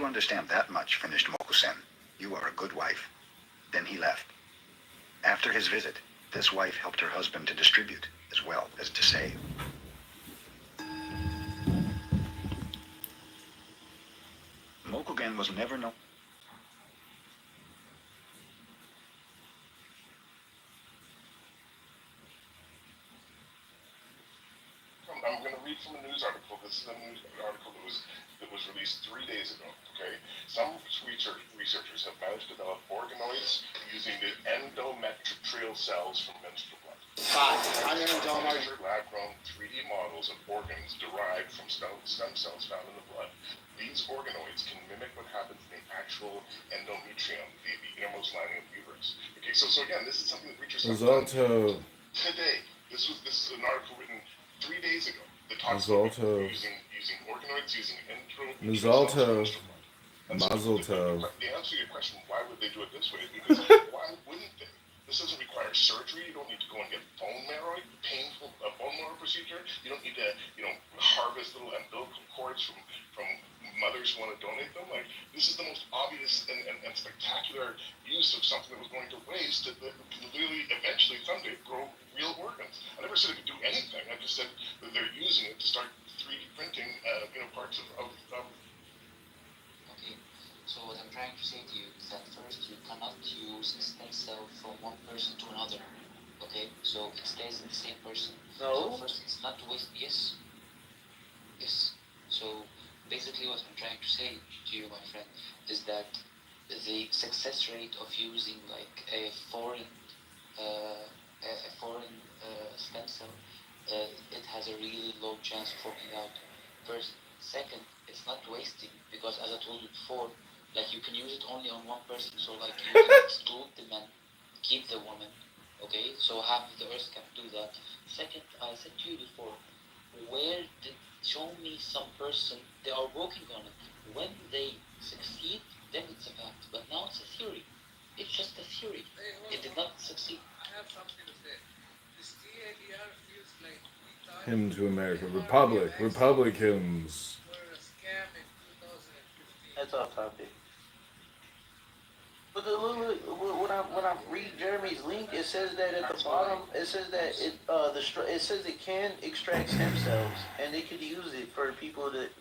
you understand that much, finished Mokusen. You are a good wife. Then he left. After his visit, this wife helped her husband to distribute, as well as to save. Mokugen was never known. I'm going to read from a news article. This is a news article that was released 3 days ago. Okay, some researchers have managed to develop organoids using the endometrial cells from menstrual blood. Lab-grown 3D models of organs derived from stem cells found in the blood. These organoids can mimic what happens in the actual endometrium, the innermost lining of the uterus. Okay, so again, this is something that researchers have done today. This is an article written 3 days ago that talks about using organoids, using endometrial cells. Mazel tov. The answer to your question, why would they do it this way, is because why wouldn't they? This doesn't require surgery. You don't need to go and get bone marrow, painful bone marrow procedure. You don't need to, harvest little umbilical cords from mothers who want to donate them. Like, this is the most obvious and spectacular use of something that was going to waste that can literally eventually someday grow real organs. I never said it could do anything. I just said that they're using it to start 3D printing, parts of Okay, so what I'm trying to say to you is that first, you cannot use a stem cell from one person to another. Okay, so it stays in the same person. No. So first, it's not waste. Yes. So basically, what I'm trying to say to you, my friend, is that the success rate of using like a foreign stem cell, it has a really low chance of working out. First, second, it's not wasting, because as I told you before, like, you can use it only on one person. So like, you can exclude the men, keep the woman. Okay, so half of the earth can do that. Second, I said to you before, show me some person they are working on it. When they succeed, then it's a fact. But now it's a theory. It's just a theory. It did not succeed. I have something to say. This TADR feels like Hymn to America. Republicans. were a scam in 2015. That's off topic. But when I read Jeremy's link, it says that at the bottom, it says that it says they can extract stem cells and they could use it for people that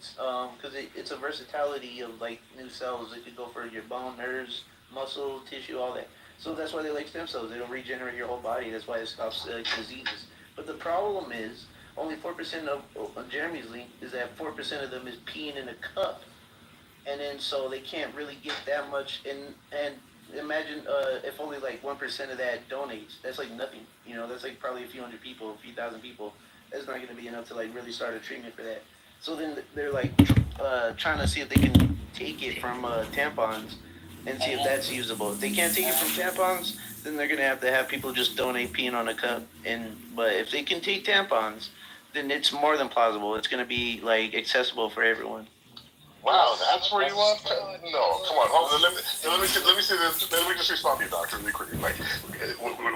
because it's a versatility of like new cells. It could go for your bone, nerves, muscle, tissue, all that. So that's why they like stem cells. They don't regenerate your whole body. That's why it stops diseases. But the problem is only 4% of Jeremy's link is that 4% of them is peeing in a cup. And then so they can't really get that much, and imagine if only like 1% of that donates. That's like nothing, that's like probably a few hundred people, a few thousand people. That's not going to be enough to like really start a treatment for that. So then they're like trying to see if they can take it from tampons and see if that's usable. If they can't take it from tampons, then they're going to have people just donate peeing on a cup. But if they can take tampons, then it's more than plausible. It's going to be like accessible for everyone. Wow, that's where you want to... No, come on. Hold on. Let me say this. Let me just respond to you, doctor, really quickly. Like,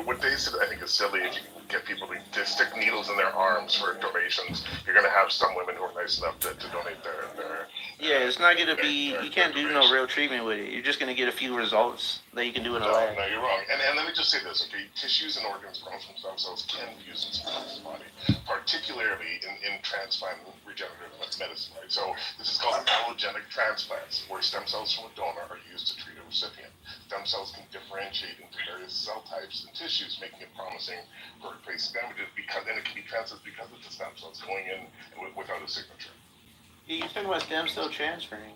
what they said, I think, is silly. If you can get people to stick needles in their arms for donations, you're going to have some women who are nice enough to donate their Yeah, it's not going to be... You can't do no real treatment with it. You're just going to get a few results that you can do in a lab. No, you're wrong. And let me just say this, okay? Tissues and organs grown from stem cells can be used in someone's body, particularly in transplant regenerative medicine, right? So this is called allogenic transplants, where stem cells from a donor are used to treat a recipient. Stem cells can differentiate into various cell types and tissues, making it promising for replacing damages, and it can be translated because of the stem cells going in without a signature. Yeah, you're talking about stem cell transferring.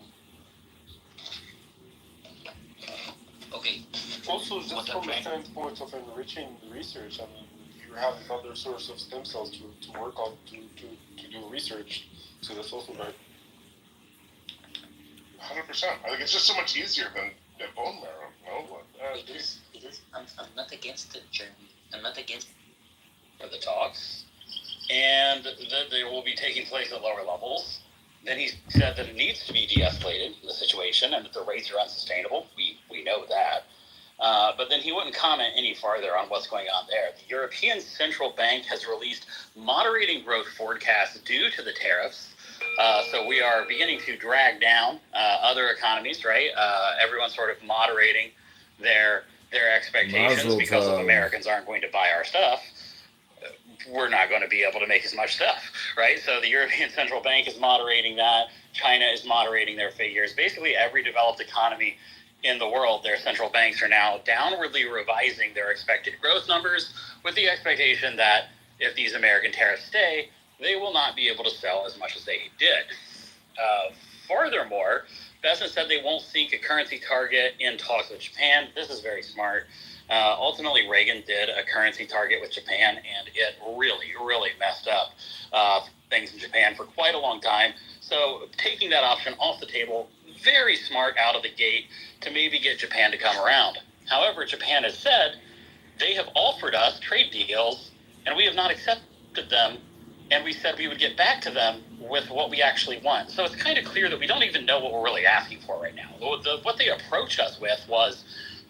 Okay. Also, just from the standpoint of enriching research, I mean, you have another source of stem cells to work on to do research. So that's also right. 100%. I think it's just so much easier than bone marrow. No, It is. I'm not against it, Jeremy. I'm not against for the talks, and that they will be taking place at lower levels. Then he said that it needs to be de-escalated, the situation, and that the rates are unsustainable. We know that. But then he wouldn't comment any farther on what's going on there. The European Central Bank has released moderating growth forecasts due to the tariffs, So we are beginning to drag down other economies, right? Everyone's sort of moderating their expectations Mazel because if tov. Americans aren't going to buy our stuff, we're not going to be able to make as much stuff, right? So the European Central Bank is moderating that. China is moderating their figures. Basically, every developed economy in the world, their central banks are now downwardly revising their expected growth numbers with the expectation that if these American tariffs stay, they will not be able to sell as much as they did. Furthermore, Bessent said they won't seek a currency target in talks with Japan. This is very smart. Ultimately, Reagan did a currency target with Japan, and it really, really messed up things in Japan for quite a long time. So taking that option off the table, very smart out of the gate to maybe get Japan to come around. However, Japan has said they have offered us trade deals, and we have not accepted them, and we said we would get back to them with what we actually want. So it's kind of clear that we don't even know what we're really asking for right now. What they approached us with was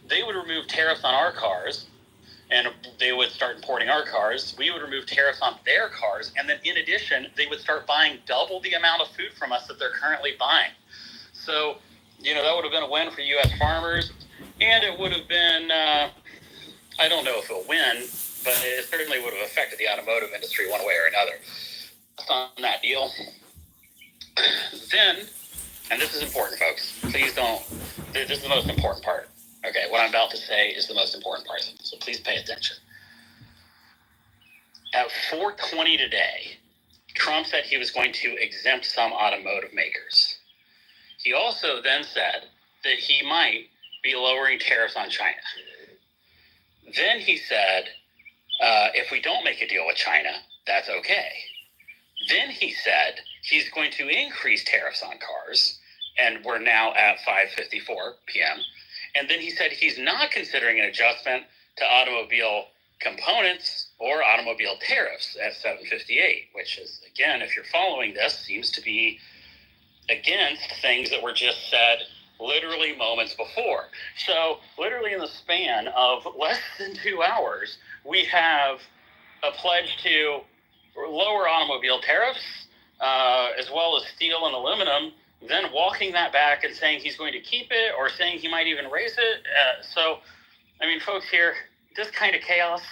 they would remove tariffs on our cars, and they would start importing our cars. We would remove tariffs on their cars, and then in addition, they would start buying double the amount of food from us that they're currently buying. So, that would have been a win for U.S. farmers, and it would have been, I don't know if it'll win, but it certainly would have affected the automotive industry one way or another. That's on that deal. Then, and this is important, folks, please don't, this is the most important part. Okay, what I'm about to say is the most important part, so please pay attention. At 4:20 today, Trump said he was going to exempt some automotive makers. He also then said that he might be lowering tariffs on China. Then he said, if we don't make a deal with China, that's okay. Then he said he's going to increase tariffs on cars, and we're now at 5:54 p.m., and then he said he's not considering an adjustment to automobile components or automobile tariffs at 7:58, which is, again, if you're following this, seems to be against things that were just said literally moments before. So literally in the span of less than 2 hours, we have a pledge to lower automobile tariffs, as well as steel and aluminum, then walking that back and saying he's going to keep it or saying he might even raise it. So, folks, here, this kind of chaos,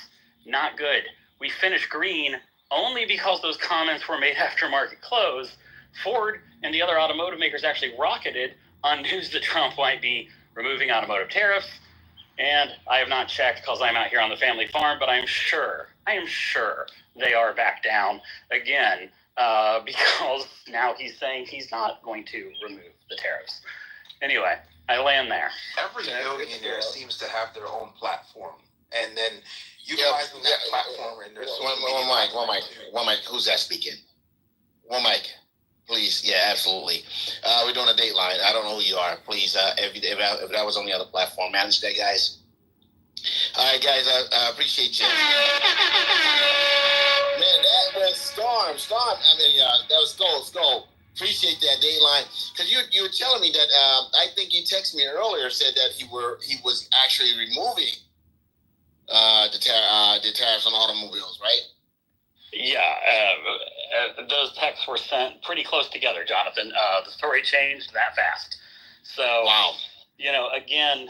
not good. We finished green only because those comments were made after market close. Ford and the other automotive makers actually rocketed on news that Trump might be removing automotive tariffs. And I have not checked because I'm out here on the family farm, but I am sure they are back down again. Because now he's saying he's not going to remove the tariffs. Anyway, I land there. Every billionaire seems to have their own platform, and then utilizing that platform in their One mic. Who's that speaking? One mic, please. Yeah, absolutely. We're doing a Dateline. I don't know who you are. Please, if that was on the other platform, manage that, guys. All right, guys. I appreciate you. Man, that was Storm. That was Skull. Appreciate that, Dateline. Because you were telling me that I think you texted me earlier, said that he was actually removing the tariffs on automobiles, right? Yeah, those texts were sent pretty close together, Jonathan. The story changed that fast. So, wow. Again,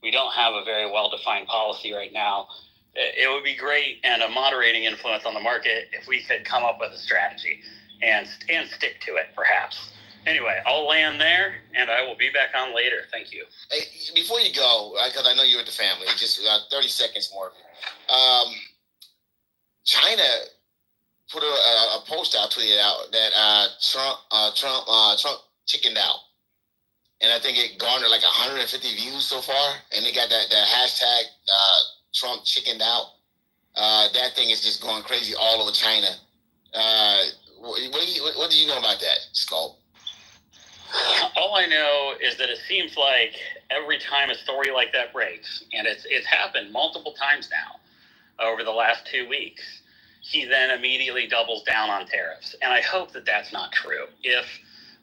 we don't have a very well-defined policy right now. It would be great and a moderating influence on the market if we could come up with a strategy and stick to it, perhaps. Anyway, I'll land there, and I will be back on later. Thank you. Hey, before you go, because I know you're with the family, just 30 seconds more. China put a post out, tweeted out that Trump chickened out. And I think it garnered like 150 views so far. And they got that hashtag Trump chickened out. That thing is just going crazy all over China. What do you know about that, Skull? All I know is that it seems like every time a story like that breaks, and it's happened multiple times now over the last 2 weeks, he then immediately doubles down on tariffs. And I hope that that's not true. If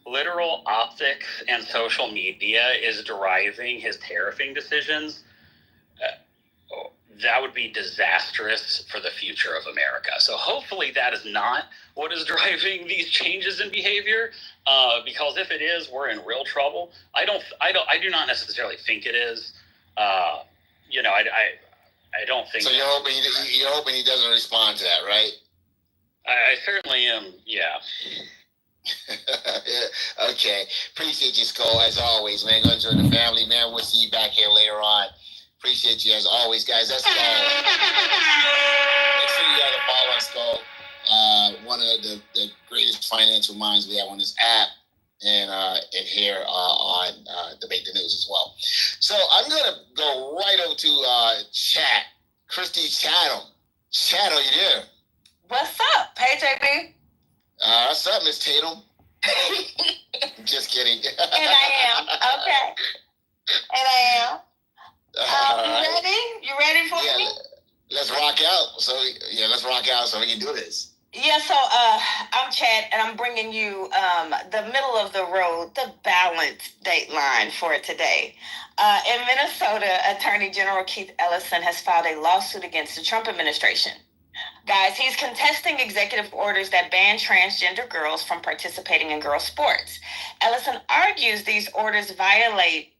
literal optics and social media is deriving his tariffing decisions, that would be disastrous for the future of America. So hopefully that is not what is driving these changes in behavior. Because if it is, we're in real trouble. I do not necessarily think it is. I don't think. So you're hoping he doesn't respond to that, right? I certainly am. Yeah. Okay. Appreciate you, Skull, as always, man. Go enjoy the family, man. We'll see you back here later on. Appreciate you as always, guys. That's Skull. Make sure you guys follow Skull. One of the greatest financial minds we have on this app and here on Debate the News as well. So I'm gonna go right over to chat. Christy Chatham. Chatham, you there? What's up? Hey, JB. What's up, Miss Tatum? Just kidding. And I am. Okay. And I am. You ready? You ready for me? Let's rock out. Let's rock out so we can do this. Yeah, so I'm Chad, and I'm bringing you the middle of the road, the balanced dateline for today. In Minnesota, Attorney General Keith Ellison has filed a lawsuit against the Trump administration. Guys, he's contesting executive orders that ban transgender girls from participating in girls' sports. Ellison argues these orders violate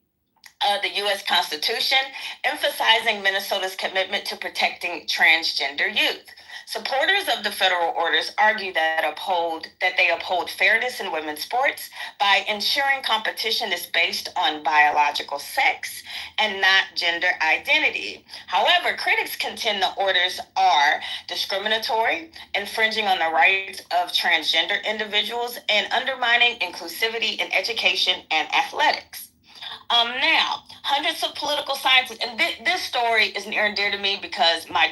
the U.S. Constitution, emphasizing Minnesota's commitment to protecting transgender youth. Supporters of the federal orders argue that they uphold fairness in women's sports by ensuring competition is based on biological sex and not gender identity. However, critics contend the orders are discriminatory, infringing on the rights of transgender individuals, and undermining inclusivity in education and athletics. Now, hundreds of political scientists, and this story is near and dear to me because my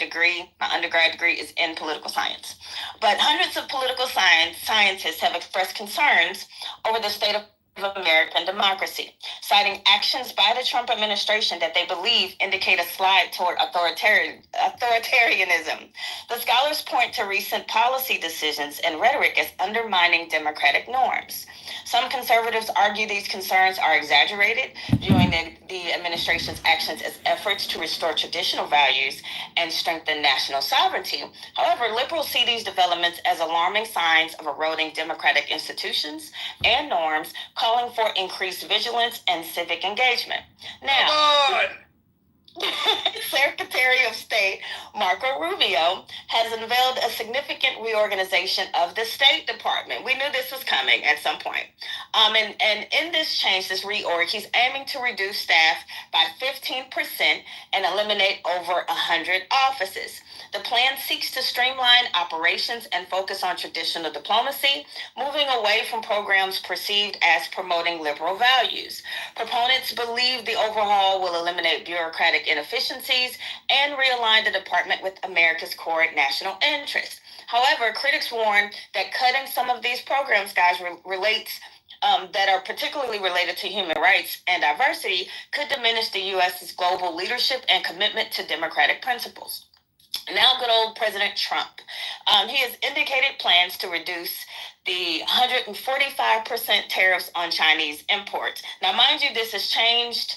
undergrad degree is in political science. But hundreds of political scientists have expressed concerns over the state of American democracy, citing actions by the Trump administration that they believe indicate a slide toward authoritarianism. The scholars point to recent policy decisions and rhetoric as undermining democratic norms. Some conservatives argue these concerns are exaggerated, viewing the administration's actions as efforts to restore traditional values and strengthen national sovereignty. However, liberals see these developments as alarming signs of eroding democratic institutions and norms, calling for increased vigilance and civic engagement. Now, Secretary of State Marco Rubio has unveiled a significant reorganization of the State Department. We knew this was coming at some point. And in this change, this reorg, he's aiming to reduce staff by 15% and eliminate over 100 offices. The plan seeks to streamline operations and focus on traditional diplomacy, moving away from programs perceived as promoting liberal values. Proponents believe the overhaul will eliminate bureaucratic inefficiencies and realign the department with America's core national interests. However, critics warn that cutting some of these programs, guys, that are particularly related to human rights and diversity could diminish the U.S.'s global leadership and commitment to democratic principles. Now, good old President Trump. He has indicated plans to reduce the 145% tariffs on Chinese imports. Now, mind you, this has changed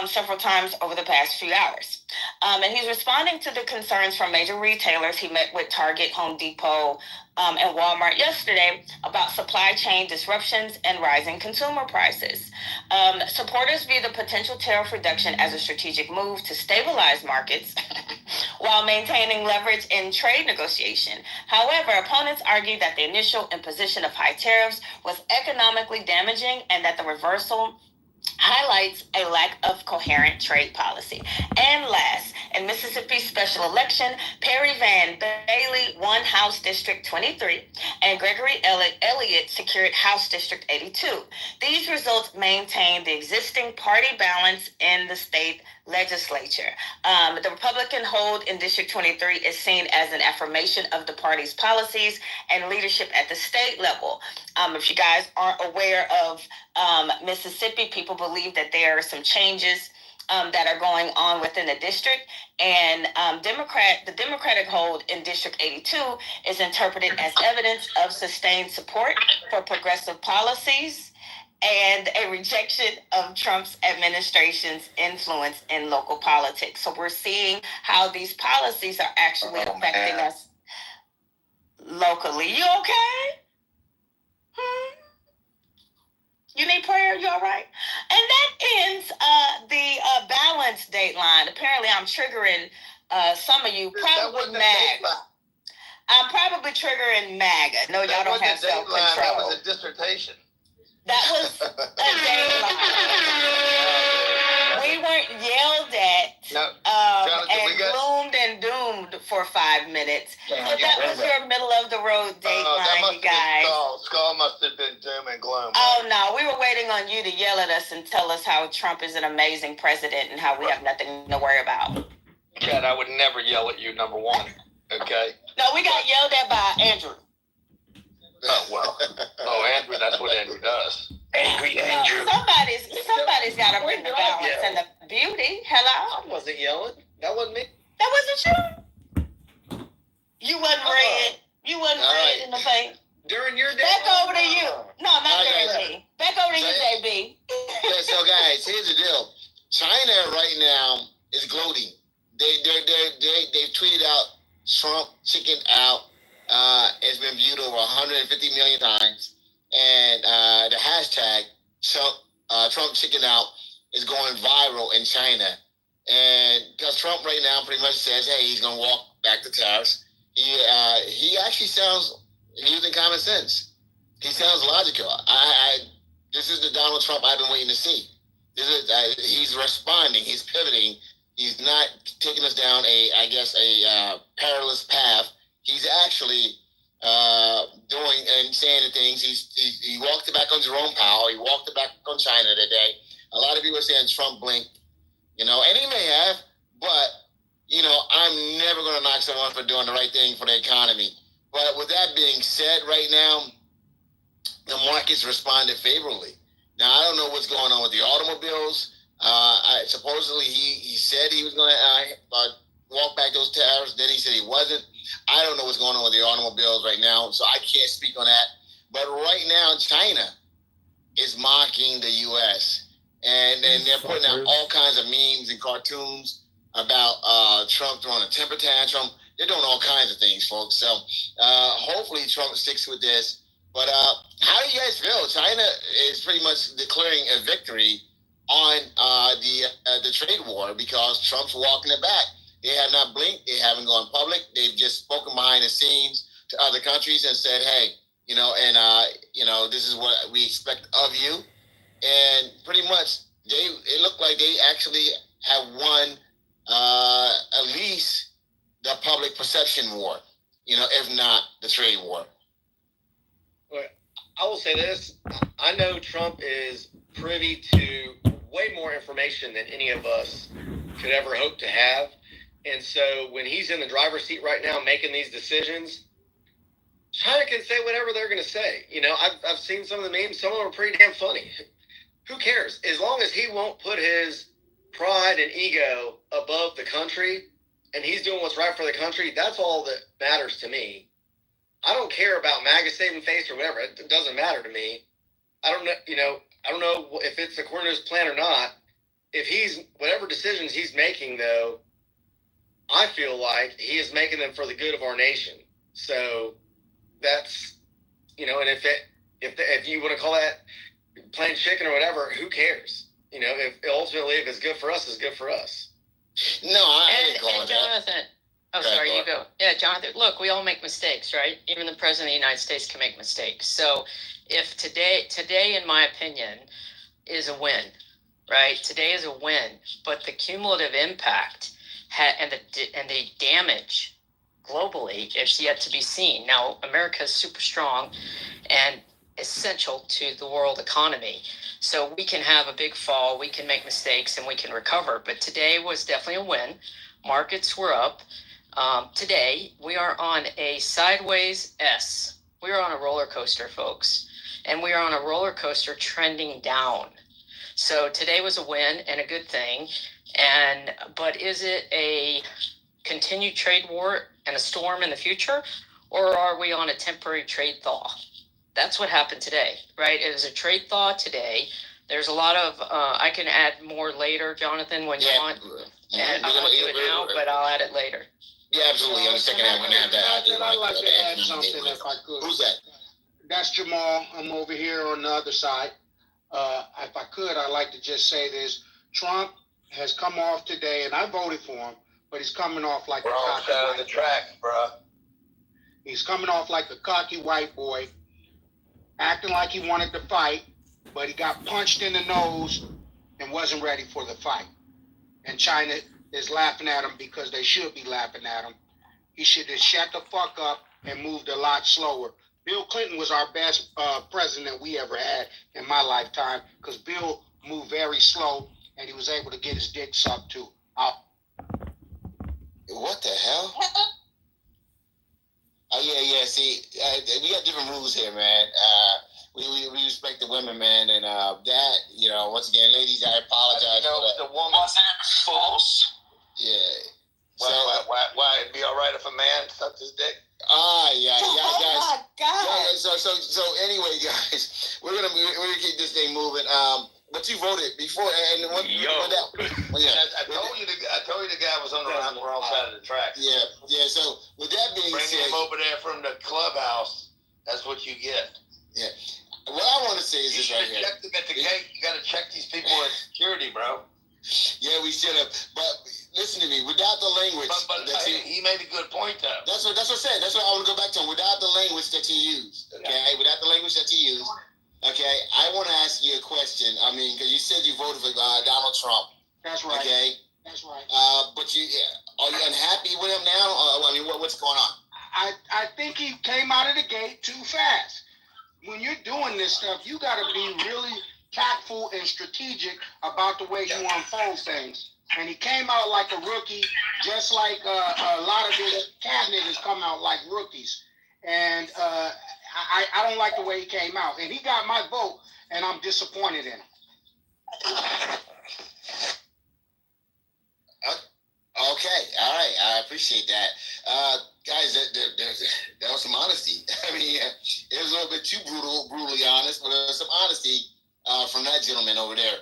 several times over the past few hours. And he's responding to the concerns from major retailers. He met with Target, Home Depot, and Walmart yesterday about supply chain disruptions and rising consumer prices. Supporters view the potential tariff reduction as a strategic move to stabilize markets while maintaining leverage in trade negotiation. However, opponents argue that the initial imposition of high tariffs was economically damaging and that the reversal highlights a lack of coherent trade policy. And last, in Mississippi's special election, Perry Van Bailey won House District 23 and Gregory Elliott secured House District 82. These results maintain the existing party balance in the state legislature. The Republican hold in District 23 is seen as an affirmation of the party's policies and leadership at the state level. If you guys aren't aware of Mississippi, people believe that there are some changes that are going on within the district, and the Democratic hold in District 82 is interpreted as evidence of sustained support for progressive policies and a rejection of Trump's administration's influence in local politics. So we're seeing how these policies are actually affecting us locally. You okay? You need prayer? You all right? And that ends the balance dateline. Apparently, I'm triggering some of you. Probably MAGA. I'm probably triggering MAGA. No, y'all don't have self-control. That was a dissertation. That was a dateline. We weren't yelled at and gloomed and doomed for 5 minutes. So that was your middle of the road dateline, you guys. Skull must have been doom and gloom. Oh no, we were waiting on you to yell at us and tell us how Trump is an amazing president and how we have nothing to worry about. Kat, I would never yell at you, number one. Okay? No, we got yelled at by Andrew. Oh, well. Oh, Andrew, that's what Andrew does. Angry Andrew. Somebody's got to bring the balance and the beauty. Hello? I wasn't yelling. That wasn't me. That wasn't you? You wasn't red. You wasn't red in the face. During your day. Back over to you. No, not during me. Back over to you, JB. Okay, so guys, here's the deal. China right now is gloating. They've tweeted out Trump chicken out. It's been viewed over 150 million times, and the hashtag Trump chicken out is going viral in China. And because Trump right now pretty much says, hey, he's going to walk back the tariffs. He actually sounds, using common sense, he sounds logical. This is the Donald Trump I've been waiting to see. He's responding. He's pivoting. He's not taking us down a perilous path. He's actually doing and saying the things. He walked it back on Jerome Powell. He walked it back on China today. A lot of people are saying Trump blinked, and he may have, but, I'm never going to knock someone for doing the right thing for the economy. But with that being said, right now, the markets responded favorably. Now, I don't know what's going on with the automobiles. Supposedly, he said he was going to walk back those tariffs. Then he said he wasn't. I don't know what's going on with the automobiles right now, so I can't speak on that. But right now, China is mocking the U.S. And they're putting out all kinds of memes and cartoons about Trump throwing a temper tantrum. They're doing all kinds of things, folks. So hopefully Trump sticks with this. But how do you guys feel? China is pretty much declaring a victory on the trade war because Trump's walking it back. They have not blinked. They haven't gone public. They've just spoken behind the scenes to other countries and said, hey, this is what we expect of you. And pretty much it looked like they actually have won at least the public perception war, if not the trade war. I will say this. I know Trump is privy to way more information than any of us could ever hope to have. And so when he's in the driver's seat right now making these decisions, China can say whatever they're going to say. I've seen some of the memes. Some of them are pretty damn funny. Who cares? As long as he won't put his pride and ego above the country and he's doing what's right for the country, that's all that matters to me. I don't care about MAGA saving face or whatever. It doesn't matter to me. I don't know, I don't know if it's according to his plan or not. If whatever decisions he's making, though, I feel like he is making them for the good of our nation. So that's, and if you want to call that plain chicken or whatever, who cares? If it's good for us, it's good for us. No, I ain't calling Jonathan, that. Oh, sorry, you go. Yeah, Jonathan, look, we all make mistakes, right? Even the President of the United States can make mistakes. So if today, in my opinion, is a win, right? Today is a win, but the cumulative impact and the damage globally is yet to be seen. Now, America is super strong and essential to the world economy. So we can have a big fall, we can make mistakes, and we can recover. But today was definitely a win. Markets were up. Today, we are on a sideways S. We are on a roller coaster, folks. And we are on a roller coaster trending down. So today was a win and a good thing. But is it a continued trade war and a storm in the future? Or are we on a temporary trade thaw? That's what happened today, right? It was a trade thaw today. There's a lot of, I can add more later, Jonathan, when you want. And I won't do it now, but I'll add it later. Yeah, absolutely. On the second half, we're gonna have that. I'd like to add something if I could. Who's that? That's Jamal. I'm over here on the other side. If I could, I'd like to just say this. Trump has come off today, and I voted for him, but he's coming off like a cocky Side of white the boy. track, bro. He's coming off like a cocky white boy, acting like he wanted to fight, but he got punched in the nose and wasn't ready for the fight. And China is laughing at him because they should be laughing at him. He should have shut the fuck up and moved a lot slower. Bill Clinton was our best president we ever had in my lifetime because Bill moved very slow and he was able to get his dick sucked too. What the hell? Oh yeah. See, we got different rules here, man. We respect the women, man, and that, once again, ladies, I apologize for that. The woman's false. Yeah. Why it'd be all right if a man sucked his dick? Yeah, Oh guys. my God. Yeah, so anyway, guys, we're gonna keep this thing moving. But you voted before, and I told you the guy was on the wrong side of the track. Yeah. So with that being Bring said, him over there from the clubhouse. That's what you get. Yeah. What I want to say is this right here. Check them at the gate. You got to check these people at security, bro. Yeah, we should have. But listen to me. Without the language, But he made a good point though. That's what I said. That's what I want to go back to him. Without the language that you used, okay? Without the language that you used, okay? I want to ask you a question. I mean, because you said you voted for Donald Trump. That's right. Okay. That's right. But are you unhappy with him now? What's going on? I think he came out of the gate too fast. When you're doing this stuff, you got to be really tactful and strategic about the way you unfold things. And he came out like a rookie, just like a lot of his cabinet has come out like rookies. And I don't like the way he came out. And he got my vote, and I'm disappointed in him. Okay, all right, I appreciate that. Guys, that was some honesty. I mean, it was a little bit too brutally honest, but there was some honesty from that gentleman over there.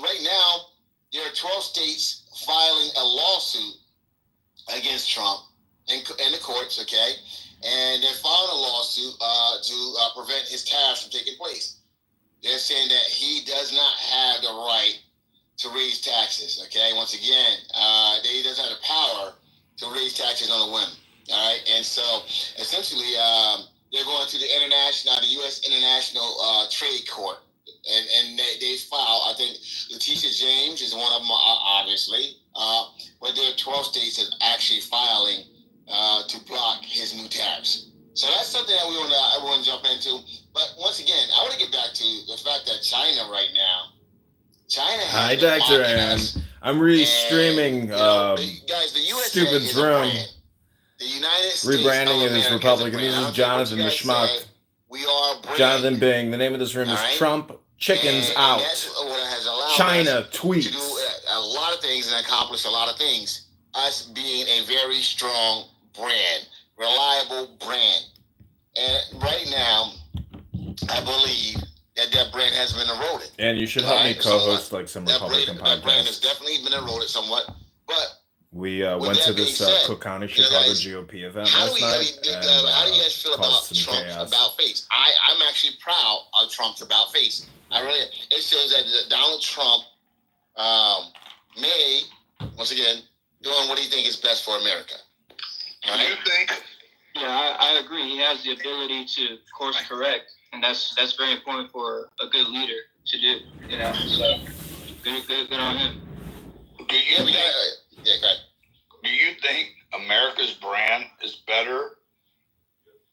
Right now, there are 12 states filing a lawsuit against Trump in the courts, okay? And they're filing a lawsuit to prevent his tariffs from taking place. They're saying that he does not have the right to raise taxes, okay? Once again, he doesn't have the power to raise taxes on a whim, all right? And so, essentially, they're going to the U.S. International Trade Court, and they file, I think Letitia James is one of them, obviously, but there are 12 states that are actually filing to block his new tariffs. So that's something that I want to jump into. But once again, I want to get back to the fact that China right now, Hi, Dr. Aaron. I'm streaming guys, the USA Stupid's room. The United States Rebranding of it as America Republican. is a This brand. is Jonathan the Schmuck. We are a brand. Jonathan Bing. The name of this room is Alright. Trump Chickens And Out. that's what has allowed China us to tweets. do a lot of things and accomplish a lot of things. Us being a very strong brand, reliable brand. And right now, I believe that brand has been eroded. And you should help me co-host somewhat. like some That Republican brand has podcasts. definitely been eroded somewhat. But We with went that to being this said, Cook County, you know, Chicago guys, GOP event how do last you night, guys feel about caused some Trump's chaos. about face? I'm actually proud of Trump's about face. It shows that Donald Trump may, once again, doing what he thinks is best for America. All right? You think? Yeah, I agree. He has the ability to course correct, and that's very important for a good leader to do. So good on him. Do you think America's brand is better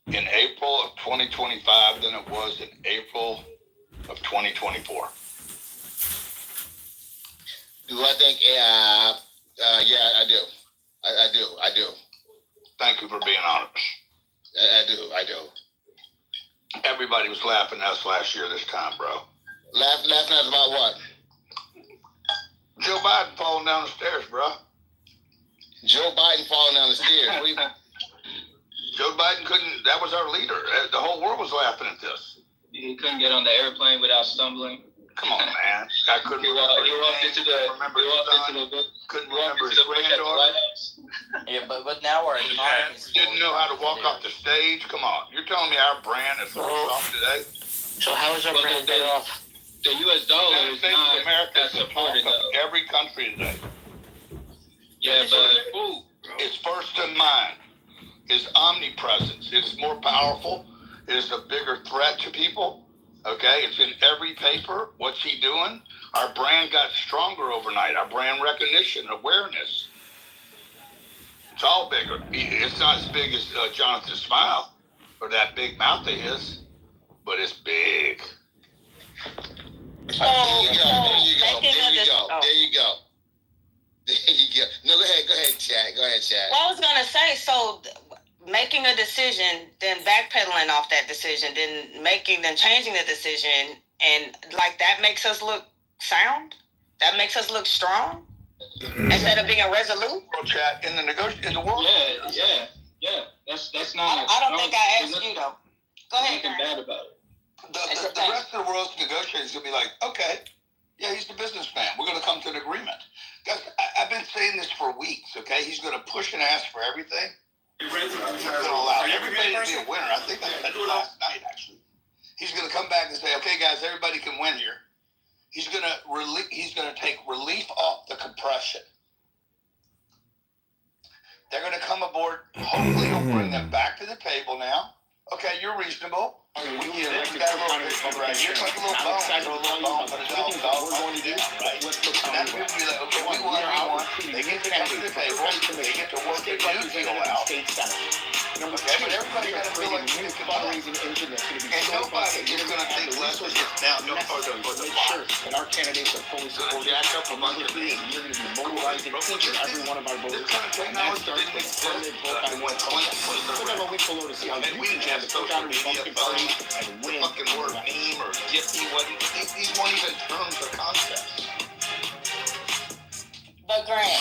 in April of 2025 than it was in April of 2024? Do I think? Yeah, I do. I do. Thank you for being honest. I do. Everybody was laughing at us last year this time, bro. Laughing at us about what? Joe Biden falling down the stairs, bro. Joe Biden falling down the stairs. Joe Biden couldn't. That was our leader. The whole world was laughing at this. He couldn't get on the airplane without stumbling. Come on, man. I couldn't He remember walked his into name, the. remember He his walked son, into the. couldn't He walked remember into his the bush at the granddaughter. White House. Yeah, but now our economy is Didn't know how to walk off the stage. Come on. You're telling me our brand is worse off today? So how is our Well, brand better off? The U.S. The dollar United is States not of America as is the supported talk of though. every country today. Yeah, but Food is first in mind. Is omnipresence. It is more powerful. It is a bigger threat to people. Okay, it's in every paper. What's he doing? Our brand got stronger overnight. Our brand recognition, awareness. It's all bigger. It's not as big as Jonathan Smile or that big mouth of his, but it's big. So, There you go. making There a you go. oh. There you go. There you go. No, go ahead, Chad. Go ahead, Chad. Well, I was gonna say, so making a decision, then backpedaling off that decision, then changing the decision, and like that makes us look sound. That makes us look strong instead of being resolute. World chat in the in the world. Yeah. That's not. I don't think I asked you though. Go ahead. Nothing bad about it. The rest of the world's negotiating is going to be like, okay, yeah, he's the businessman. We're going to come to an agreement. Guys, I've been saying this for weeks, okay? He's going to push and ask for everything. He's going to allow everybody to be a winner. I think I said it last night, actually. He's going to come back and say, okay, guys, everybody can win here. He's going to take relief off the compression. They're going to come aboard. Hopefully he'll bring them back to the table now. Okay, you're reasonable. We get it. We got a little bit right here. Like a little bone. Throw a little bone, put a dog, we're going to do, right? And that's going to be like, okay, we want. They get to come to the table. They get to work their new deal out. Okay, but everybody's got to feel like we can and nobody is going to think less of this now. No, make sure that our candidates are fully supported. Jack up a bunch of We're going to be mobilizing each and every one of our voters. And that starts with a permanent vote by one process. We'll have a link below to see how you can jam the social media party and win. Fucking word meme or gifty, these weren't even terms or concepts. But Grant, you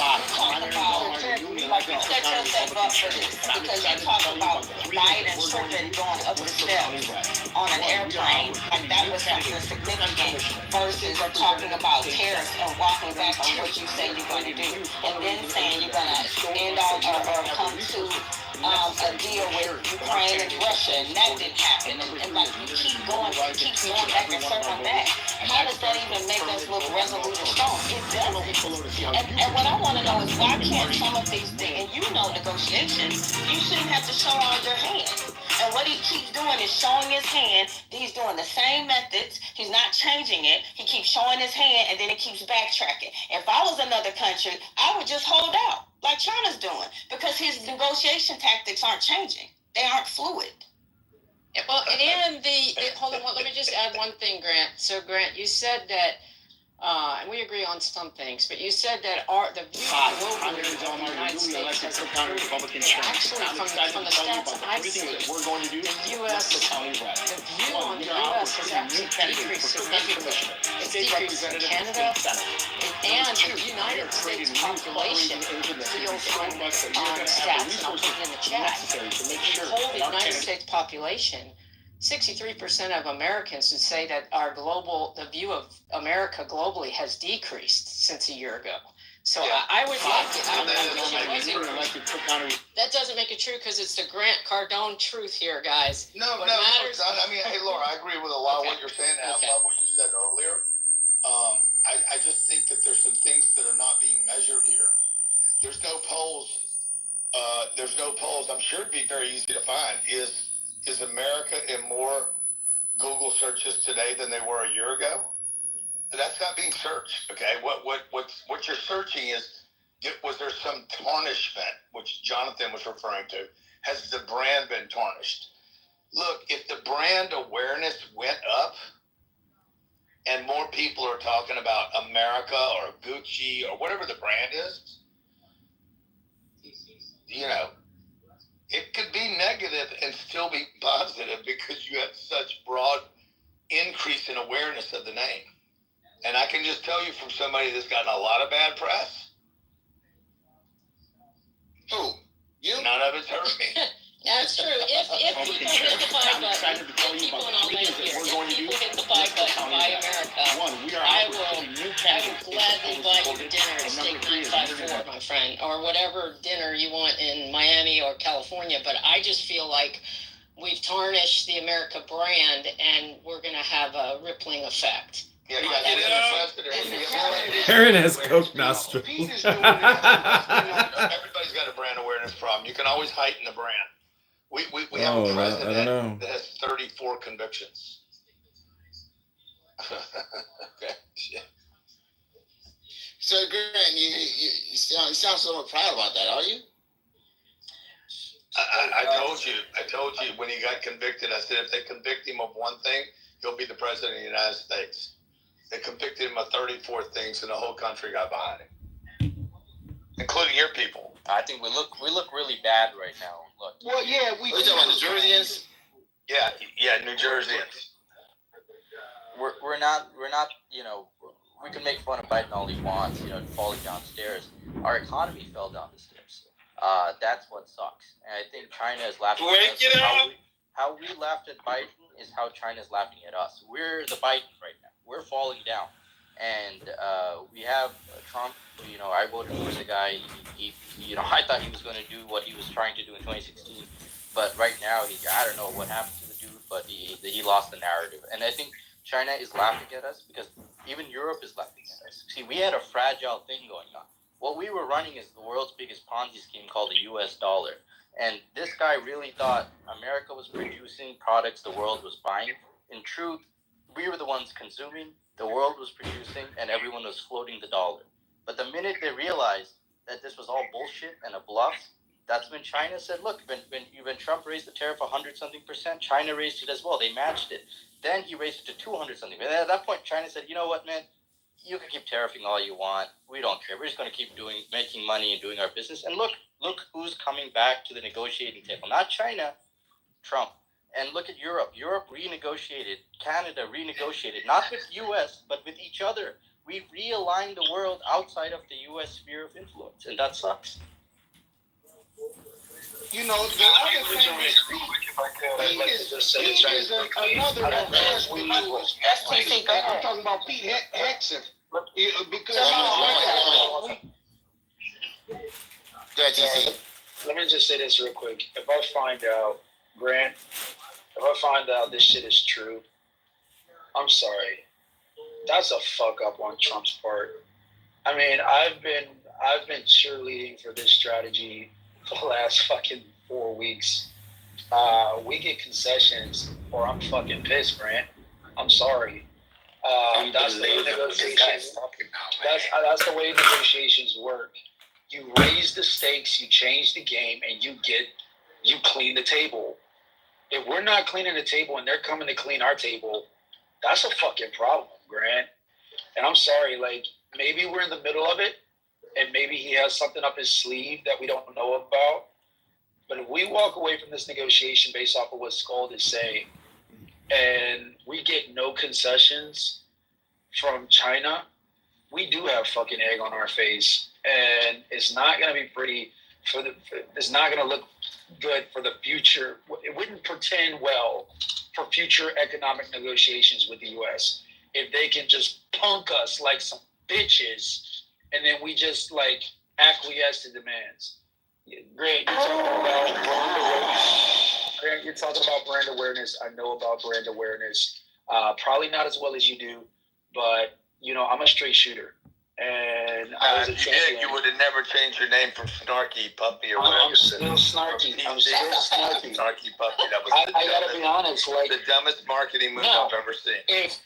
set yourself up for this because you talk about Biden tripping going up the steps on an airplane, like that was something significant versus talking about tariffs and walking back on what you say you're going to do, and then saying you're going to end all or come to a deal with Ukraine and Russia, and that didn't happen. And like you keep going back and circling back. How does that even make us look resolute and strong? It doesn't. And what I want to know is why can't some of these things, and you know negotiations, you shouldn't have to show all your hand. And what he keeps doing is showing his hand. He's doing the same methods. He's not changing it. He keeps showing his hand, and then he keeps backtracking. If I was another country, I would just hold out like China's doing because his negotiation tactics aren't changing. They aren't fluid. Well, and hold on, let me just add one thing, Grant. So, Grant, you said that, and we agree on some things, but you said that the view globally of the United States has improved. Actually, from the stats I've seen, the U.S., the view on the U.S. has actually decreased significantly. It's decreased in Canada, and the United States population feels on stats, and I'll put it in the chat. The whole United States population, 63% of Americans would say that the view of America globally has decreased since a year ago. So yeah. I would like it. That doesn't make it true because it's the Grant Cardone truth here, guys. No, I mean, hey, Laura, I agree with a lot of what you're saying. And I love what you said earlier. I just think that there's some things that are not being measured here. There's no polls. I'm sure it'd be very easy to find. Is America in more Google searches today than they were a year ago? That's not being searched. Okay, what you're searching is, was there some tarnishment, which Jonathan was referring to? Has the brand been tarnished? Look, if the brand awareness went up and more people are talking about America or Gucci or whatever the brand is, it could be negative and still be positive because you have such broad increase in awareness of the name. And I can just tell you from somebody that's gotten a lot of bad press. Who? You? None of it's hurt me. That's true. If people hit the buy button, people and I'll land here. If people hit the buy button, buy America, I will gladly invite you to dinner at Steak 954, my friend, or whatever dinner you want in Miami or California. But I just feel like we've tarnished the America brand, and we're going to have a rippling effect. Yeah, Aaron has coke nostrils. Everybody's got a brand awareness problem. You can always heighten the brand. We have a president I don't know. that has 34 convictions. Okay. So, Grant, you sound somewhat proud about that, are you? I told you when he got convicted, I said if they convict him of one thing, he'll be the president of the United States. They convicted him of 34 things, and the whole country got behind him, including your people. I think we look really bad right now. Look. Well, yeah, we talking about New Jerseyans? Yeah, New Jerseyans. We're not. You know, we can make fun of Biden all he wants. You know, falling downstairs. Our economy fell down the stairs. That's what sucks. And I think China is laughing at us. How we laughed at Biden is how China's laughing at us. We're the Biden right now. We're falling down. And we have Trump. You know, I voted for the guy. He I thought he was going to do what he was trying to do in 2016. But right now, I don't know what happened to the dude, but he lost the narrative. And I think China is laughing at us because even Europe is laughing at us. See, we had a fragile thing going on. What we were running is the world's biggest Ponzi scheme called the U.S. dollar. And this guy really thought America was producing products the world was buying. In truth, we were the ones consuming, the world was producing, and everyone was floating the dollar. But the minute they realized that this was all bullshit and a bluff, that's when China said, look, when Trump raised the tariff 100-something%, China raised it as well. They matched it. Then he raised it to 200-something. And at that point, China said, you know what, man? You can keep tariffing all you want. We don't care. We're just going to keep making money and doing our business. And look who's coming back to the negotiating table. Not China, Trump. And look at Europe. Europe renegotiated. Canada renegotiated. Not with U.S., but with each other. We realigned the world outside of the U.S. sphere of influence. And that sucks. You know, the other thing is another embarrassment. I'm talking about Pete Hegseth. Because let me just say this real quick. If I find out, Grant, this shit is true, I'm sorry. That's a fuck up on Trump's part. I mean, I've been cheerleading for this strategy for the last fucking 4 weeks. We get concessions, or I'm fucking pissed, Grant. I'm sorry. That's the way negotiations. That's the way negotiations work. You raise the stakes, you change the game, and you clean the table. If we're not cleaning the table and they're coming to clean our table, that's a fucking problem, Grant. And I'm sorry, like, maybe we're in the middle of it, and maybe he has something up his sleeve that we don't know about. But if we walk away from this negotiation based off of what Scald is saying, and we get no concessions from China, we do have fucking egg on our face. And it's not going to be pretty it's not going to look good for the future. It wouldn't portend well for future economic negotiations with the U.S. if they can just punk us like some bitches, and then we just like acquiesce to demands. Grant, you're talking about brand awareness. I know about brand awareness. Probably not as well as you do, but you know, I'm a straight shooter. And if you did, you would have never changed your name from Snarky Puppy or whatever. I'm still snarky. Snarky Puppy. That was I gotta be honest, like the dumbest marketing move I've ever seen. If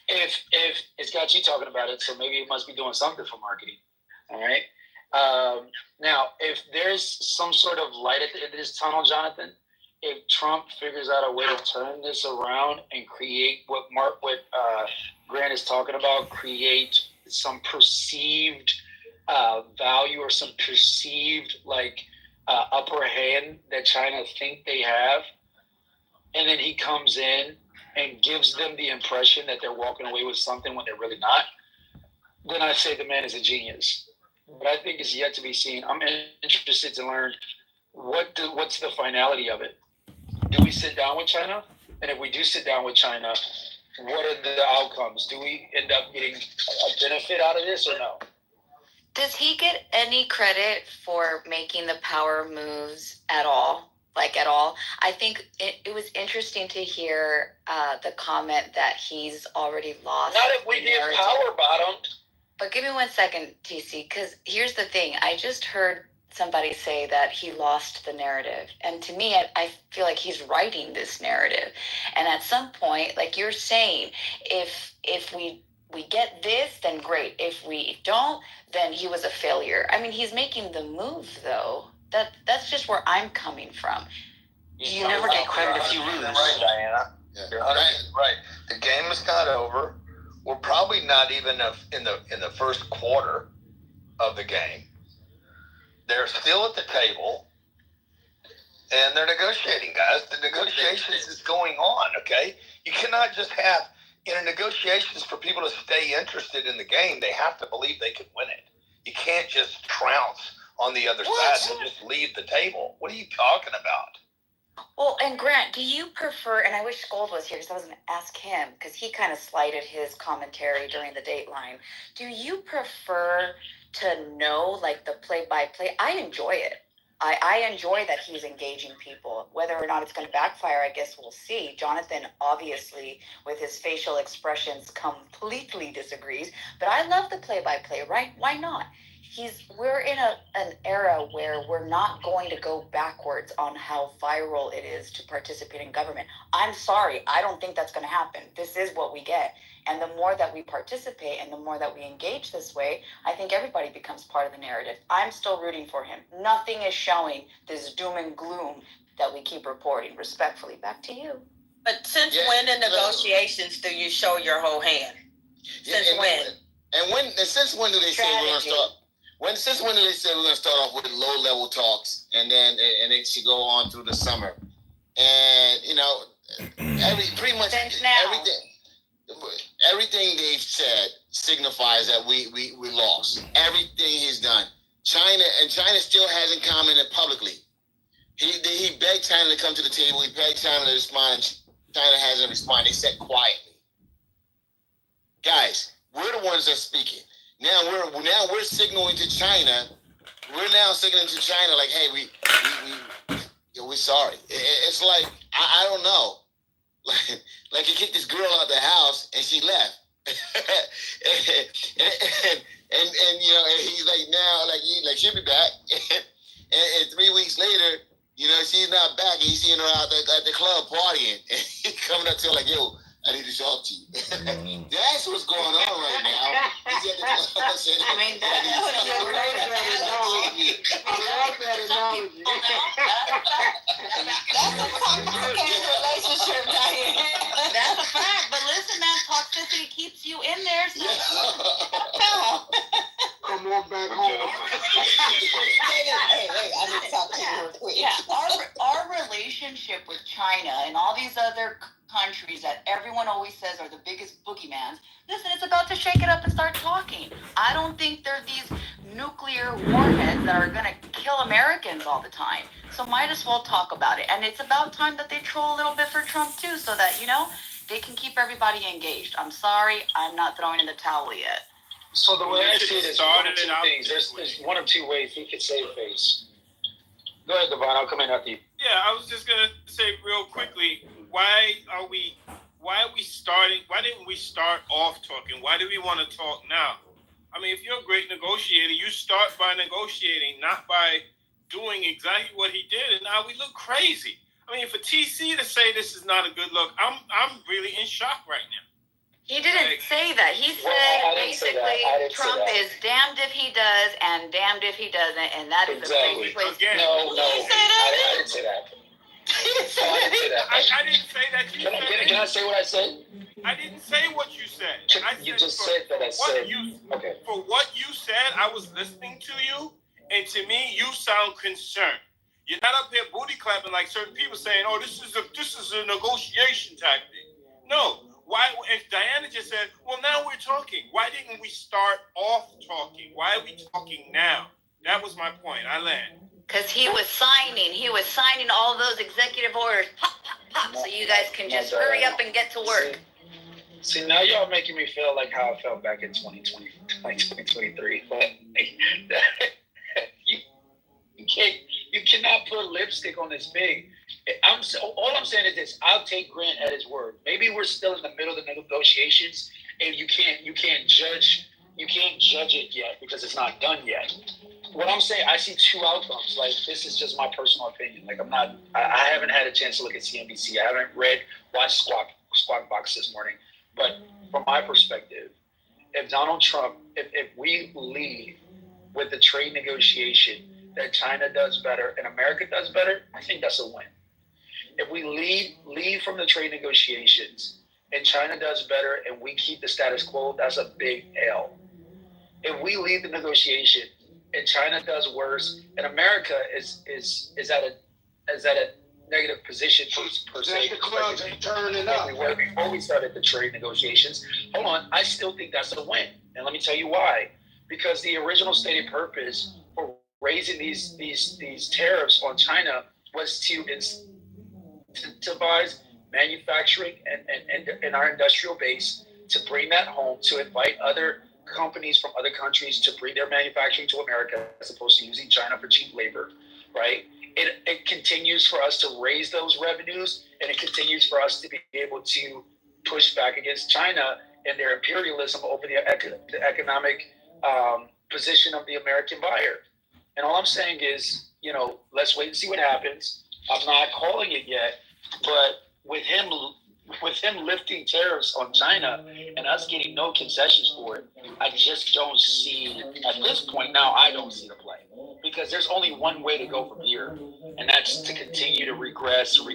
it's got you talking about it, so maybe it must be doing something for marketing. All right. Now, if there's some sort of light at the end of this tunnel, Jonathan, if Trump figures out a way to turn this around and create what Grant is talking about, create some perceived value or some perceived upper hand that China think they have, and then he comes in and gives them the impression that they're walking away with something when they're really not, then I say the man is a genius. But I think it's yet to be seen. I'm interested to learn what's the finality of it. do we sit down with China? And if we do sit down with China, what are the outcomes? Do we end up getting a benefit out of this or no? Does he get any credit for making the power moves at all? Like at all? I think it was interesting to hear the comment that he's already lost. Not if we get power bottomed. But give me 1 second, TC, because here's the thing. I just heard somebody say that he lost the narrative. And to me, I feel like he's writing this narrative. And at some point, like you're saying, if we get this, then great. If we don't, then he was a failure. I mean, he's making the move, though. That's just where I'm coming from. You never get credit if you lose. Right, Diana. Yeah. You're 100% right. The game is not over. We're probably not even in the first quarter of the game. They're still at the table, and they're negotiating, guys. The negotiations is going on. Okay, you cannot just have negotiations for people to stay interested in the game. They have to believe they can win it. You can't just trounce on the other side and just leave the table. What are you talking about? Well, and Grant, do you prefer, and I wish Gold was here because I was going to ask him because he kind of slighted his commentary during the Dateline. Do you prefer to know, like, the play-by-play? I enjoy it. I enjoy that he's engaging people. Whether or not it's going to backfire, I guess we'll see. Jonathan, obviously, with his facial expressions, completely disagrees. But I love the play-by-play, right? Why not? We're in an era where we're not going to go backwards on how viral it is to participate in government. I'm sorry, I don't think that's going to happen. This is what we get. And the more that we participate and the more that we engage this way, I think everybody becomes part of the narrative. I'm still rooting for him. Nothing is showing this doom and gloom that we keep reporting. Respectfully, back to you. But since when in negotiations do you show your whole hand? Since when? Since when do they say we're going to start? Since when did they say we're going to start off with low-level talks and then it should go on through the summer? And, pretty much everything they've said signifies that we lost. Everything he's done. China still hasn't commented publicly. He begged China to come to the table. He begged China to respond. China hasn't responded. They said quietly. Guys, we're the ones that are speaking. Now we're signaling to China. We're now signaling to China like, hey, we're sorry. It's like I don't know. Like you kicked this girl out the house and she left. and he's like now like she'll be back. and 3 weeks later, she's not back and he's seeing her out at the club partying. And he's coming up to her like, yo, I need to talk to you. That's what's going on right now. He's at the club saying, I mean, that's a great analogy. I love that analogy. That's a complicated relationship, Diane. That's a fact. But listen, man, toxicity keeps you in there. So Come on back home. Hey, I need to talk to you real quick. Yeah, our relationship with China and all these other countries that everyone always says are the biggest boogeymans. Listen, it's about to shake it up and start talking. I don't think they're these nuclear warheads that are going to kill Americans all the time. So might as well talk about it. And it's about time that they troll a little bit for Trump too, so that, they can keep everybody engaged. I'm sorry, I'm not throwing in the towel yet. So the way I see it is one of two things. There's one of two ways we could save face. Go ahead, Devon. I'll come in after you. Yeah, I was just gonna say real quickly, why didn't we start off talking? Why do we want to talk now? I mean, if you're a great negotiator, you start by negotiating, not by doing exactly what he did, and now we look crazy. I mean, for TC to say this is not a good look, I'm really in shock right now. He didn't say that. He said basically Trump is damned if he does and damned if he doesn't, and that is a crazy place. No. Did he say that? I didn't say that. I didn't say that. Can I say what I said? I didn't say what you said. You just said that I said. Okay. For what you said, I was listening to you, and to me, you sound concerned. You're not up there booty clapping like certain people saying, "Oh, this is a negotiation tactic." No. Why? If Diana just said, "Well, now we're talking," why didn't we start off talking? Why are we talking now? That was my point. I land. Because he was signing all those executive orders. pop so you guys can just hurry up and get to work. See, now y'all making me feel like how I felt back in 2020, 2023. But you cannot put lipstick on this pig. All I'm saying is this: I'll take Grant at his word. Maybe we're still in the middle of the negotiations, and you can't judge it yet because it's not done yet. What I'm saying, I see two outcomes. Like, this is just my personal opinion. Like, I haven't had a chance to look at CNBC. I haven't watched Squawk Box this morning. But from my perspective, if Donald Trump, if we lead with the trade negotiation that China does better and America does better, I think that's a win. If we lead from the trade negotiations and China does better and we keep the status quo, that's a big L. If we lead the negotiation and China does worse and America is at a negative position per se, the clubs ain't turning up. we were before we started the trade negotiations. Hold on, I still think that's a win, and let me tell you why. Because the original stated purpose for raising these tariffs on China was to incentivize manufacturing and our industrial base, to bring that home, to invite other companies from other countries to bring their manufacturing to America as opposed to using China for cheap labor, right? It continues for us to raise those revenues, and it continues for us to be able to push back against China and their imperialism over the economic position of the American buyer. And all I'm saying is, let's wait and see what happens. I'm not calling it yet, but with him lifting tariffs on China and us getting no concessions for it, I just don't see, at this point now, I don't see the play. Because there's only one way to go from here, and that's to continue to regress. And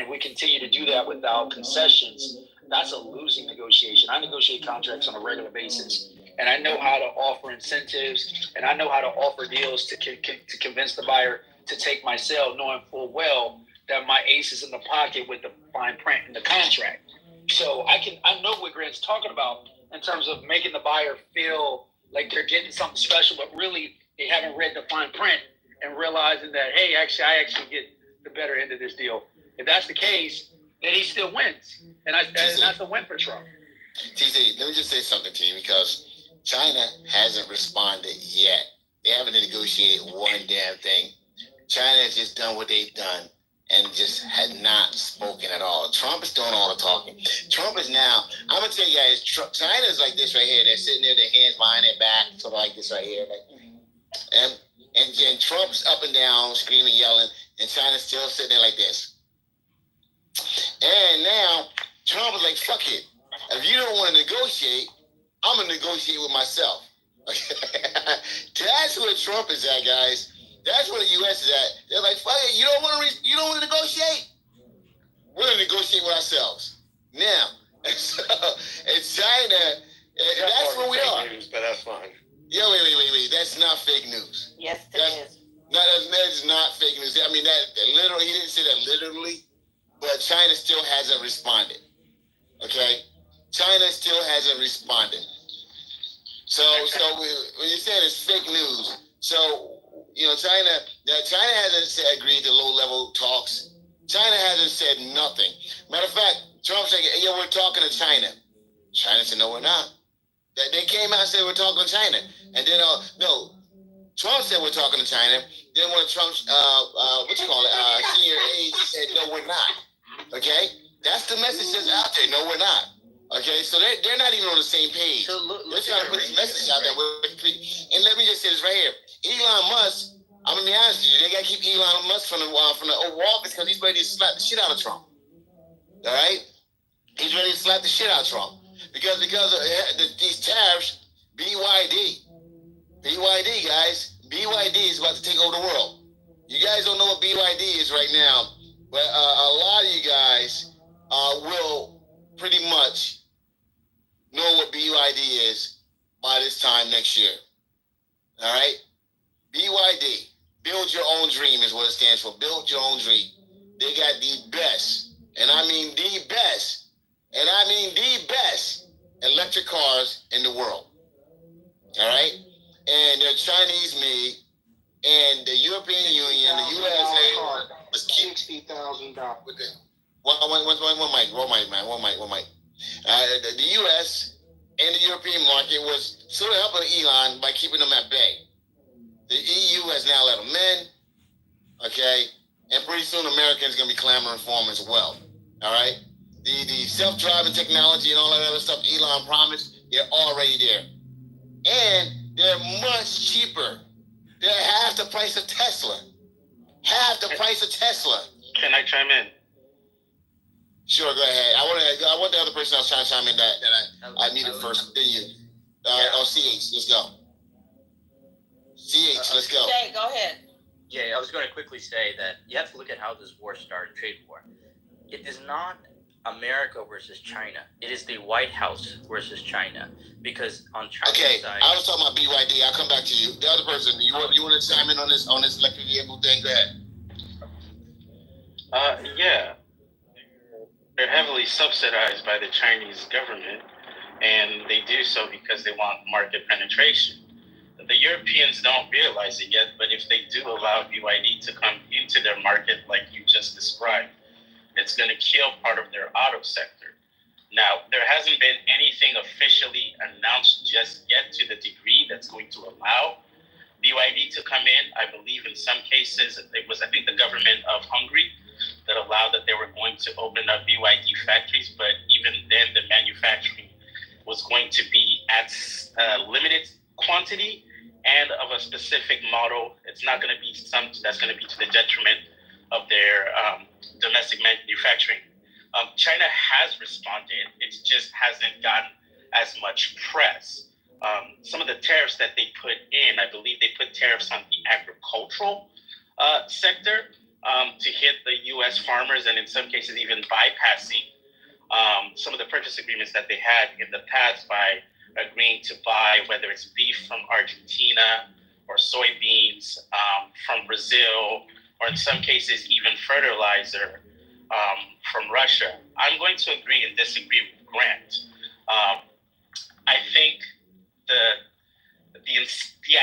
if we continue to do that without concessions, that's a losing negotiation. I negotiate contracts on a regular basis, and I know how to offer incentives, and I know how to offer deals to convince the buyer to take my sale, knowing full well that my ace is in the pocket with the fine print in the contract. So I know what Grant's talking about in terms of making the buyer feel like they're getting something special, but really they haven't read the fine print and realizing that, hey, I actually get the better end of this deal. If that's the case, then he still wins. And that's a win for Trump. TC, let me just say something to you, because China hasn't responded yet. They haven't negotiated one damn thing. China has just done what they've done and just had not spoken at all. Trump is doing all the talking. Trump is now, I'm going to tell you guys, China is like this right here. They're sitting there, their hands behind their back, sort of like this right here. And Trump's up and down, screaming, yelling, and China's still sitting there like this. And now Trump is like, fuck it. If you don't want to negotiate, I'm going to negotiate with myself. That's where Trump is at, guys. That's where the U.S. is at. They're like, fuck it, you don't want to negotiate? We're going to negotiate with ourselves. Now, and China, that's where we are. News, but that's fine. Yeah, wait. That's not fake news. Yes, it is. No, that is not fake news. I mean, that literally, he didn't say that literally, but China still hasn't responded. Okay? China still hasn't responded. So when you're saying it's fake news, so, China hasn't agreed to low-level talks. China hasn't said nothing. Matter of fact, Trump said, yeah, we're talking to China. China said, no, we're not. They came out and said, we're talking to China. And then, Trump said we're talking to China. Then one of Trump's, senior aides said, no, we're not. Okay? That's the message that's out there. No, we're not. Okay? So they're not even on the same page. So they're trying to put this message out there. And let me just say this right here. Elon Musk, I'm going to be honest with you, they got to keep Elon Musk from the Oval Office because he's ready to slap the shit out of Trump. All right? He's ready to slap the shit out of Trump. Because of these tariffs, BYD, guys, BYD is about to take over the world. You guys don't know what BYD is right now, but a lot of you guys will pretty much know what BYD is by this time next year. All right? BYD, build your own dream is what it stands for. Build your own dream. They got the best, and I mean the best, electric cars in the world. All right? And they're Chinese made, And the European Union, the USA, was $60,000. One mic, man. One mic. The U.S. and the European market was sort of helping Elon by keeping them at bay. The EU has now let them in, okay? And pretty soon Americans going to be clamoring for them as well, all right? The self-driving technology and all that other stuff Elon promised, they're already there. And they're much cheaper. They're half the price of Tesla. Half the price of Tesla. Can I chime in? Sure, go ahead. I want the other person else trying to chime in that I needed first. Then you. CH, let's go. CH, let's go. Jay, go ahead. Yeah, I was going to quickly say that you have to look at how this war started, trade war. It is not America versus China. It is the White House versus China. Because on China's side... I was talking about BYD. I'll come back to you. The other person, you want to chime in on this electric vehicle thing? Go ahead. Yeah. They're heavily subsidized by the Chinese government, and they do so because they want market penetration. The Europeans don't realize it yet, but if they do allow BYD to come into their market like you just described, it's going to kill part of their auto sector. Now, there hasn't been anything officially announced just yet to the degree that's going to allow BYD to come in. I believe in some cases, it was, I think, the government of Hungary that allowed that they were going to open up BYD factories, but even then the manufacturing was going to be at limited quantity and of a specific model. It's not going to be something that's going to be to the detriment of their domestic manufacturing. China has responded. It just hasn't gotten as much press. Some of the tariffs that they put in, I believe they put tariffs on the agricultural sector to hit the U.S. farmers, and in some cases even bypassing some of the purchase agreements that they had in the past by agreeing to buy, whether it's beef from Argentina or soybeans from Brazil, or in some cases even fertilizer from Russia. I'm going to agree and disagree with Grant. I think the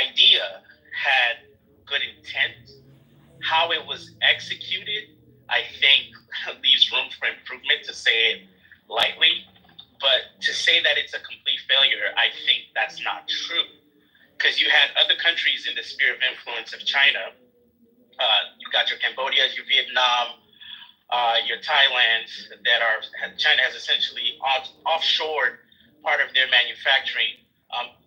idea had good intent. How it was executed, I think, leaves room for improvement, to say it lightly. But to say that it's a complete failure, I think that's not true. Because you had other countries in the sphere of influence of China. You got your Cambodia, your Vietnam, your Thailand, China has essentially offshored part of their manufacturing.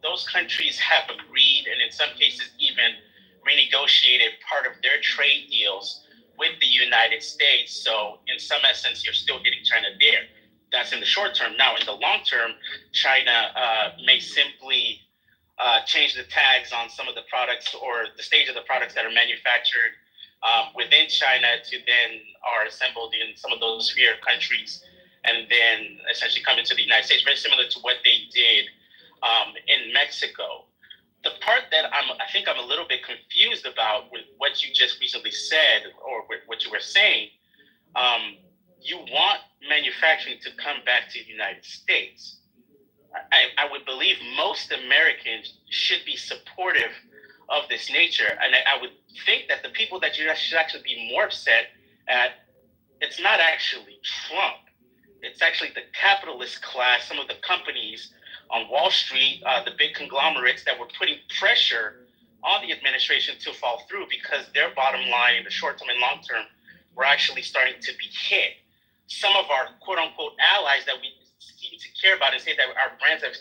Those countries have agreed, and in some cases even renegotiated part of their trade deals with the United States. So in some essence, you're still getting China there. That's in the short term. Now, in the long term, China may simply change the tags on some of the products or the stage of the products that are manufactured within China to then are assembled in some of those sphere countries and then essentially come into the United States, very similar to what they did in Mexico. The part that I think I'm a little bit confused about with what you just recently said, or with what you were saying, you want manufacturing to come back to the United States. I would believe most Americans should be supportive of this nature. And I would think that the people that you should actually be more upset at, it's not actually Trump. It's actually the capitalist class, some of the companies on Wall Street, the big conglomerates that were putting pressure on the administration to fall through, because their bottom line in the short term and long term were actually starting to be hit. Some of our quote unquote allies that we seem to care about and say that our brands have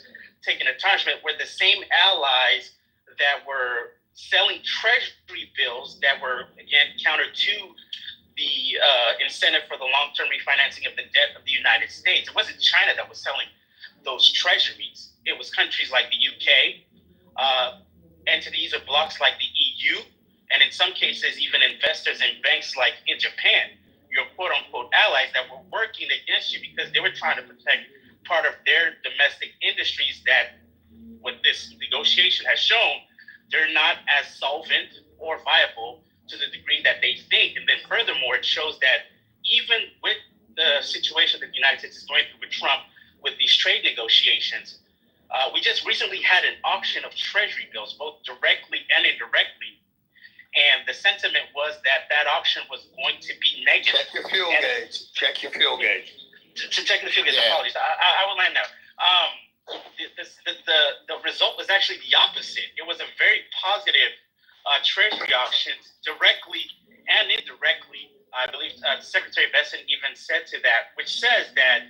taken a punishment were the same allies that were selling treasury bills that were, again, counter to the incentive for the long-term refinancing of the debt of the United States. It wasn't China that was selling those treasuries. It was countries like the UK, entities or blocks like the EU, and in some cases, even investors and banks like in Japan, your quote-unquote allies that were working against you because they were trying to protect part of their domestic industries that, what this negotiation has shown, they're not as solvent or viable to the degree that they think. And then furthermore, it shows that even with the situation that the United States is going through with Trump, with these trade negotiations, we just recently had an auction of treasury bills, both directly and indirectly. and the sentiment was that that auction was going to be negative. Check your fuel gauge. Check your fuel gauge. To check the fuel gauge. Apologies. I will land now. The result was actually the opposite. It was a very positive treasury auction, directly and indirectly. I believe Secretary Besson even said to that, which says that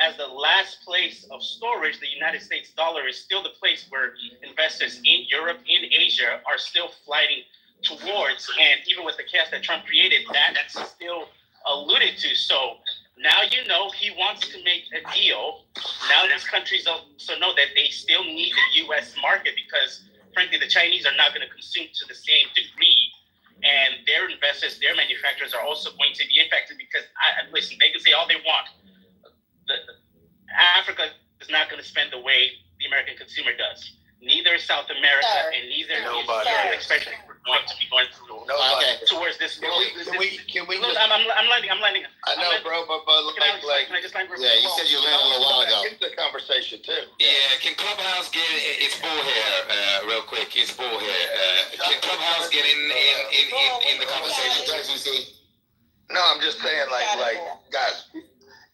as the last place of storage, the United States dollar is still the place where investors in Europe, in Asia, are still flighting towards. And even with the chaos that Trump created, that's still alluded to. So now you know he wants to make a deal. Now these countries also know that they still need the U.S. market because, frankly, the Chinese are not going to consume to the same degree. And their investors, their manufacturers are also going to be impacted because, listen, they can say all they want. Africa is not going to spend the way the American consumer does. Neither is South America, and neither is Europe, especially if we're going to be going through towards this. Can we Look, I'm landing. I know, bro, but can I just land? Yeah, you said you landed a little while ago. Get the conversation too. Yeah, can Clubhouse get it's Bull here, real quick. It's Bull here. Can Clubhouse get in the conversation? No, I'm just saying, like guys,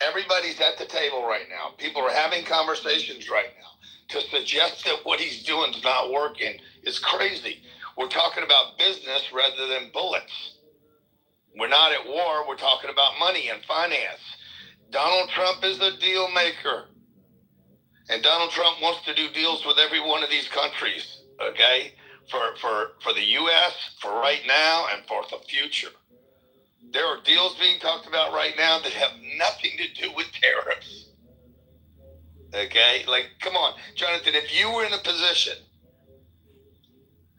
everybody's at the table right now. People are having conversations right now. To suggest that what he's doing is not working is crazy. We're talking about business rather than bullets. We're not at war. We're talking about money and finance. Donald Trump is a deal maker. And Donald Trump wants to do deals with every one of these countries, okay? For the U.S., for right now, and for the future. There are deals being talked about right now that have nothing to do with tariffs. Okay? Like, come on. Jonathan, if you were in a position,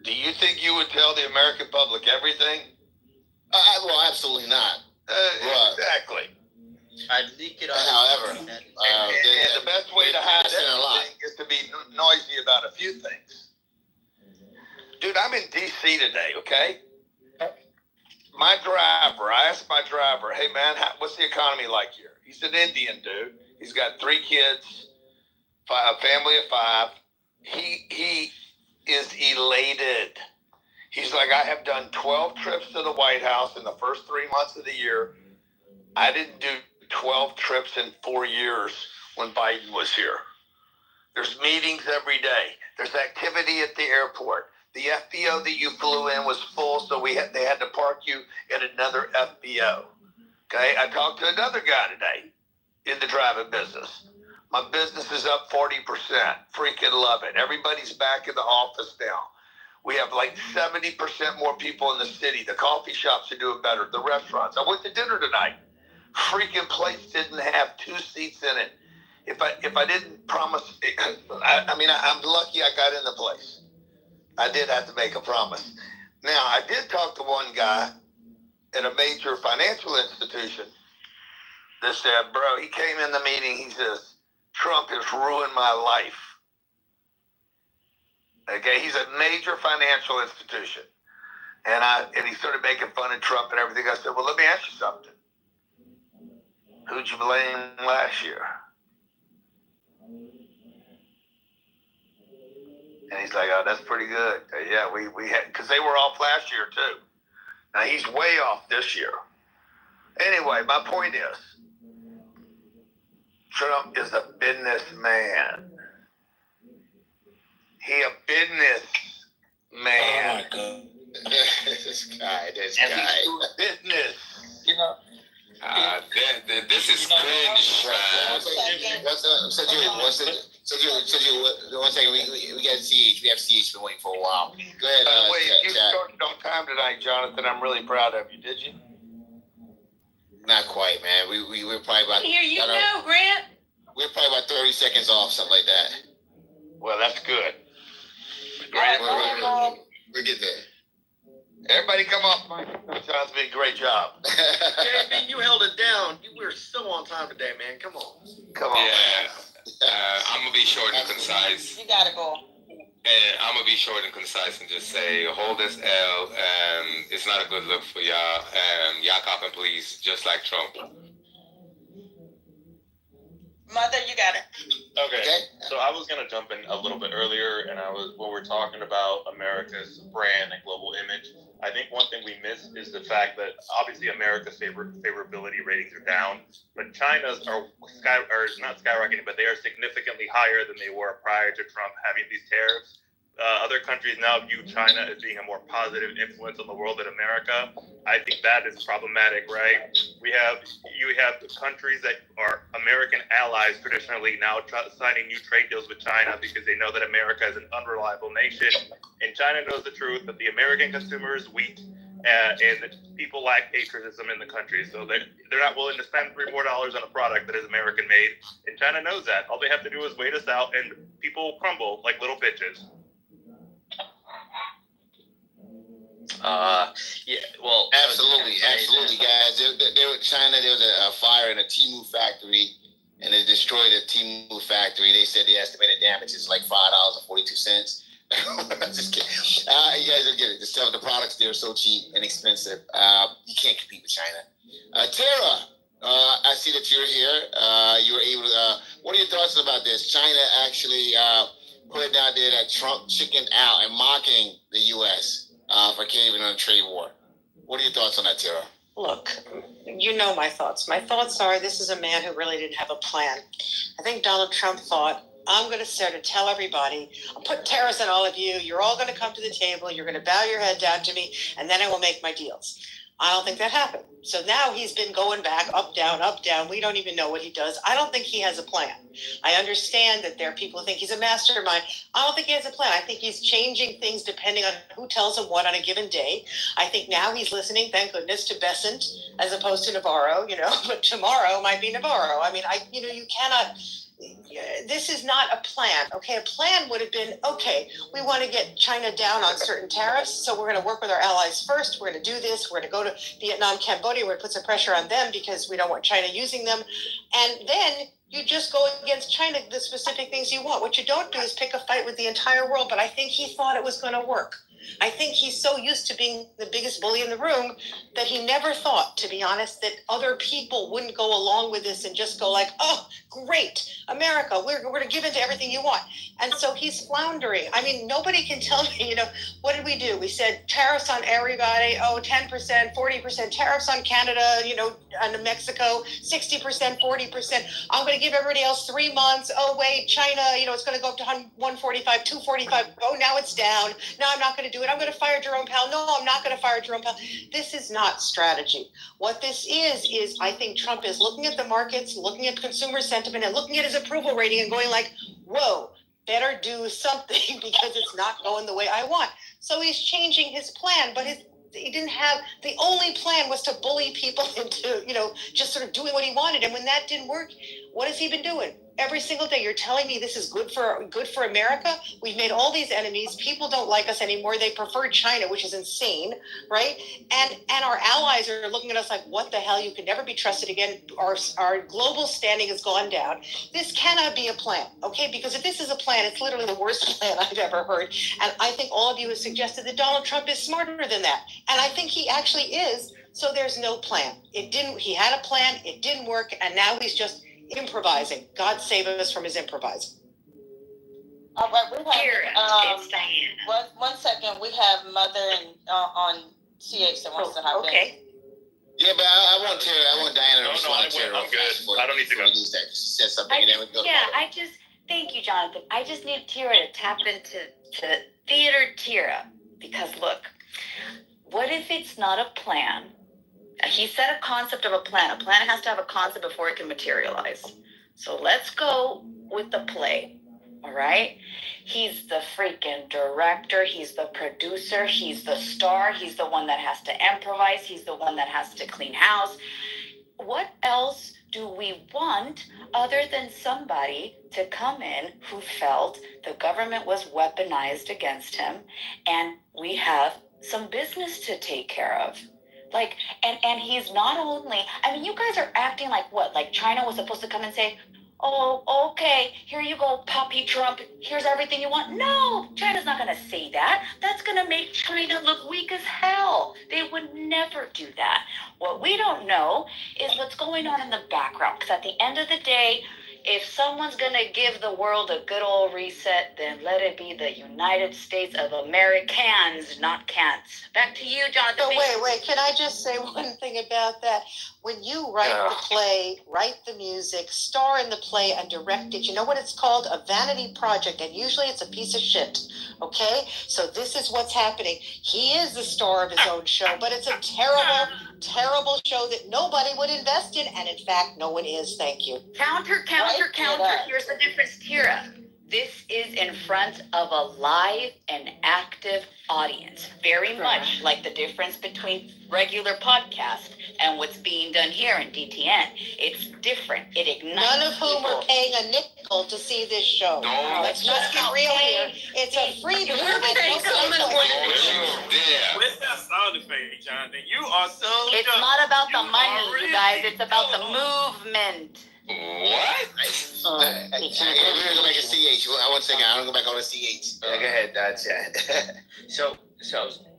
do you think you would tell the American public everything? Well, absolutely not. Exactly. I'd leak it on. However, and the best way to hide everything is to be noisy about a few things. Dude, I'm in D.C. today, okay? My driver, I asked my driver, hey, man, what's the economy like here? He's an Indian dude. He's got 3 kids, a family of 5. He is elated. He's like, I have done 12 trips to the White House in the first 3 months of the year. I didn't do 12 trips in 4 years when Biden was here. There's meetings every day. There's activity at the airport. The FBO that you flew in was full, so they had to park you at another FBO. Okay, I talked to another guy today in the driving business. My business is up 40%. Freaking love it. Everybody's back in the office now. We have like 70% more people in the city. The coffee shops are doing better. The restaurants. I went to dinner tonight. Freaking place didn't have 2 seats in it. If I didn't promise, I'm lucky I got in the place. I did have to make a promise. Now, I did talk to one guy at a major financial institution that said, bro, he came in the meeting, he says, Trump has ruined my life. Okay, he's a major financial institution. And he started making fun of Trump and everything. I said, well, let me ask you something. Who'd you blame last year? And he's like, oh, that's pretty good. Yeah, we had, because they were off last year too. Now he's way off this year. Anyway, my point is, Trump is a businessman. He a business man. Oh my God. this guy. Business. You know. This is cringe. One second. We got CH. We have CH been waiting for a while. Go ahead. By the way, you started on time tonight, Jonathan. I'm really proud of you. Did you? Not quite, man. We were probably about. Here you go, Grant. We're probably about 30 seconds off, something like that. Well, that's good. We're getting there. Everybody come off. Jonathan did a great job. JB, you held it down. You were so on time today, man. Come on. Come on. Yeah. I'm going to be short and concise. You gotta go. And I'm going to be short and concise and just say, hold this L. It's not a good look for y'all. Y'all copping, please, just like Trump. Mother, you got it. Okay. So I was gonna jump in a little bit earlier, and when we're talking about America's brand and global image, I think one thing we miss is the fact that obviously America's favorability ratings are down, but China's are not skyrocketing, but they are significantly higher than they were prior to Trump having these tariffs. Other countries now view China as being a more positive influence on the world than America. I think that is problematic, right? You have countries that are American allies traditionally now signing new trade deals with China because they know that America is an unreliable nation, and China knows the truth that the American consumer is weak, and people lack patriotism in the country, so they're not willing to spend $3 more on a product that is American made, and China knows that. All they have to do is wait us out, and people crumble like little bitches. Yeah, well, absolutely, guys. China, there was a fire in a Temu factory, and they destroyed a Temu factory. They said the estimated damage is like $5.42. Just kidding. You guys don't get it. The products there are so cheap and expensive. You can't compete with China. Tara, I see that you're here. You were able to. What are your thoughts about this? China actually putting out there that Trump chickened out and mocking the U.S. For caving on a trade war. What are your thoughts on that, Tara? Look, you know my thoughts. My thoughts are this is a man who really didn't have a plan. I think Donald Trump thought, I'm going to start to tell everybody, I'll put tariffs on all of you. You're all going to come to the table. You're going to bow your head down to me, and then I will make my deals. I don't think that happened. So now he's been going back, up, down, up, down. We don't even know what he does. I don't think he has a plan. I understand that there are people who think he's a mastermind. I don't think he has a plan. I think he's changing things depending on who tells him what on a given day. I think now he's listening, thank goodness, to Bessent as opposed to Navarro, but tomorrow might be Navarro. I mean, you cannot... This is not a plan, okay? A plan would have been, okay, we want to get China down on certain tariffs, so we're going to work with our allies first. We're going to do this. We're going to go to Vietnam, Cambodia. We're going to put some pressure on them because we don't want China using them. And then you just go against China, the specific things you want. What you don't do is pick a fight with the entire world, but I think he thought it was going to work. I think he's so used to being the biggest bully in the room that he never thought, to be honest, that other people wouldn't go along with this and just go like, oh, great, America, we're going to give in to everything you want. And so he's floundering. I mean, nobody can tell me, what did we do? We said tariffs on everybody, 10%, 40%, tariffs on Canada, on Mexico, 60%, 40%. I'm going to give everybody else 3 months. Oh, wait, China, it's going to go up to 145, 245. Oh, now it's down. No, I'm not going to do it. I'm going to fire Jerome Powell. No, I'm not going to fire Jerome Powell. This is not strategy. What this is I think Trump is looking at the markets, looking at consumer sentiment, and looking at his approval rating and going like, whoa, better do something because it's not going the way I want. So he's changing his plan, but he didn't have, the only plan was to bully people into, just sort of doing what he wanted. And when that didn't work, what has he been doing? Every single day, you're telling me this is good for America? We've made all these enemies. People don't like us anymore. They prefer China, which is insane, right? And our allies are looking at us like, what the hell? You can never be trusted again. Our global standing has gone down. This cannot be a plan, okay? Because if this is a plan, it's literally the worst plan I've ever heard. And I think all of you have suggested that Donald Trump is smarter than that. And I think he actually is. So there's no plan. He had a plan. It didn't work. And now he's just improvising. God save us from his improvising. All right, we have it's Diana. One second, we have Mother on CH that wants to hop in. Yeah, but I want Diana to respond to Tara. I'm good. I don't need to go. She said something, and then we go. Thank you, Jonathan. I just need Tara to tap into theater Tara, because look, what if it's not a plan? He said a concept of a plan. A plan has to have a concept before it can materialize. So let's go with the play, all right? He's the freaking director. He's the producer. He's the star. He's the one that has to improvise. He's the one that has to clean house. What else do we want other than somebody to come in who felt the government was weaponized against him and we have some business to take care of? Like, and he's not only, you guys are acting like what? Like China was supposed to come and say, oh, okay, here you go, Poppy Trump, here's everything you want. No, China's not going to say that. That's going to make China look weak as hell. They would never do that. What we don't know is what's going on in the background, because at the end of the day, If someone's gonna give the world a good old reset, then let it be the United States of Americans, not cants. Back to you, Jonathan. So wait, can I just say one thing about that? When you write the play, write the music, star in the play, and direct it, you know what it's called? A vanity project, and usually it's a piece of shit, okay? So this is what's happening. He is the star of his own show, but it's a terrible, terrible show that nobody would invest in, and in fact, no one is. Thank you. Counter. Here's the difference, Tira. This is in front of a live and active audience. Very much like the difference between regular podcast and what's being done here in DTN. It's different. It ignites. None of whom are paying a nickel to see this show. No. Let's just get real here. It's a freebie. Where's that sound effect, Jonathan? You are so It's dumb. not about the You money, are you guys. really It's about the movement. What? We're gonna go back to CH. I want to second. I want to go back on to CH. Yeah, go ahead, Chad. So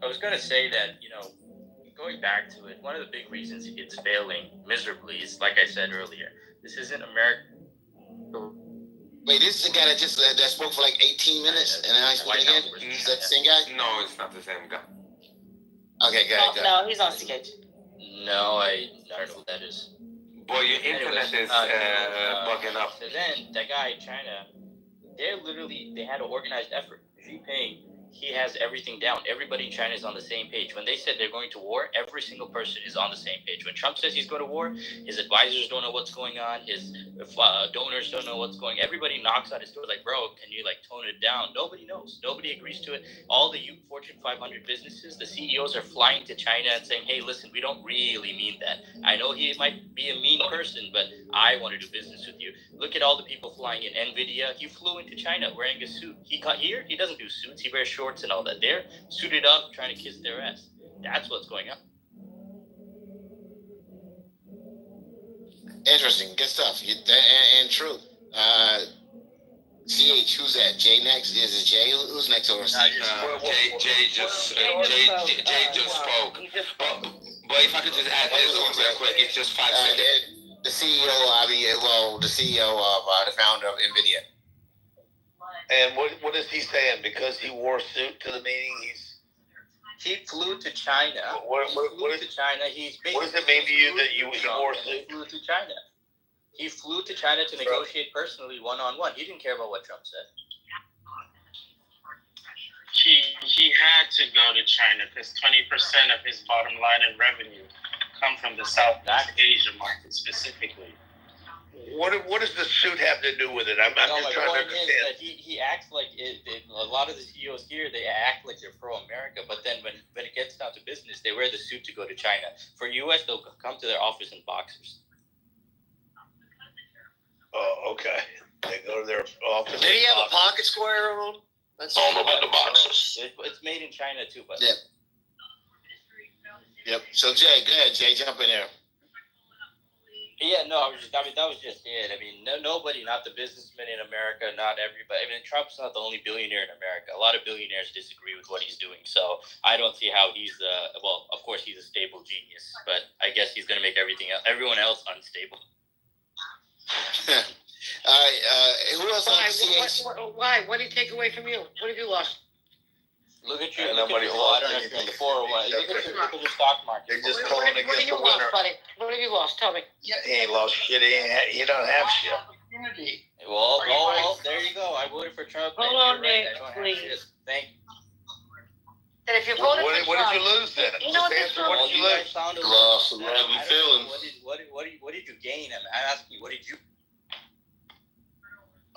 I was gonna say that, you know, going back to it, one of the big reasons it's failing miserably is, like I said earlier, this isn't America. Wait, this is the guy that just that spoke for like 18 minutes, and then I spoke again. Is that the same guy? No, it's not the same guy. Okay, good. No, he's on CH. No, I don't know who that is. Boy, your internet is bugging up. So then, that guy in China, they had an organized effort. Xi Jinping, he has everything down. Everybody in China is on the same page. When they said they're going to war, every single person is on the same page. When Trump says he's going to war, his advisors don't know what's going on. His donors don't know what's going on. Everybody knocks on his door like, bro, can you like tone it down? Nobody knows. Nobody agrees to it. All the Fortune 500 businesses, the CEOs are flying to China and saying, hey, listen, we don't really mean that. I know he might be a mean person, but I want to do business with you. Look at all the people flying in. NVIDIA, he flew into China wearing a suit. He doesn't do suits. He wears shorts and all that. They're suited up, trying to kiss their ass. That's what's going on. Interesting, good stuff. And true. CH, who's that? Jay next? Is it Jay? Who's next over? Jay just spoke. But if I could just add this one real quick, it's just 5 seconds. The CEO, the CEO of the founder of NVIDIA. And what is he saying? Because he wore a suit to the meeting, he flew to China. What does it mean to you that he wore a suit? He flew to China. He flew to China to negotiate personally, one-on-one. He didn't care about what Trump said. He had to go to China because 20% of his bottom line in revenue come from the Southeast Asia market specifically. What does the suit have to do with it? I'm just trying to understand. He acts like a lot of the CEOs here, they act like they're pro-America, but then when it gets down to business, they wear the suit to go to China. For US, they'll come to their office in boxers. Oh, okay. They go to their office. Did he have a pocket square on? That's all about the boxers. It's made in China too, but Yep. So Jay, go ahead, Jay, jump in there. Yeah, no, that was just it. I mean, nobody, not the businessmen in America, not everybody. I mean, Trump's not the only billionaire in America. A lot of billionaires disagree with what he's doing. So I don't see how he's well, of course he's a stable genius, but I guess he's going to make everyone else unstable. All right, who else on CH? Why? What did he take away from you? What have you lost? Look at you. I don't know if you're in the 401. Look at your stock market. They're just calling against the winner. Lost, buddy? What have you lost? Tell me. He ain't lost shit. He don't have shit. Well, there you go. I voted for Trump. Hold on, Nick, please. Thank you. That if you voted for what Trump, did you lose then? You know what this What did you lose? Lost some lovely feelings. What did you gain? I'm asking you, what did you?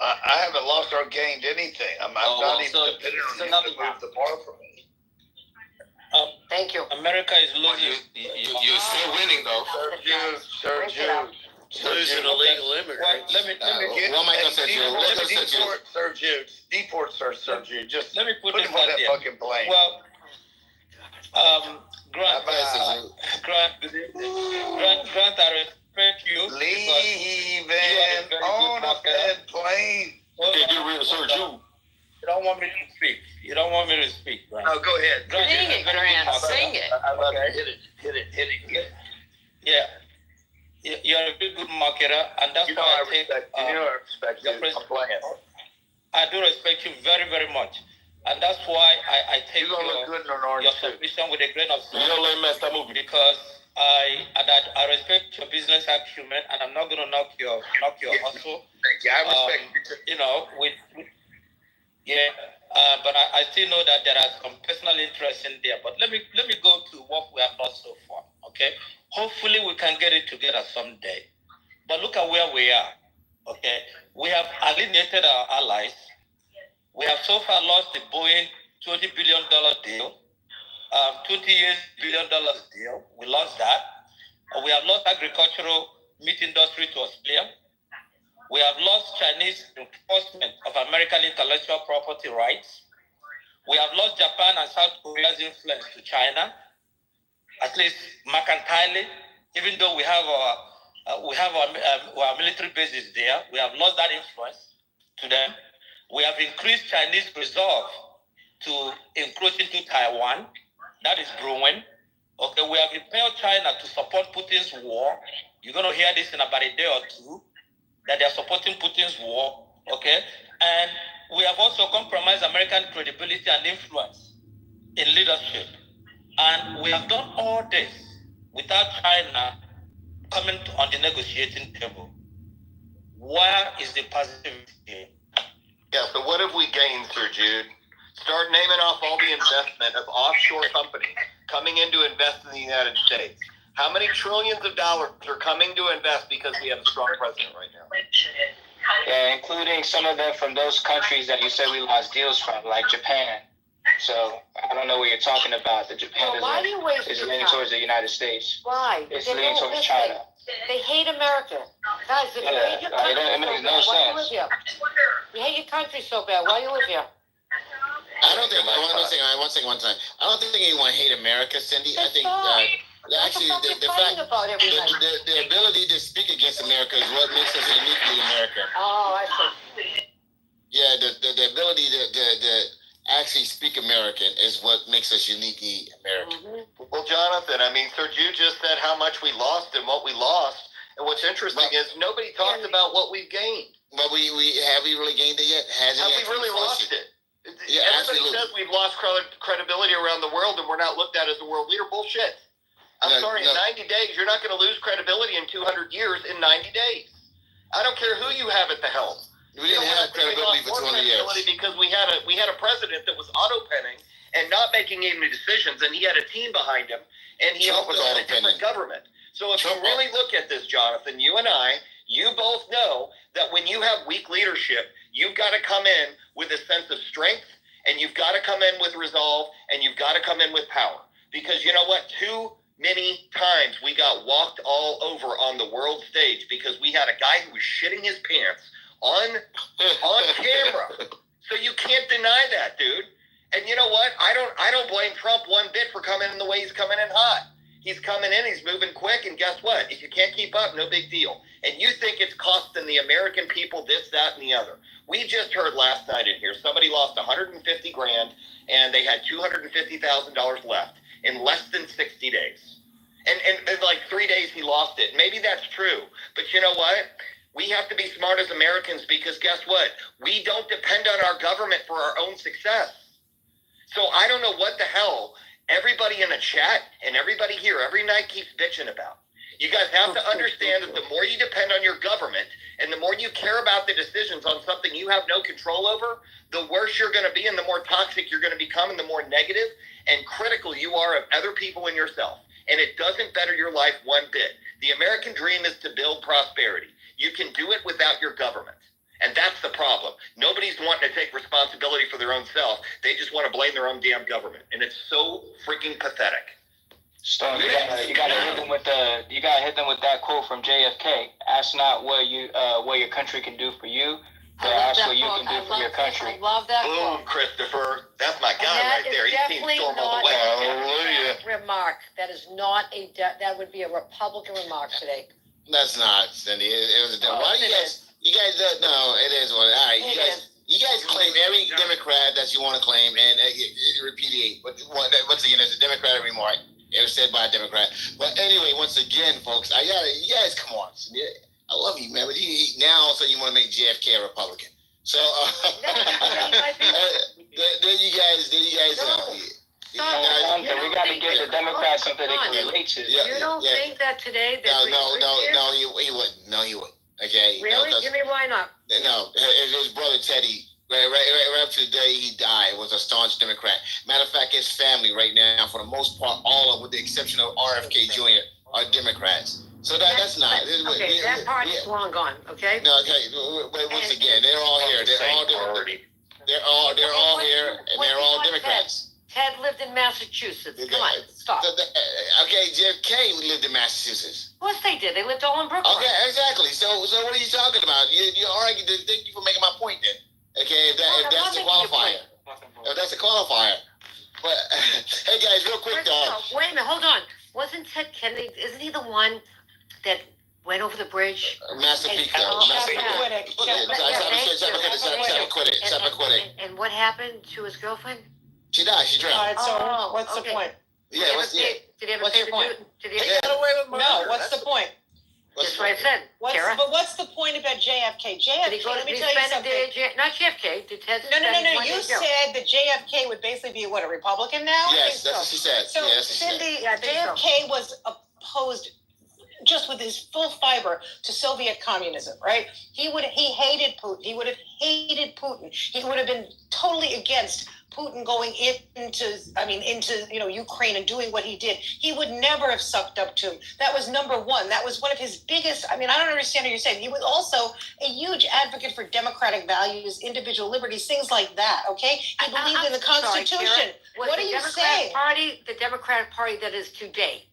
I haven't lost or gained anything. I'm not even dependent on him to move the bar for me. Thank you. America is losing. You're still winning though. Sir Jude. Losing illegal immigrants. Let me deport Sir Jude. Deport Sir Jude. Just let me put him on that fucking plane. Well, Grant, I respect you. Leaving on a bed plane. Get rid of Sir Jude. You don't want me to speak. You don't want me to speak, Grant. No, go ahead. Sing it, Grant. Sing it. Okay. Hit it. Yeah. You're a very good marketer, and that's why I take. I respect you. I do respect you very, very much, and that's why I take your submission with a grain of salt. Because I respect your business acumen, and I'm not going to knock your hustle. Thank you. I respect you. You know, but I still know that there are some personal interests in there. But let me go to what we have lost so far. Okay, hopefully we can get it together someday. But look at where we are. Okay, we have alienated our allies. We have so far lost the Boeing $20 billion deal, 20 years $1 billion deal. We lost that. We have lost agricultural meat industry to Australia. We have lost Chinese enforcement of American intellectual property rights. We have lost Japan and South Korea's influence to China, at least mercantilely, even though we have our military bases there. We have lost that influence to them. We have increased Chinese resolve to encroach into Taiwan. That is brewing. Okay, we have impelled China to support Putin's war. You're going to hear this in about a day or two, that they're supporting Putin's war. Okay, and we have also compromised American credibility and influence in leadership. And we have done all this without China coming on the negotiating table. Where is the positivity here? Yeah, so what have we gained, Sir Jude? Start naming off all the investment of offshore companies coming in to invest in the United States. How many trillions of dollars are coming to invest because we have a strong president right now? Yeah, including some of them from those countries that you said we lost deals from, like Japan. So I don't know what you're talking about. The Japan is leaning towards the United States. Why? It's leaning towards China. They hate America. Guys, if you hate your country it makes no so bad, why sense. do you live here? You hate your country so bad, why do you live here? I don't think one time. I don't think anyone hate America, Cindy. I think actually the fact the ability to speak against America is what makes us uniquely American. Oh, I see. Yeah, the ability to actually speak American is what makes us uniquely American. Mm-hmm. Well, Jonathan, I mean, Sir Jude just said how much we lost and what we lost. And what's interesting is nobody talked about what we've gained. But we have we really gained it yet? Have we really lost it? Yeah, everybody absolutely. says we've lost credibility around the world and we're not looked at as the world leader. Bullshit. I'm sorry, in 90 days, you're not going to lose credibility in 200 years in 90 days. I don't care who you have at the helm. We didn't have credibility for 20 years. Because we had a president that was auto-penning and not making any decisions, and he had a team behind him, and he also had a different government. So if you really look at this, Jonathan, you and I, you both know that when you have weak leadership, you've got to come in with a sense of strength, and you've got to come in with resolve, and you've got to come in with power. Because you know what? Too many times we got walked all over on the world stage because we had a guy who was shitting his pants on camera. So you can't deny that, dude. And you know what? I don't blame Trump one bit for coming in the way he's coming in hot. He's coming in, he's moving quick, and guess what? If you can't keep up, no big deal. And you think it's costing the American people this, that, and the other. We just heard last night in here, somebody lost $150,000 and they had $250,000 left in less than 60 days. And in like 3 days he lost it. Maybe that's true. But you know what? We have to be smart as Americans because guess what? We don't depend on our government for our own success. So I don't know what the hell everybody in the chat and everybody here every night keeps bitching about. You guys have to understand that the more you depend on your government and the more you care about the decisions on something you have no control over, the worse you're going to be and the more toxic you're going to become and the more negative and critical you are of other people and yourself. And it doesn't better your life one bit. The American dream is to build prosperity. You can do it without your government. And that's the problem. Nobody's wanting to take responsibility for their own self. They just want to blame their own damn government. And it's so freaking pathetic. Stone, you gotta hit them with that quote from JFK. Ask not what your country can do for you, but ask what you can do for your country. I love that quote. Boom, Christopher. That's my guy right there. He's seen Storm all the way. Hallelujah. Remark. That is not that would be a Republican remark today. That's not, Cindy. It was a why you guys don't know. It is what. All right, you guys claim every Democrat that you want to claim and repudiate. But once again, it's a Democratic remark. It was said by a Democrat. But anyway, once again, folks, you guys come on. I love you, man. But now all of a sudden you want to make JFK a Republican. So there you guys. we got to give the Democrats something they can relate to. You don't think that today? No, he wouldn't. No, he wouldn't. Okay. Really? Give me why not? No, his brother Teddy, right up to the day he died, was a staunch Democrat. Matter of fact, his family right now, for the most part, all of, with the exception of RFK Jr., are Democrats. So that's not. Okay, that party is long gone. Okay. No, okay. But once again, they're all here. They're all here, and they're all Democrats. Ted lived in Massachusetts. Come on, stop. Okay, JFK lived in Massachusetts. Of course they did. They lived all in Brooklyn. Okay, exactly. So what are you talking about? You already thank you for making my point then. Okay, if that's the qualifier. If that's a qualifier. But hey guys, real quick though. Wait a minute, hold on. Wasn't Ted Kennedy? Isn't he the one that went over the bridge? Massapequa. And what happened to his girlfriend? She died. She drowned. All right, so what's the point? Yeah, Did he ever what's pay your point? Did he Got away with murder. No, what's the point? That's what I said. But what's the point about JFK? Did he go let me to tell you spend a something. day not JFK. Did Ted No. You said that JFK would basically be what, a Republican now? Yes, that's what she said. So, Cindy, JFK was opposed just with his full fiber to Soviet communism, right? He hated Putin. He would have hated Putin. He would have been totally against Putin going into Ukraine and doing what he did. He would never have sucked up to him. That was number one. That was one of his biggest. I don't understand what you're saying. He was also a huge advocate for democratic values, individual liberties, things like that. Okay, he believed in the Constitution. Sorry, what are you saying? The Democratic Party that is today.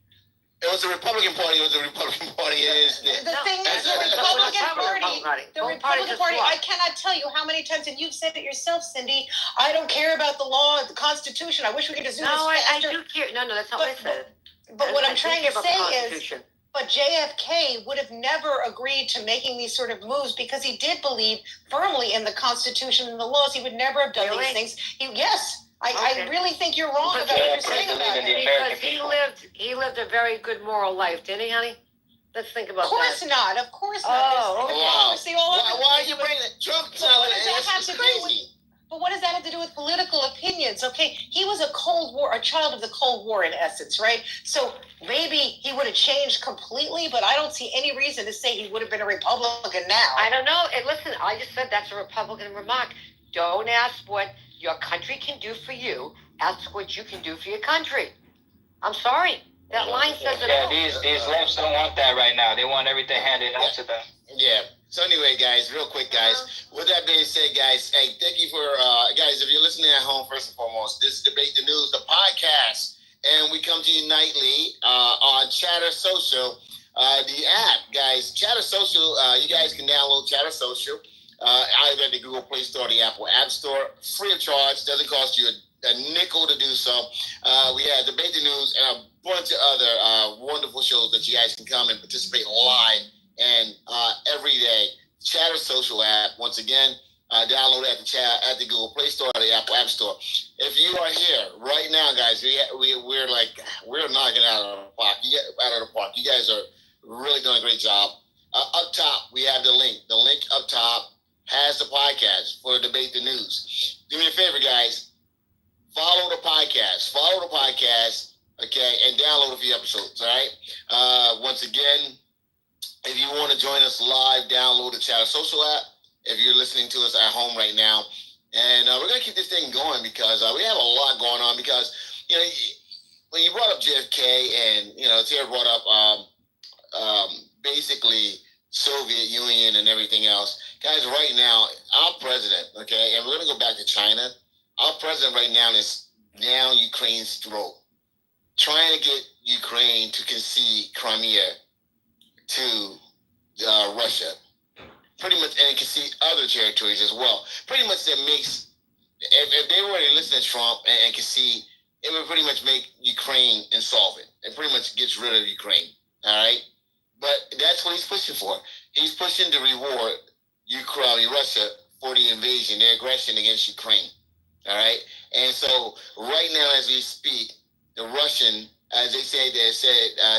It was the Republican Party. It is. The thing is, the Republican Party, I cannot tell you how many times, and you've said it yourself, Cindy, I don't care about the law, the Constitution. I wish we could just do this faster. I do care. No, that's not what I said. But what I'm trying to say is, but JFK would have never agreed to making these sort of moves because he did believe firmly in the Constitution and the laws. He would never have done these things. I really think you're wrong about what you're saying about him. Because he lived a very good moral life, didn't he, honey? Let's think about that. Of course not. Oh, okay. Why are you bringing it? Trump? But what does that have to do with political opinions? Okay, he was a child of the Cold War in essence, right? So maybe he would have changed completely, but I don't see any reason to say he would have been a Republican now. I don't know. And listen, I just said that's a Republican remark. Don't ask what your country can do for you. Ask what you can do for your country. I'm sorry. That line says it all. These lefts don't want that right now. They want everything handed out to them. Yeah. So anyway, guys, real quick, guys. With that being said, guys, hey, thank you for, guys, if you're listening at home, first and foremost, this is Debate the News, the podcast, and we come to you nightly on Chatter Social, the app, guys. Chatter Social, you guys can download Chatter Social either at the Google Play Store or the Apple App Store, free of charge, doesn't cost you a nickel to do so. We have Debate the News and a bunch of other wonderful shows that you guys can come and participate live and every day. Chatter Social app, once again, download it at the Google Play Store or the Apple App Store. If you are here right now, guys, we're knocking it out of the park. You guys are really doing a great job. Up top, we have the link. The link up top has the podcast for Debate the News. Do me a favor, guys. Follow the podcast, okay, and download a few episodes, all right? Once again, if you want to join us live, download the Chatter Social app if you're listening to us at home right now. And we're going to keep this thing going because we have a lot going on because, when you brought up JFK and, Tara brought up basically Soviet Union and everything else. Guys, right now, our president, okay, and we're going to go back to China. Our president right now is down Ukraine's throat, trying to get Ukraine to concede Crimea to Russia. Pretty much, and concede other territories as well. Pretty much that makes, if they were to listen to Trump and concede, it would pretty much make Ukraine insolvent. It pretty much gets rid of Ukraine, all right? But that's what he's pushing for. He's pushing to reward Russia for the invasion, their aggression against Ukraine. All right. And so right now, as we speak, the Russian as they said,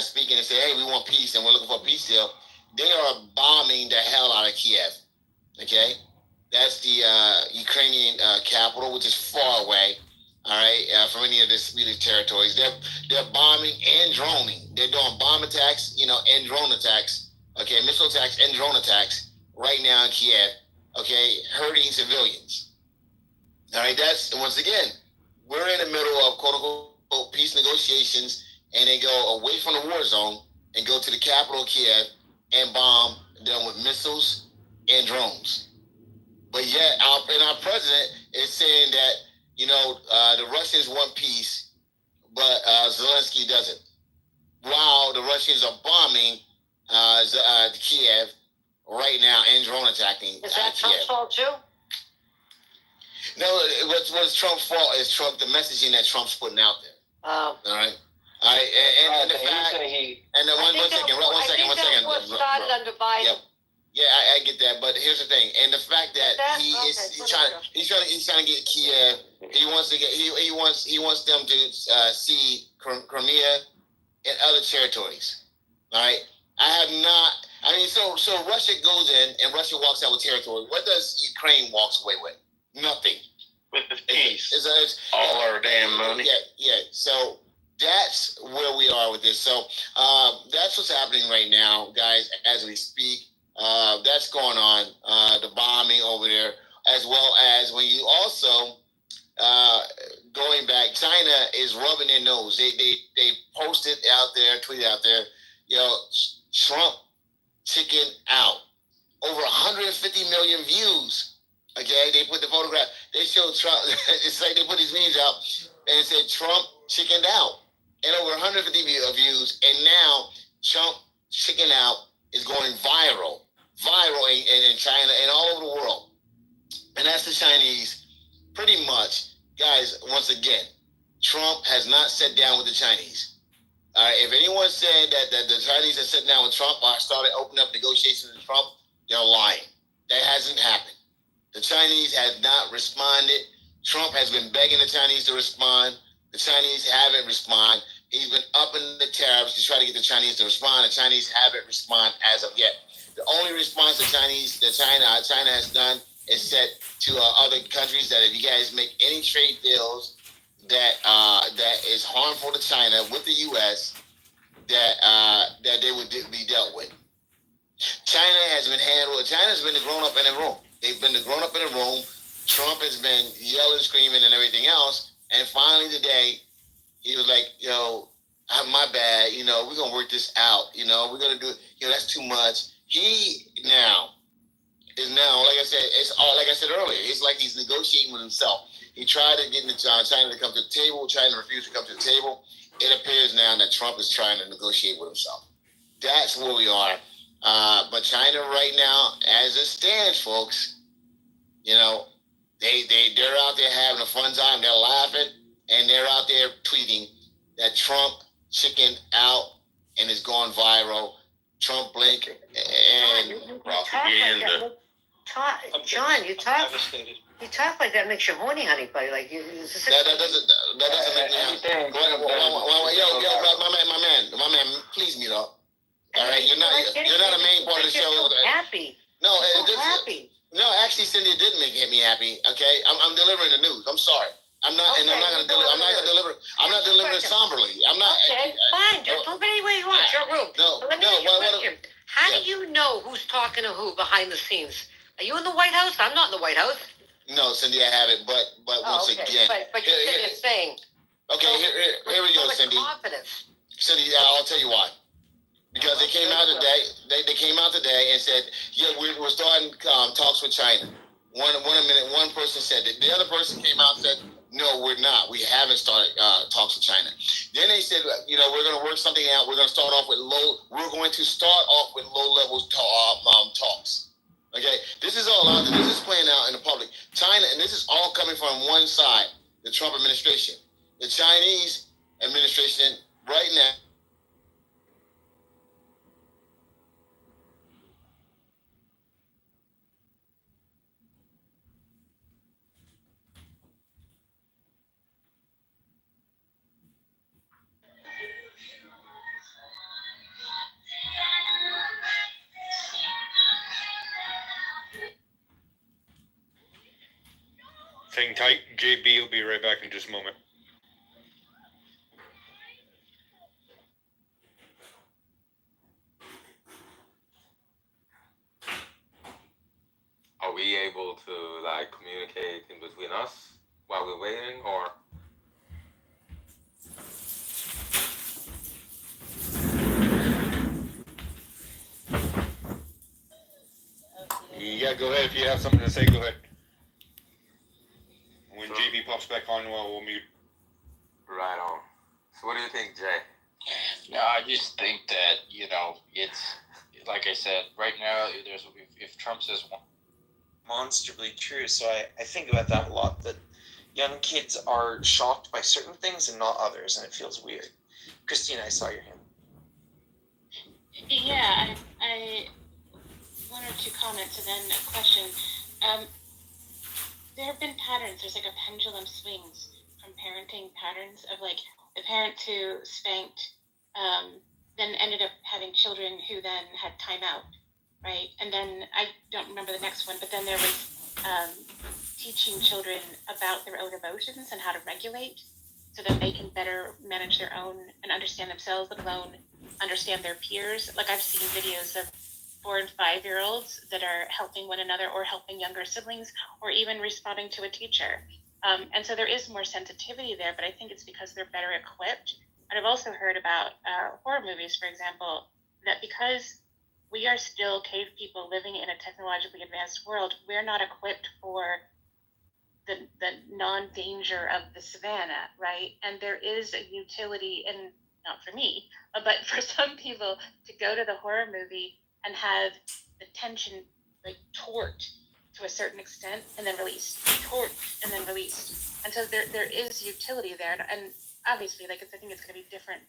speaking and say, hey, we want peace and we're looking for a peace deal, they are bombing the hell out of Kiev. Okay? That's the Ukrainian capital, which is far away, all right, from any of the disputed territories. They're bombing and droning. They're doing bomb attacks, and drone attacks, okay, missile attacks and drone attacks right now in Kiev, okay, hurting civilians. All right, that's, once again, we're in the middle of quote-unquote peace negotiations, and they go away from the war zone and go to the capital of Kiev and bomb them with missiles and drones. But yet, our president is saying that, the Russians want peace, but Zelensky doesn't. While the Russians are bombing Kiev right now and drone attacking Is that Kiev. Trump's fault too? No, what's Trump's fault is the messaging that Trump's putting out there. Oh. All right. All right, and the fact, and then one second. What started under Biden. Yep. Yeah, I get that, but here's the thing, and the fact that he's trying to get Kiev. He wants them to see Crimea and other territories. All right, so Russia goes in and Russia walks out with territory. What does Ukraine walks away with? Nothing. With the peace. It's all our damn money. Yeah. So that's where we are with this. So that's what's happening right now, guys, as we speak. That's going on, the bombing over there, as well as when you also going back, China is rubbing their nose. They posted out there, tweeted out there, Trump chicken out. Over 150 million views. Okay, they put the photograph. They showed Trump. It's like they put these memes out and it said Trump chickened out, and over 150 views. And now Trump chicken out is going viral in China and all over the world. And that's the Chinese, pretty much, guys. Once again, Trump has not sat down with the Chinese. If anyone said that the Chinese have sat down with Trump or started opening up negotiations with Trump, they're lying. That hasn't happened. The Chinese have not responded. Trump has been begging the Chinese to respond. The Chinese haven't responded. He's been upping the tariffs to try to get the Chinese to respond. The Chinese haven't responded as of yet. The only response China has done is said to other countries that if you guys make any trade deals that is harmful to China with the U.S., that they would be dealt with. China's been the grown up in the room. They've been the grown up in the room. Trump has been yelling, screaming, and everything else. And finally today, he was like, my bad. We're going to work this out. We're going to do it. That's too much. He now, like I said earlier, it's like he's negotiating with himself. He tried to get China to come to the table. China refused to come to the table. It appears now that Trump is trying to negotiate with himself. That's where we are. But China right now, as it stands, folks, they're out there having a fun time. They're laughing, and they're out there tweeting that Trump chickened out and is going viral. Trump blink and propaganda. John, you talk like that makes you horny, honey, buddy. Like that doesn't make me horny. My man, please mute up. All right, you're not a main part of the show. So happy. No, so happy. No, actually, Cindy, it didn't make me happy. Okay, I'm delivering the news. I'm sorry. I'm not delivering somberly. I'm not. Okay, fine. Just move any way you want. It's your room. Let me ask you a question. How do you know who's talking to who behind the scenes? Are you in the White House? I'm not in the White House. No, Cindy, I haven't. But once again, but you're saying. Okay, here we go, Cindy. Confidence. Cindy, I'll tell you why. Because they came out today. They came out today and said, we're starting talks with China. One person said that. The other person came out and said, no, we're not. We haven't started talks with China. Then they said, we're going to work something out. We're going to start off with low-level talks. Okay, this is all out there. This is playing out in the public. China, and this is all coming from one side, the Trump administration. The Chinese administration right now. Hang tight. JB will be right back in just a moment. Are we able to like communicate in between us while we're waiting, or? Yeah, go ahead. If you have something to say, go ahead. When JB pops back on, we'll mute. Right on. So what do you think, Jay? No, I just think that, it's, like I said, right now, if Trump says demonstrably true. So I think about that a lot, that young kids are shocked by certain things and not others, and it feels weird. Christina, I saw your hand. Yeah, I one or two comments and then a question. There have been patterns. There's like a pendulum swings from parenting patterns of like the parent who spanked, then ended up having children who then had time out, right? And then I don't remember the next one, but then there was teaching children about their own emotions and how to regulate so that they can better manage their own and understand themselves, let alone understand their peers. Like I've seen videos of 4 and 5-year-olds that are helping one another or helping younger siblings or even responding to a teacher. And so there is more sensitivity there, but I think it's because they're better equipped. And I've also heard about horror movies, for example, that because we are still cave people living in a technologically advanced world, we're not equipped for the non-danger of the savannah, right? And there is a utility in, not for me, but for some people to go to the horror movie and have the tension like torqued to a certain extent and then released, torqued and then released. And so there is utility there. And obviously, like I think it's going to be different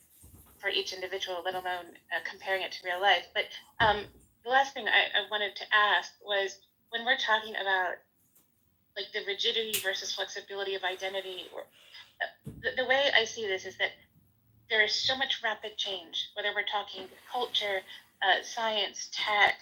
for each individual, let alone comparing it to real life. But the last thing I wanted to ask was when we're talking about like the rigidity versus flexibility of identity, or the way I see this is that there is so much rapid change, whether we're talking culture, science, tech,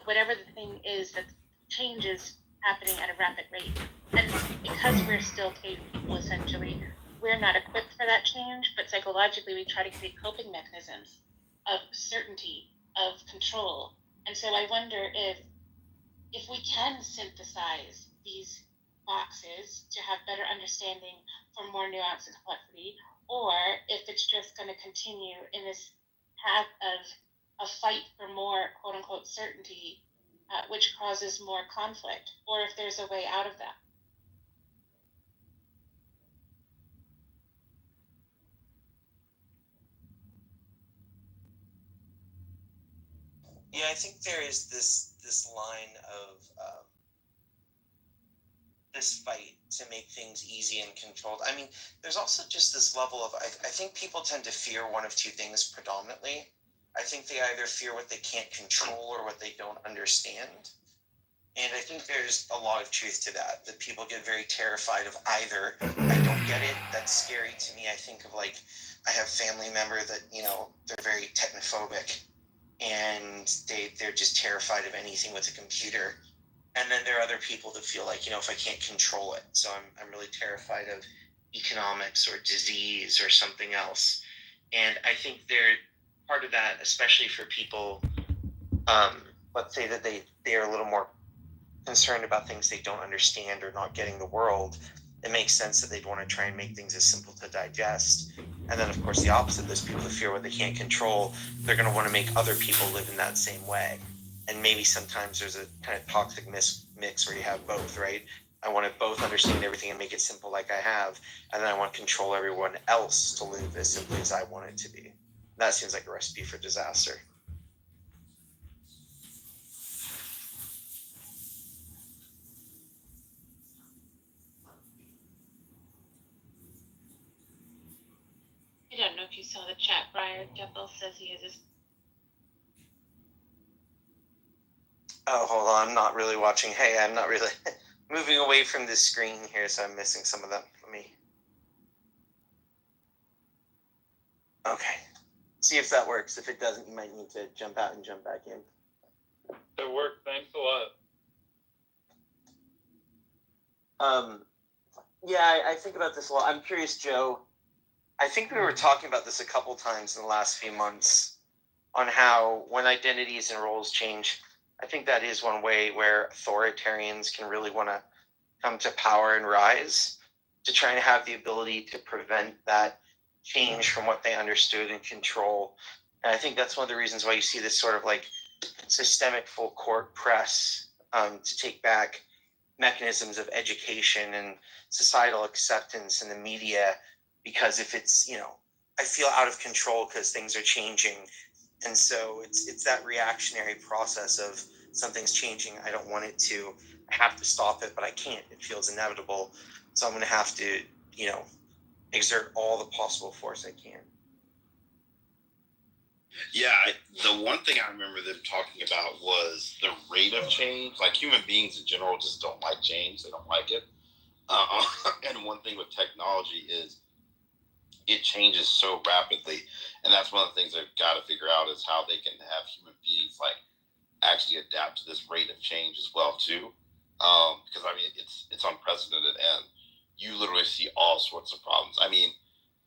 whatever the thing is, that change is happening at a rapid rate. And because we're still cave people, essentially, we're not equipped for that change, but psychologically we try to create coping mechanisms of certainty, of control. And so I wonder if we can synthesize these boxes to have better understanding for more nuance and complexity, or if it's just going to continue in this path of a fight for more quote unquote certainty, which causes more conflict, or if there's a way out of that. Yeah, I think there is this line of this fight to make things easy and controlled. I mean, there's also just this level of, I think people tend to fear one of two things predominantly. I think they either fear what they can't control or what they don't understand. And I think there's a lot of truth to that people get very terrified of either. I don't get it, that's scary to me. I think of like, I have family member that, they're very technophobic and they're just terrified of anything with a computer. And then there are other people that feel like, if I can't control it, so I'm really terrified of economics or disease or something else. And I think part of that, especially for people, let's say that they are a little more concerned about things they don't understand or not getting the world, it makes sense that they'd want to try and make things as simple to digest. And then, of course, the opposite, those people that fear what they can't control, they're going to want to make other people live in that same way. And maybe sometimes there's a kind of toxic mix where you have both, right? I want to both understand everything and make it simple like I have, and then I want to control everyone else to live as simply as I want it to be. That seems like a recipe for disaster. I don't know if you saw the chat, Briar. Devil says he has his. Oh, hold on. I'm not really watching. Hey, I'm not really moving away from this screen here, so I'm missing some of them. Let me. Okay. See if that works. If it doesn't, you might need to jump out and jump back in. It worked. Thanks a lot. Yeah, I think about this a lot. I'm curious, Joe. I think we were talking about this a couple times in the last few months on how when identities and roles change, I think that is one way where authoritarians can really want to come to power and rise, to try and have the ability to prevent that change from what they understood and control. And I think that's one of the reasons why you see this sort of like systemic full court press to take back mechanisms of education and societal acceptance in the media, because if it's, I feel out of control because things are changing. And so it's that reactionary process of something's changing. I don't want it to. I have to stop it, but I can't. It feels inevitable. So I'm going to have to, exert all the possible force I can. Yeah, the one thing I remember them talking about was the rate of change. Like human beings in general just don't like change. They don't like it. And one thing with technology is it changes so rapidly. And that's one of the things they've got to figure out is how they can have human beings like actually adapt to this rate of change as well too. Because I mean, it's unprecedented and you literally see all sorts of problems. I mean,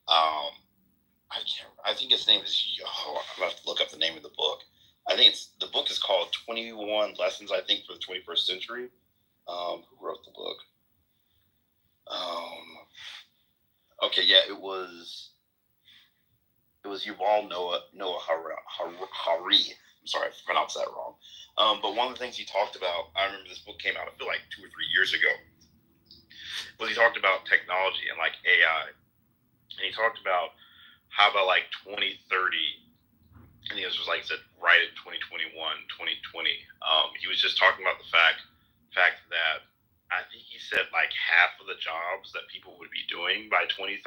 I think his name is, I'm going to have to look up the name of the book. I think the book is called 21 Lessons, I think, for the 21st Century. Who wrote the book? Okay, yeah, it was Yuval Noah Harari. I'm sorry if I pronounced that wrong. But one of the things he talked about, I remember this book came out, I feel like 2 or 3 years ago, was he talked about technology and like AI. And he talked about how about like 2030, and this was like I said, right at 2021, 2020. He was just talking about the fact that I think he said like half of the jobs that people would be doing by 2030,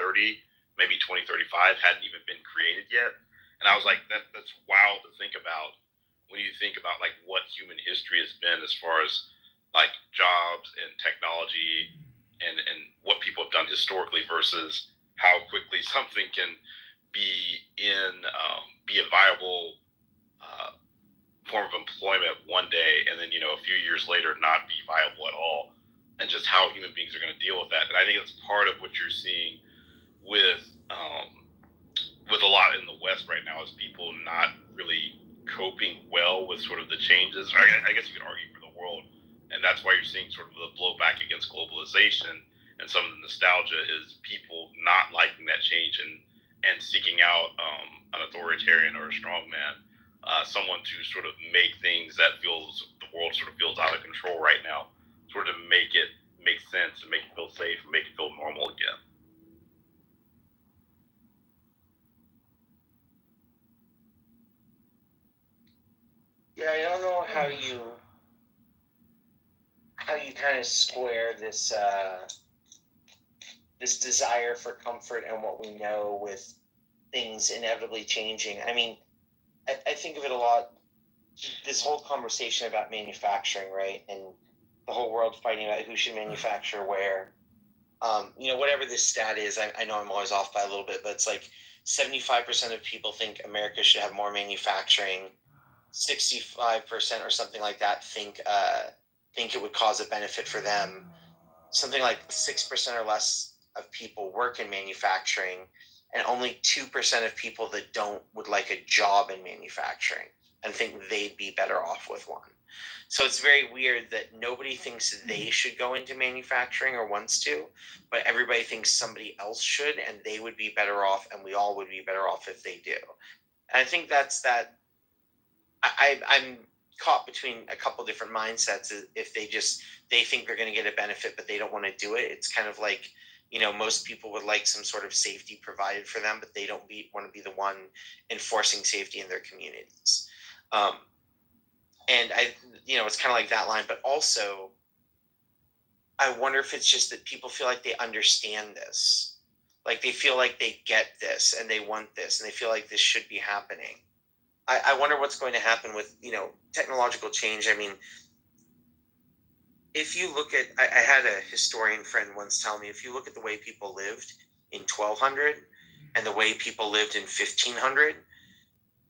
maybe 2035, hadn't even been created yet. And I was like, that's wild to think about when you think about like what human history has been as far as like jobs and technology and what people have done historically versus how quickly something can be a viable form of employment one day, and then a few years later not be viable at all, and just how human beings are going to deal with that. And I think that's part of what you're seeing with a lot in the West right now is people not really coping well with sort of the changes. I guess you could argue for the world, and that's why you're seeing sort of the blowback against globalization and some of the nostalgia is people not liking that change and seeking out an authoritarian or a strongman, someone to sort of make things that the world sort of feels out of control right now, sort of make it make sense and make it feel safe and make it feel normal again. Yeah, I don't know how you kind of square this this desire for comfort and what we know with things inevitably changing. I mean, I think of it a lot, this whole conversation about manufacturing, right? And the whole world fighting about who should manufacture where. Whatever this stat is, I know I'm always off by a little bit, but it's like 75% of people think America should have more manufacturing. 65% or something like that think it would cause a benefit for them. Something like 6% or less of people work in manufacturing, and only 2% of people that don't would like a job in manufacturing and think they'd be better off with one. So it's very weird that nobody thinks they should go into manufacturing or wants to, but everybody thinks somebody else should and they would be better off, and we all would be better off if they do. And I think that's that. I'm caught between a couple different mindsets. If they think they're going to get a benefit, but they don't want to do it. It's kind of like, most people would like some sort of safety provided for them, but they don't want to be the one enforcing safety in their communities. And it's kind of like that line, but also I wonder if it's just that people feel like they understand this. Like they feel like they get this and they want this and they feel like this should be happening. I wonder what's going to happen with, technological change. I mean, if you look at, I had a historian friend once tell me, if you look at the way people lived in 1200 and the way people lived in 1500,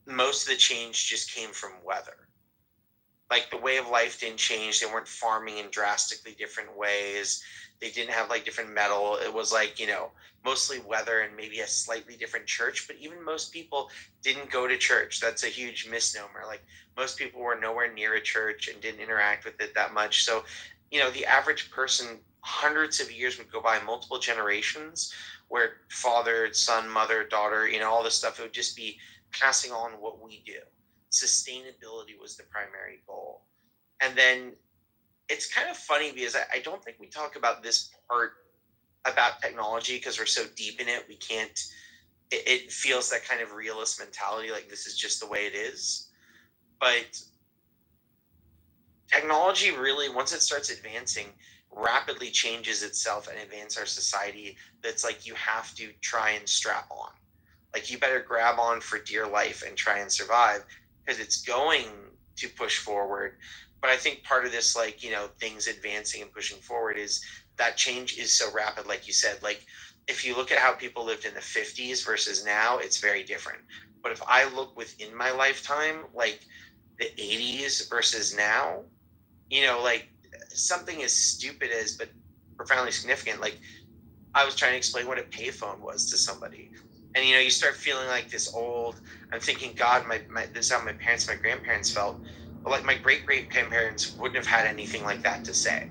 most of the change just came from weather. Like the way of life didn't change. They weren't farming in drastically different ways. They didn't have like different metal. It was like, you know, mostly weather and maybe a slightly different church. But even most people didn't go to church. That's a huge misnomer. Like most people were nowhere near a church and didn't interact with it that much. So, you know, the average person, hundreds of years would go by, multiple generations, where father, son, mother, daughter, you know, all this stuff, it would just be passing on what we do. Sustainability was the primary goal. And then it's kind of funny because I don't think we talk about this part about technology because we're so deep in it. We can't, it feels that kind of realist mentality, like this is just the way it is. But technology really, once it starts advancing, rapidly changes itself and advance our society. That's like you have to try and strap on. Like you better grab on for dear life and try and survive because it's going to push forward. But I think part of this, like, you know, things advancing and pushing forward is that change is so rapid, like you said. Like if you look at how people lived in the 50s versus now, it's very different. But if I look within my lifetime, like the 80s versus now, you know, like something as stupid as but profoundly significant, like I was trying to explain what a payphone was to somebody. And, you know, you start feeling like this old, I'm thinking, God, this is how my parents, my grandparents felt. But like my great-great-grandparents wouldn't have had anything like that to say.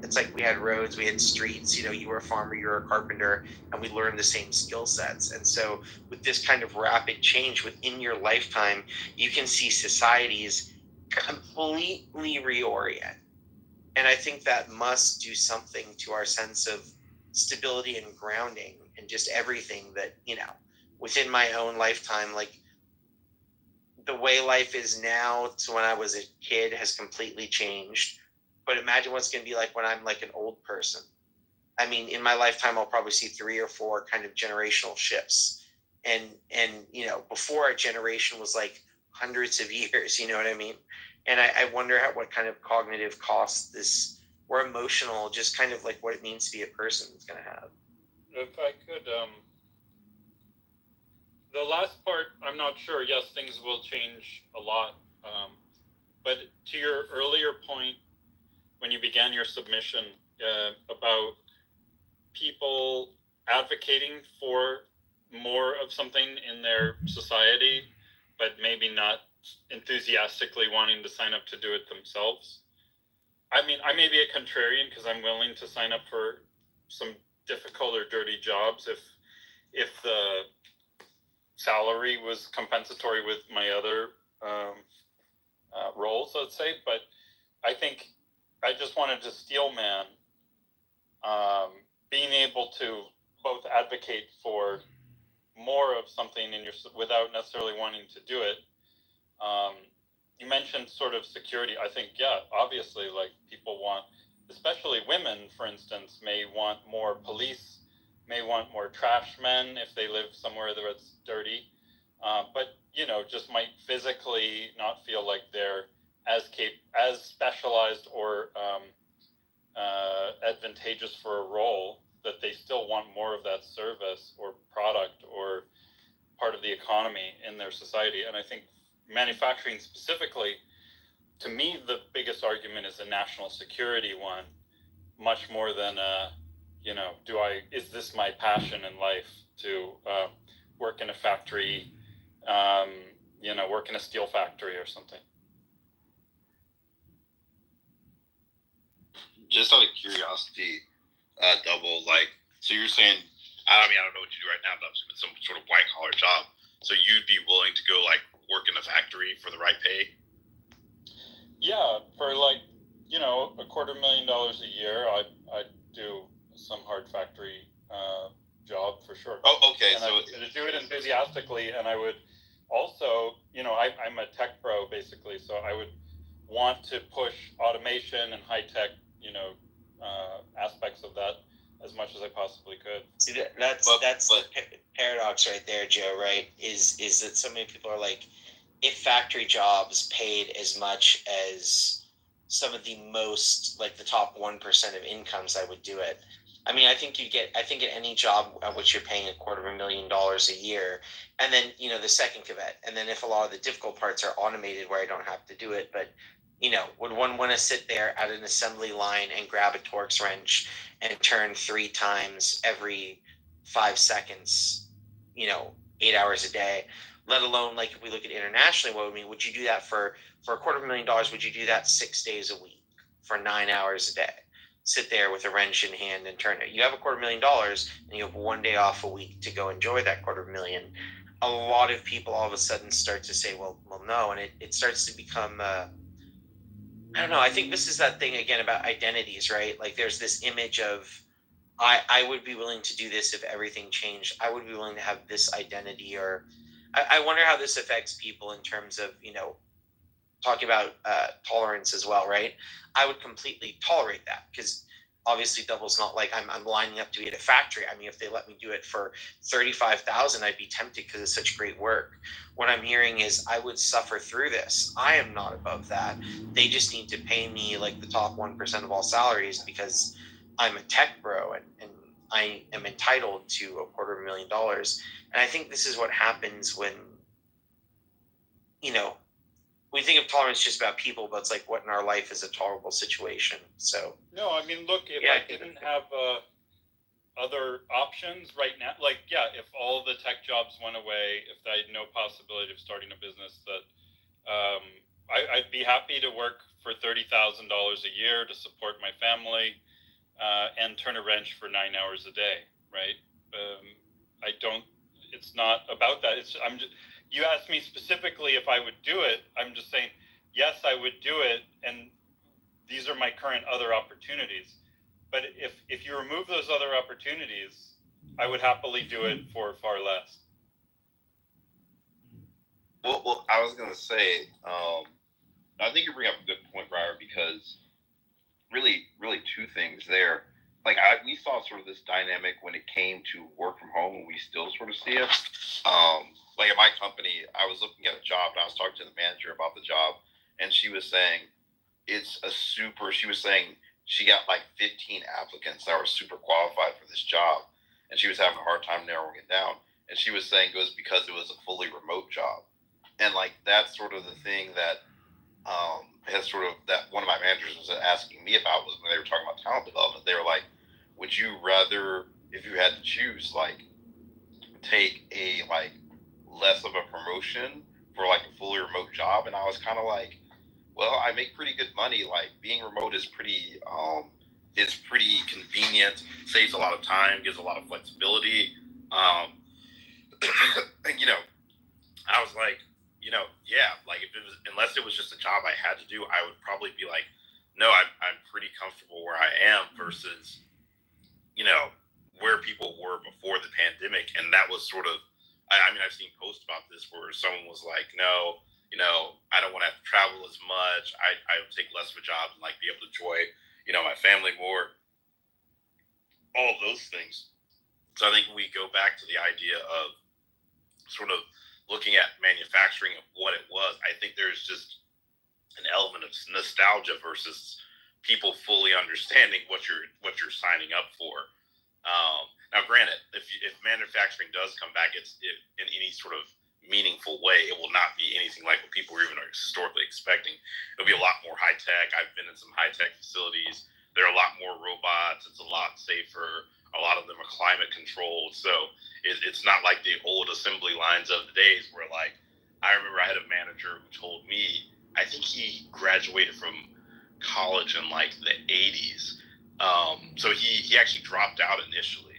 It's like we had roads, we had streets, you know, you were a farmer, you were a carpenter, and we learned the same skill sets. And so with this kind of rapid change within your lifetime, you can see societies completely reorient. And I think that must do something to our sense of stability and grounding and just everything that, you know, within my own lifetime, like the way life is now to when I was a kid has completely changed. But imagine what's going to be like when I'm like an old person. I mean, in my lifetime, I'll probably see 3 or 4 kind of generational shifts. And, you know, before our generation was like hundreds of years, you know what I mean? And I wonder what kind of cognitive cost this, or emotional, just kind of like what it means to be a person is going to have. If I could, the last part, I'm not sure. Yes, things will change a lot. But to your earlier point, when you began your submission about people advocating for more of something in their society, but maybe not enthusiastically wanting to sign up to do it themselves. I mean, I may be a contrarian because I'm willing to sign up for some difficult or dirty jobs if the salary was compensatory with my other roles, let's say. But I think I just wanted to steelman being able to both advocate for more of something in your without necessarily wanting to do it. You mentioned sort of security. I think, yeah, obviously, like people want, especially women, for instance, may want more police, may want more trash men if they live somewhere that's dirty, but, you know, just might physically not feel like they're as specialized or advantageous for a role, that they still want more of that service or product or part of the economy in their society. And I think manufacturing specifically, to me, the biggest argument is a national security one, much more than you know, is this my passion in life to work in a factory, you know, work in a steel factory or something. Just out of curiosity, Double, like, so you're saying, I don't know what you do right now, but I'm assuming some sort of white collar job. So you'd be willing to go like work in a factory for the right pay? Yeah, for like, you know, $250,000 a year, I'd do some hard factory job for sure. Oh, okay. And so I would do it enthusiastically, and I would also, you know, I'm a tech pro basically, so I would want to push automation and high tech, you know, aspects of that as much as I possibly could. See, that's the paradox right there, Joe, right? Is that so many people are like, if factory jobs paid as much as some of the most, like the top 1% of incomes, I would do it. I mean, I think at any job at which you're paying $250,000 a year, and then, you know, the second caveat, and then if a lot of the difficult parts are automated where I don't have to do it, but, would one want to sit there at an assembly line and grab a Torx wrench and turn 3 times every 5 seconds, 8 hours a day? Let alone, like, if we look at internationally, would you do that for $250,000? Would you do that 6 days a week for 9 hours a day? Sit there with a wrench in hand and turn it. You have $250,000 and you have 1 day off a week to go enjoy that $250,000. A lot of people all of a sudden start to say, well, no. And it starts to become, I don't know. I think this is that thing again about identities, right? Like, there's this image of, I would be willing to do this if everything changed. I would be willing to have this identity. Or I wonder how this affects people in terms of, talking about tolerance as well, right? I would completely tolerate that because obviously Double's not like I'm lining up to be at a factory. I mean, if they let me do it for $35,000, I'd be tempted because it's such great work. What I'm hearing is I would suffer through this. I am not above that. They just need to pay me like the top 1% of all salaries because I'm a tech bro and I am entitled to $250,000. And I think this is what happens when, we think of tolerance just about people, but it's like what in our life is a tolerable situation. So no, I mean, look, if I didn't have other options right now, like, if all the tech jobs went away, if I had no possibility of starting a business, that I'd be happy to work for $30,000 a year to support my family and turn a wrench for 9 hours a day, right? It's not about that. You asked me specifically if I would do it. I'm just saying, yes, I would do it. And these are my current other opportunities. But if you remove those other opportunities, I would happily do it for far less. Well, I was going to say, I think you bring up a good point, Briar, because really two things there. Like, we saw sort of this dynamic when it came to work from home, and we still sort of see it. Like at my company, I was looking at a job and I was talking to the manager about the job, and she was saying she was saying she got like 15 applicants that were super qualified for this job, and she was having a hard time narrowing it down. And she was saying it was because it was a fully remote job. And like, that's sort of the thing that has sort of, that one of my managers was asking me about, was when they were talking about talent development. They were like, would you rather, if you had to choose, like, take a like less of a promotion for like a fully remote job? And I was kind of like, well, I make pretty good money. Like, being remote is pretty convenient, saves a lot of time, gives a lot of flexibility. And I was like, like, if it was, unless it was just a job I had to do, I would probably be like, no, I'm pretty comfortable where I am, versus, where people were before the pandemic. And that was sort of, I mean, I've seen posts about this where someone was like, no, I don't want to have to travel as much. I would take less of a job and like be able to enjoy, my family more. All of those things. So I think we go back to the idea of sort of looking at manufacturing of what it was. I think there's just an element of nostalgia versus people fully understanding what you're signing up for. Now, granted, if manufacturing does come back, it's in any sort of meaningful way, it will not be anything like what people even are historically expecting. It'll be a lot more high tech. I've been in some high tech facilities. There are a lot more robots. It's a lot safer. A lot of them are climate controlled. So it's not like the old assembly lines of the days where, like, I remember I had a manager who told me, I think he graduated from college in like the 80s. So he actually dropped out initially.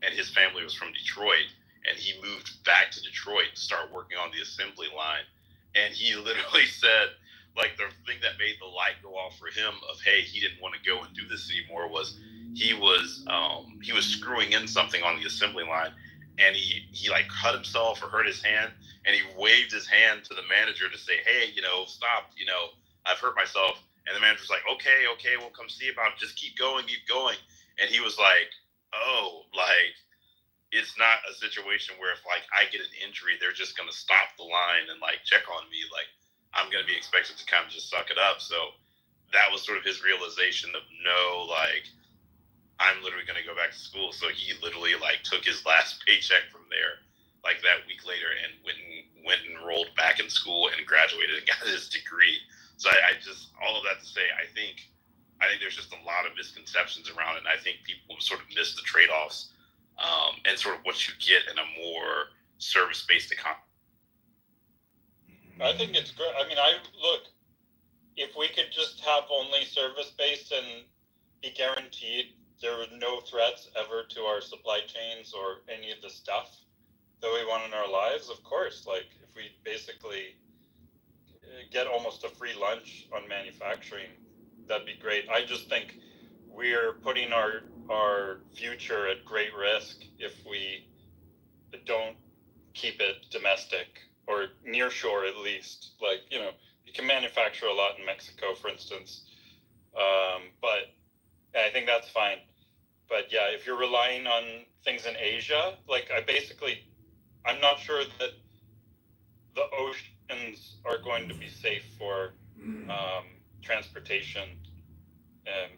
And his family was from Detroit, and he moved back to Detroit to start working on the assembly line. And he literally said, like, the thing that made the light go off for him of, hey, he didn't want to go and do this anymore, was he was screwing in something on the assembly line, and he like cut himself or hurt his hand, and he waved his hand to the manager to say, hey, stop, I've hurt myself. And the manager's like, okay, we'll come see about it. Just keep going. And he was like, oh, like, it's not a situation where if like I get an injury, they're just going to stop the line and like check on me. Like, I'm going to be expected to kind of just suck it up. So that was sort of his realization of, no, like, I'm literally going to go back to school. So he literally like took his last paycheck from there, like that week later, and went and enrolled back in school and graduated and got his degree. So I just, all of that to say, I think there's just a lot of misconceptions around it, and I think people sort of miss the trade-offs and sort of what you get in a more service-based economy. I think it's great. I mean, look, if we could just have only service-based and be guaranteed there were no threats ever to our supply chains or any of the stuff that we want in our lives, of course, like if we basically get almost a free lunch on manufacturing, that'd be great. I just think we're putting our future at great risk if we don't keep it domestic or near shore at least. Like, you know, you can manufacture a lot in Mexico, for instance, but I think that's fine. But yeah, if you're relying on things in Asia, like I'm not sure that the oceans are going to be safe for transportation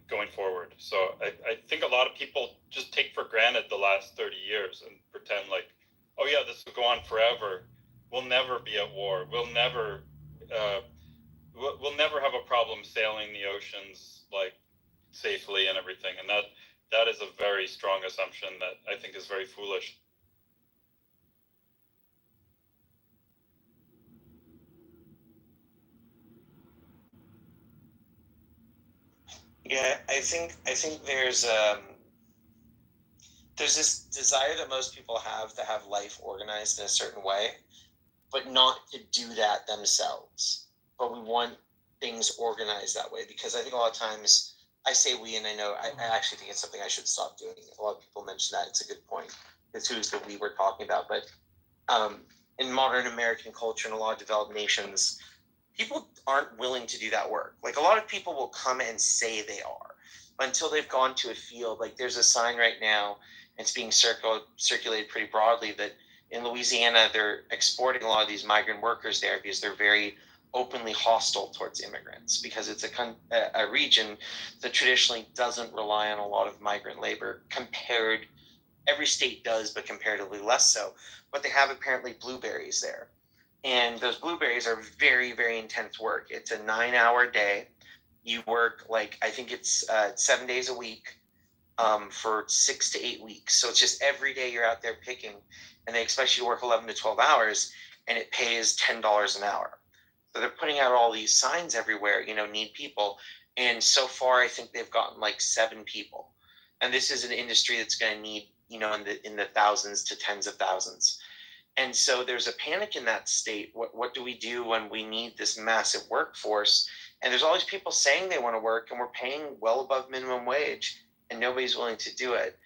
going forward. So I think a lot of people just take for granted the last 30 years and pretend like, oh yeah, this will go on forever. We'll never be at war. We'll never have a problem sailing the oceans like safely and everything. And that is a very strong assumption that I think is very foolish. Yeah, I think there's this desire that most people have to have life organized in a certain way, but not to do that themselves. But we want things organized that way because I think a lot of times I say we, and I know I actually think it's something I should stop doing. A lot of people mention that. It's a good point. It's who's the we we're talking about. But in modern American culture and a lot of developed nations, people aren't willing to do that work. Like a lot of people will come and say they are, but until they've gone to a field, like there's a sign right now, it's being circulated pretty broadly that in Louisiana, they're exporting a lot of these migrant workers there because they're very openly hostile towards immigrants because it's a region that traditionally doesn't rely on a lot of migrant labor every state does, but comparatively less so. But they have apparently blueberries there. And those blueberries are very, very intense work. It's a 9-hour day. You work I think it's 7 days a week for 6 to 8 weeks. So it's just every day you're out there picking, and they expect you to work 11 to 12 hours, and it pays $10 an hour. So they're putting out all these signs everywhere, need people. And so far, I think they've gotten 7 people. And this is an industry that's going to need, in the thousands to tens of thousands. And so there's a panic in that state. What do we do when we need this massive workforce? And there's all these people saying they want to work, and we're paying well above minimum wage, and nobody's willing to do it.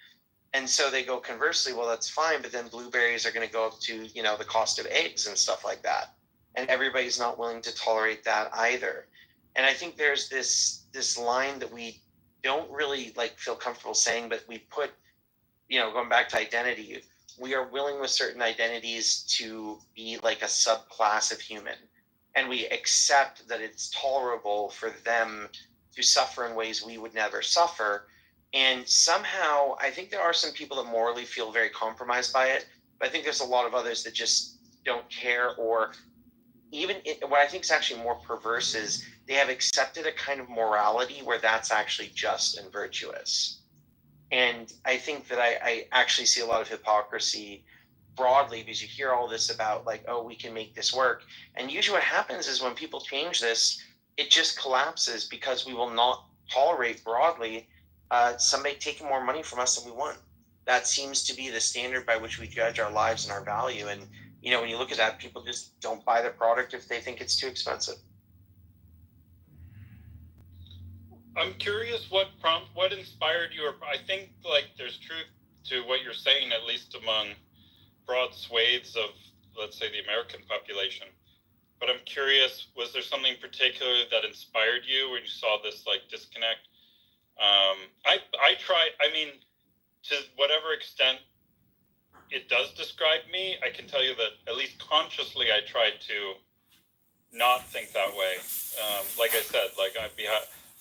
And so they go conversely, well, that's fine, but then blueberries are going to go up to, the cost of eggs and stuff like that. And everybody's not willing to tolerate that either. And I think there's this line that we don't really feel comfortable saying, but we put, going back to identity, we are willing with certain identities to be like a subclass of human. And we accept that it's tolerable for them to suffer in ways we would never suffer. And somehow, I think there are some people that morally feel very compromised by it. But I think there's a lot of others that just don't care, or even what I think is actually more perverse is they have accepted a kind of morality where that's actually just and virtuous. And I think that I actually see a lot of hypocrisy broadly because you hear all this about we can make this work. And usually what happens is when people change this, it just collapses because we will not tolerate broadly somebody taking more money from us than we want. That seems to be the standard by which we judge our lives and our value. And, when you look at that, people just don't buy the product if they think it's too expensive. I'm curious what inspired you, or I think there's truth to what you're saying, at least among broad swathes of, let's say, the American population. But I'm curious, was there something particular that inspired you when you saw this disconnect? To whatever extent it does describe me, I can tell you that at least consciously I tried to not think that way. Like I said,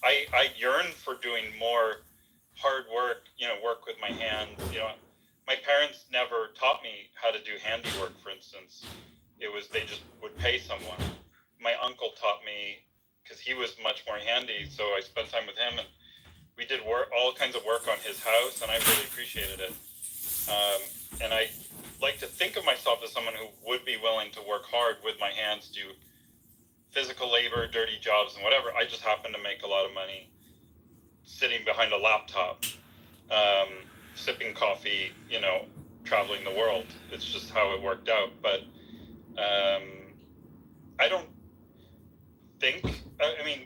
I yearn for doing more hard work, work with my hands. My parents never taught me how to do handiwork, for instance. They just would pay someone. My uncle taught me because he was much more handy. So I spent time with him, and we did all kinds of work on his house, and I really appreciated it. And I like to think of myself as someone who would be willing to work hard with my hands, do physical labor, dirty jobs, and whatever. I just happen to make a lot of money sitting behind a laptop, sipping coffee, traveling the world. It's just how it worked out. But I don't think,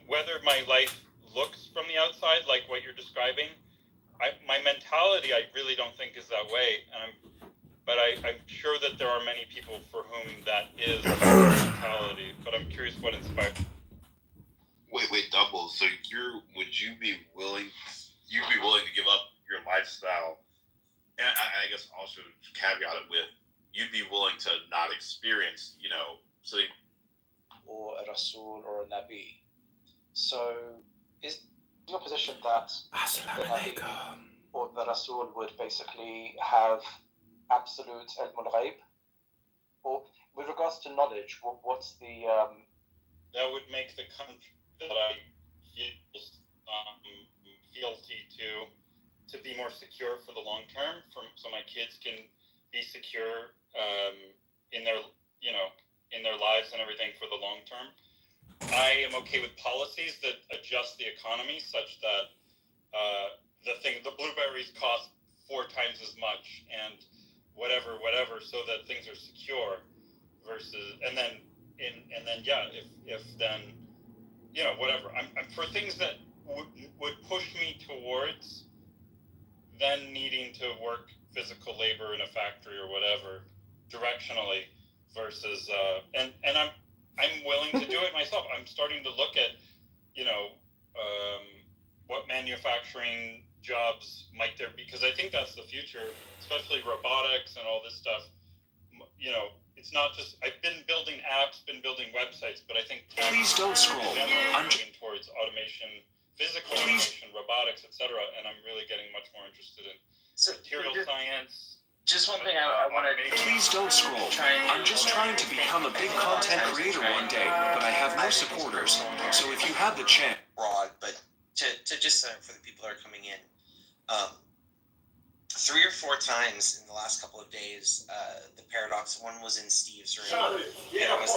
whether my life looks from the outside like what you're describing, my mentality, I really don't think is that way. But I'm sure that there are many people for whom that is the mentality. But I'm curious what inspired. Wait, double. So would you be willing? You'd be willing to give up your lifestyle, and I guess also caveat it with, you'd be willing to not experience, so. Or a Rasul or a Nabi. So is your position that the Nabi or the Rasul would basically have absolute ilm al-ghaib? Or with regards to knowledge, what's the... That would make the country that I feel fealty to be more secure for the long term, so my kids can be secure in their lives and everything for the long term. I am okay with policies that adjust the economy such that the blueberries cost 4 times as much and whatever, so that things are secure versus, and then whatever. I'm for things that would push me towards then needing to work physical labor in a factory or whatever directionally versus and I'm willing to do it myself. I'm starting to look at what manufacturing jobs might there be, because I think that's the future, especially robotics and all this stuff. It's not just, I've been building apps, been building websites, but I think please don't scroll. I'm moving towards automation, physical automation, robotics, etc. And I'm really getting much more interested in material science. Just one thing I want to... Please don't scroll. I'm just trying to become a big content creator one day, but I have no supporters. So if you have the chance... Broad, but to just for the people that are coming in, 3 or 4 times in the last couple of days, the paradox, one was in Steve's room, and it was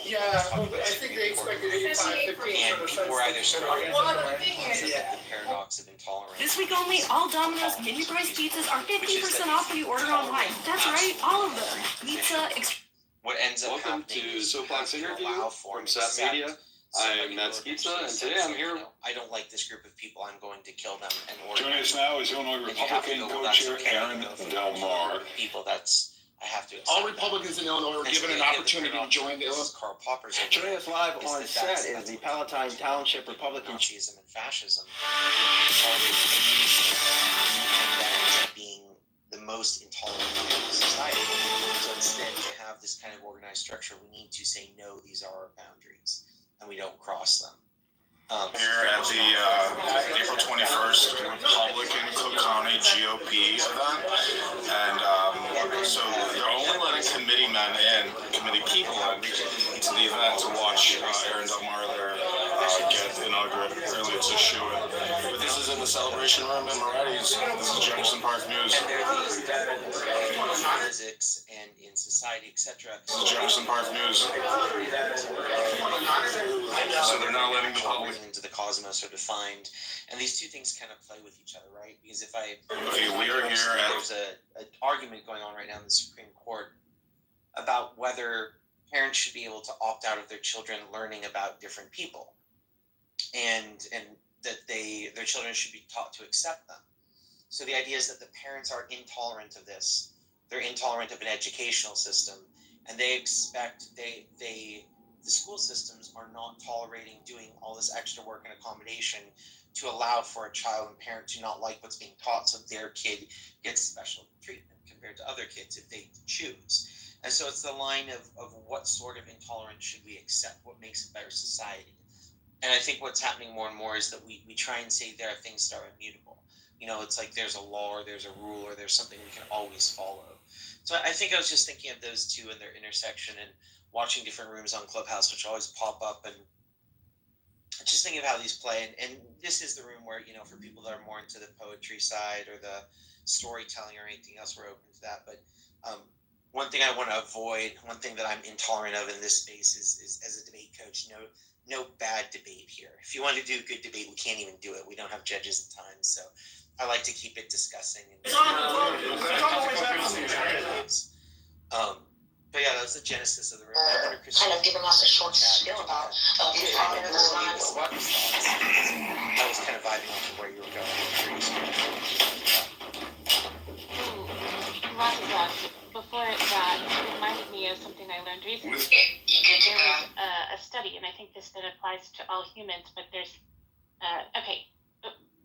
Yeah, I think they expected 85, 15. And people were either struggling the paradox of intolerance. This week only, all Domino's mini-priced pizzas are 50% off when you order online. That's right, all of them. Pizza... What ends up Welcome happening to Soapbox Interview from SAT SAT Media. I'm Matt's Pizza, and today I'm here. I don't like this group of people. I'm going to kill them and order. Joining us now is Illinois Republican co-chair Aaron Del Mar. People, I have to. All Republicans in Illinois were given an opportunity to join the Illinois. Karl Popper's. Joining us live on set is the Palatine Township Republican. Nazism and fascism. Being the most intolerant part of society. So instead, to have this kind of organized structure, we need to say, no, these are our boundaries, and we don't cross them. Here at the April 21st Republican Cook County GOP event, and so they're only letting committee men in, committee people into the event to watch Aaron Del Mar there get inaugurated. Really, it's a shoe-in. But this is in the celebration room in Moretti's. This is Jefferson Park News. And there are these in physics and in society, etc. This is Jefferson Park News. So they're not letting the public into the cosmos are defined, and these two things kind of play with each other, right? Because if we are here there's an argument going on right now in the Supreme Court about whether parents should be able to opt out of their children learning about different people, and that their children should be taught to accept them. So the idea is that the parents are intolerant of this. They're intolerant of an educational system, and they expect the school systems are not tolerating doing all this extra work and accommodation to allow for a child and parent to not like what's being taught, so their kid gets special treatment compared to other kids if they choose. And so it's the line of what sort of intolerance should we accept, what makes a better society. And I think what's happening more and more is that we try and say there are things that are immutable. It's like there's a law or there's a rule or there's something we can always follow. So I think I was just thinking of those two and their intersection and watching different rooms on Clubhouse, which always pop up, and just thinking of how these play. And this is the room where, you know, for people that are more into the poetry side or the storytelling or anything else, we're open to that. But one thing I want to avoid, one thing that I'm intolerant of in this space is as a debate coach, no bad debate here. If you want to do good debate, we can't even do it. We don't have judges at times, so I like to keep it discussing. But yeah, that was the genesis of the room. Kind of giving us a short spiel about I was kind of vibing off of where you were going. Before that, it reminded me of something I learned recently. There was a study, and I think this then applies to all humans, but there's,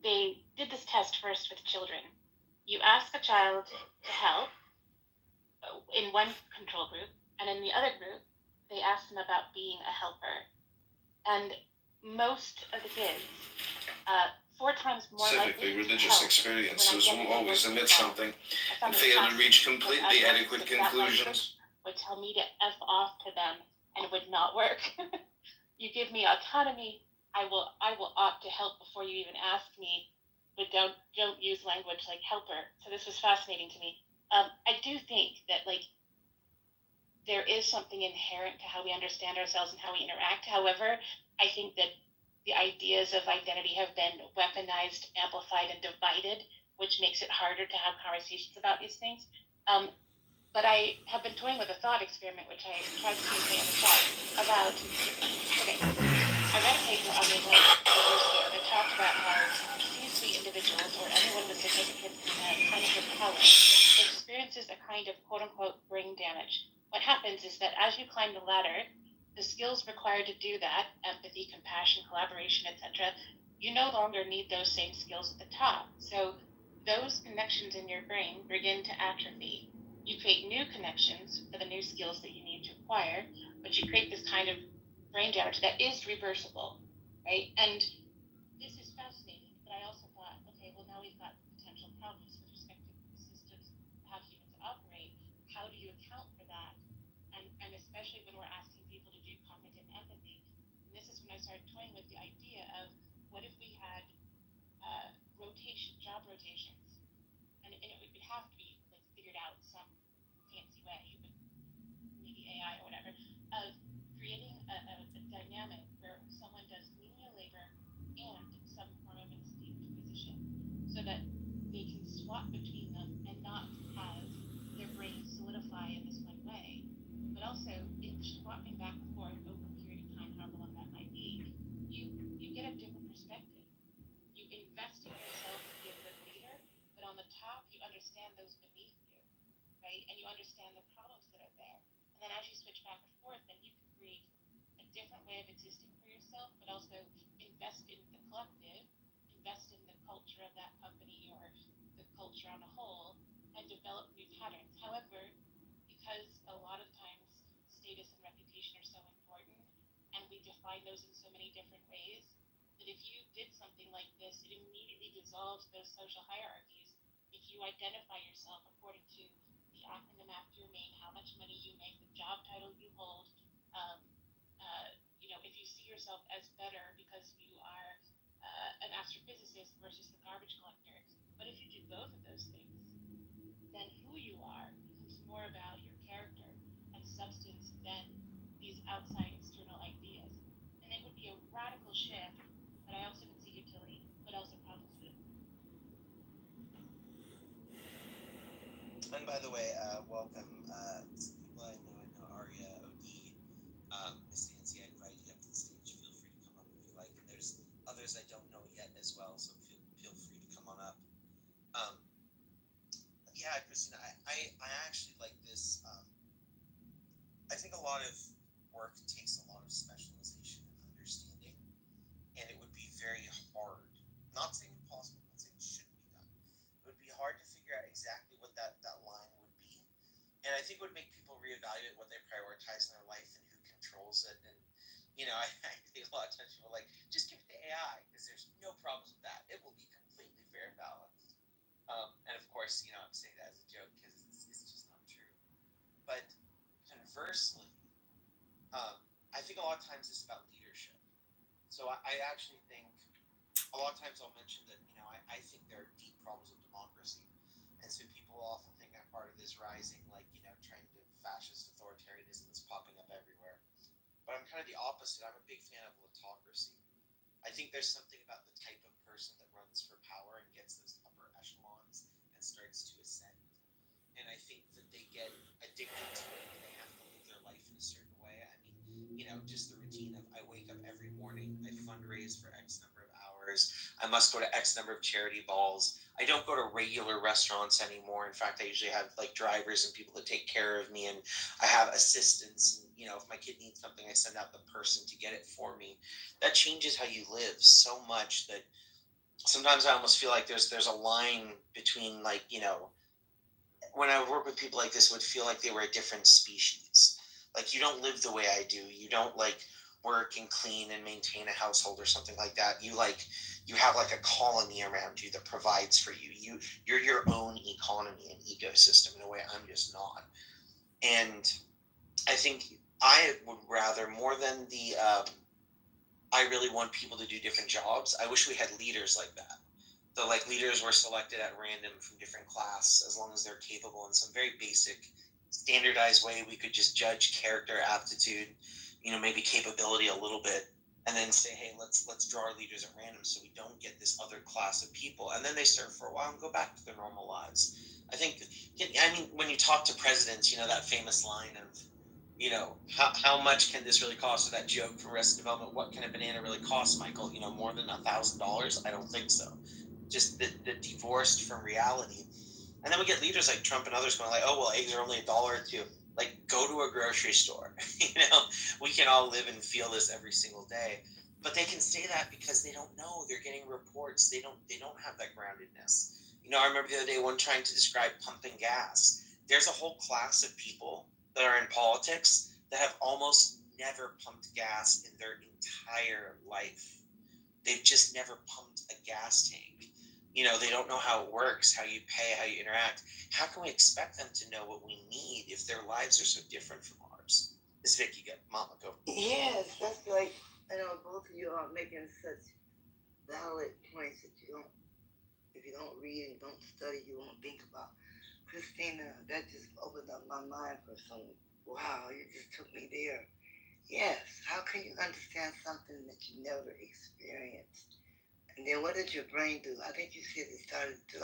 they did this test first with children. You ask a child to help in one control group, and in the other group, they ask them about being a helper. And most of the kids, 4 times more Civically religious experiences will always omit something and fail to reach completely adequate conclusions. Would tell me to F off to them, and it would not work. You give me autonomy, I will opt to help before you even ask me, but don't use language like helper. So this was fascinating to me. I do think that, like, there is something inherent to how we understand ourselves and how we interact. However, I think that the ideas of identity have been weaponized, amplified, and divided, which makes it harder to have conversations about these things. But I have been toying with a thought experiment, which I tried to communicate in the chat, about, I read a paper on the internet that talked about how C-suite individuals or anyone with significant kinds of power experiences a kind of quote-unquote brain damage. What happens is that as you climb the ladder, the skills required to do that, empathy, compassion, collaboration, etc., you no longer need those same skills at the top. So those connections in your brain begin to atrophy. You create new connections for the new skills that you need to acquire, but you create this kind of brain damage that is reversible, right? And this is fascinating, but I also thought, okay, well, now we've got potential problems with respect to the systems, how humans operate. How do you account for that? And especially when we're asking people to do cognitive empathy. And this is when I started toying with the idea of, what if we had job rotations? And it would have to be like figured out some fancy way, but maybe AI or whatever, of creating a dynamic where someone does menial labor and some form of an esteemed position, so that they can swap between them and not have their brains solidify in this one way, but also in swapping back and forth over a period of time, however long that might be, you get a different perspective. You invest in yourself to be a good leader, but on the top, you understand those beneath you, right? And you understand the problems that are there. And then as you switch back and forth, then you can create a different way of existing for yourself, but also invest in the collective, invest in the culture of that company or the culture on a whole, and develop new patterns. However, because a lot of times status and reputation are so important, and we define those in so many different ways, that if you did something like this, it immediately dissolves those social hierarchies. If you identify yourself according to the acronym after your name, how much money you make, the job title you hold, if you see yourself as better because you are an astrophysicist versus the garbage collector, but if you do both of those things, then who you are becomes more about your character and substance than these outside external ideas. And it would be a radical shift, but I also can see utility, but also problems with it. And by the way, welcome. People I know Aria, Odie, Miss Nancy, I invite you up to the stage. Feel free to come up if you like. And there's others I don't know yet as well, so feel free to come on up. Yeah, Christina, I actually like this. I think a lot of work takes a lot of specialization and understanding, and it would be very hard, not saying impossible, not saying it shouldn't be done. It would be hard to figure out exactly what that line would be. And I think it would make people reevaluate what they prioritize in their life and who controls it. And, I think a lot of times people are like, just give it to AI, because there's no problems with that. It will be completely fair and balanced. And of course, I'm saying that as a joke because it's just not true. But conversely, think a lot of times it's about leadership. So I actually think a lot of times I'll mention that, I think there are deep problems with democracy. And so people often think I'm part of this rising, trend of fascist authoritarianism that's popping up everywhere. But I'm kind of the opposite. I'm a big fan of autocracy. I think there's something about the type of person that runs for power and gets those upper echelons and starts to ascend. And I think that they get addicted to it and they have to live their life in a certain way. I mean, just the routine of I wake up every morning, I fundraise for X number of hours, I must go to X number of charity balls. I don't go to regular restaurants anymore. In fact, I usually have drivers and people that take care of me, and I have assistants. And if my kid needs something, I send out the person to get it for me. That changes how you live so much that sometimes I almost feel like there's a line between when I work with people like this, it would feel like they were a different species. Like, you don't live the way I do. You don't work and clean and maintain a household or something like that. You have a colony around you that provides for you. You're your own economy and ecosystem in a way I'm just not. And I think I would rather, more than I really want people to do different jobs. I wish we had leaders like that. The leaders were selected at random from different class, as long as they're capable in some very basic, standardized way. We could just judge character, aptitude, maybe capability a little bit, and then say, hey, let's draw our leaders at random so we don't get this other class of people. And then they serve for a while and go back to their normal lives. I think, when you talk to presidents, that famous line of, how much can this really cost? So that joke from Arrested Development, what can a banana really cost, Michael? More than $1,000? I don't think so. Just the divorced from reality. And then we get leaders like Trump and others going oh, well, eggs are only $1 or $2. Go to a grocery store. We can all live and feel this every single day. But they can say that because they don't know. They're getting reports. They don't have that groundedness. I remember the other day one trying to describe pumping gas. There's a whole class of people that are in politics that have almost never pumped gas in their entire life. They've just never pumped a gas tank. They don't know how it works, how you pay, how you interact. How can we expect them to know what we need if their lives are so different from ours? This Vicky, Mama, go. Yes, that's both of you are making such valid points that if you don't read and don't study, you won't think about. Christina, that just opened up my mind for some, wow, you just took me there. Yes, how can you understand something that you never experienced? And then what did your brain do? I think you said it started to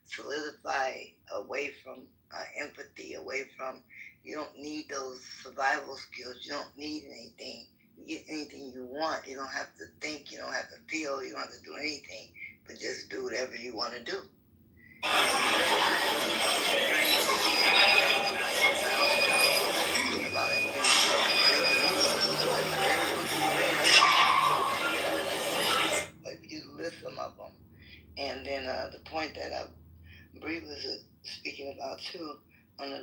solidify away from empathy, away from, you don't need those survival skills. You don't need anything. You get anything you want. You don't have to think. You don't have to feel. You don't have to do anything, but just do whatever you want to do. You list some of them. And then the point that Bree was speaking about too, on the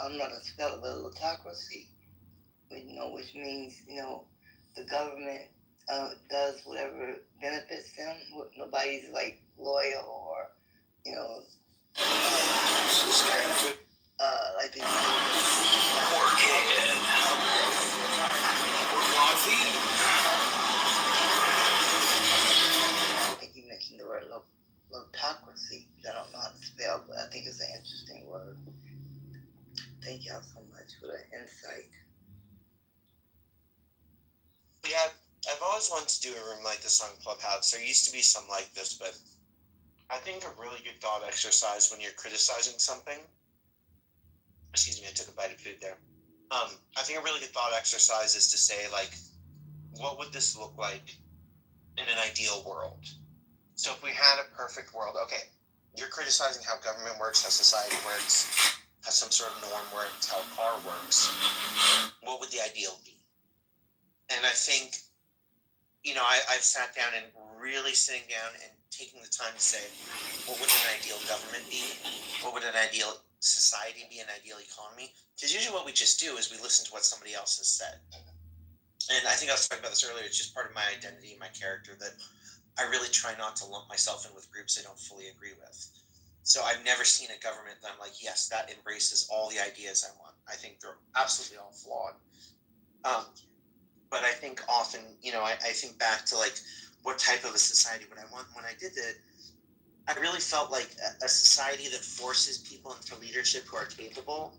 I'm not a speller, but autocracy, which means, the government does whatever benefits them. Nobody's loyal or, like they I think you mentioned the word autocracy. I don't know how to spell, but I think it's an interesting word. Thank y'all so much for the insight. Yeah, I've always wanted to do a room like this on Clubhouse. There used to be some like this, but I think a really good thought exercise when you're criticizing something. Excuse me, I took a bite of food there. I think a really good thought exercise is to say, what would this look like in an ideal world? So if we had a perfect world, okay, you're criticizing how government works, how society works, how some sort of norm works, how a car works. What would the ideal be? And I think, I've sat down and really sitting down and taking the time to say, what would an ideal government be? What would an ideal society be, an ideal economy? Because usually what we just do is we listen to what somebody else has said. And I think I was talking about this earlier. It's just part of my identity, my character, that I really try not to lump myself in with groups I don't fully agree with. So I've never seen a government that I'm like, yes, that embraces all the ideas I want. I think they're absolutely all flawed. But I think often, I think back to like what type of a society would I want. When I did it, I really felt like a society that forces people into leadership who are capable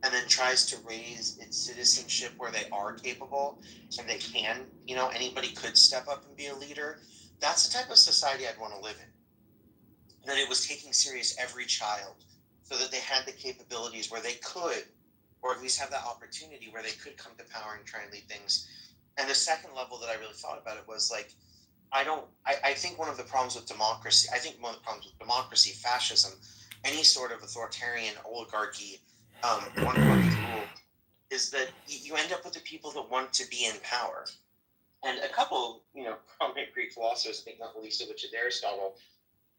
and then tries to raise its citizenship where they are capable and they can, anybody could step up and be a leader. That's the type of society I'd want to live in. That it was taking serious every child so that they had the capabilities where they could, or at least have that opportunity where they could come to power and try and lead things. And the second level that I really thought about it was like, I think one of the problems with democracy, fascism, any sort of authoritarian oligarchy, one party rule, is that you end up with the people that want to be in power. And a couple, prominent Greek philosophers, I think not the least of which is Aristotle,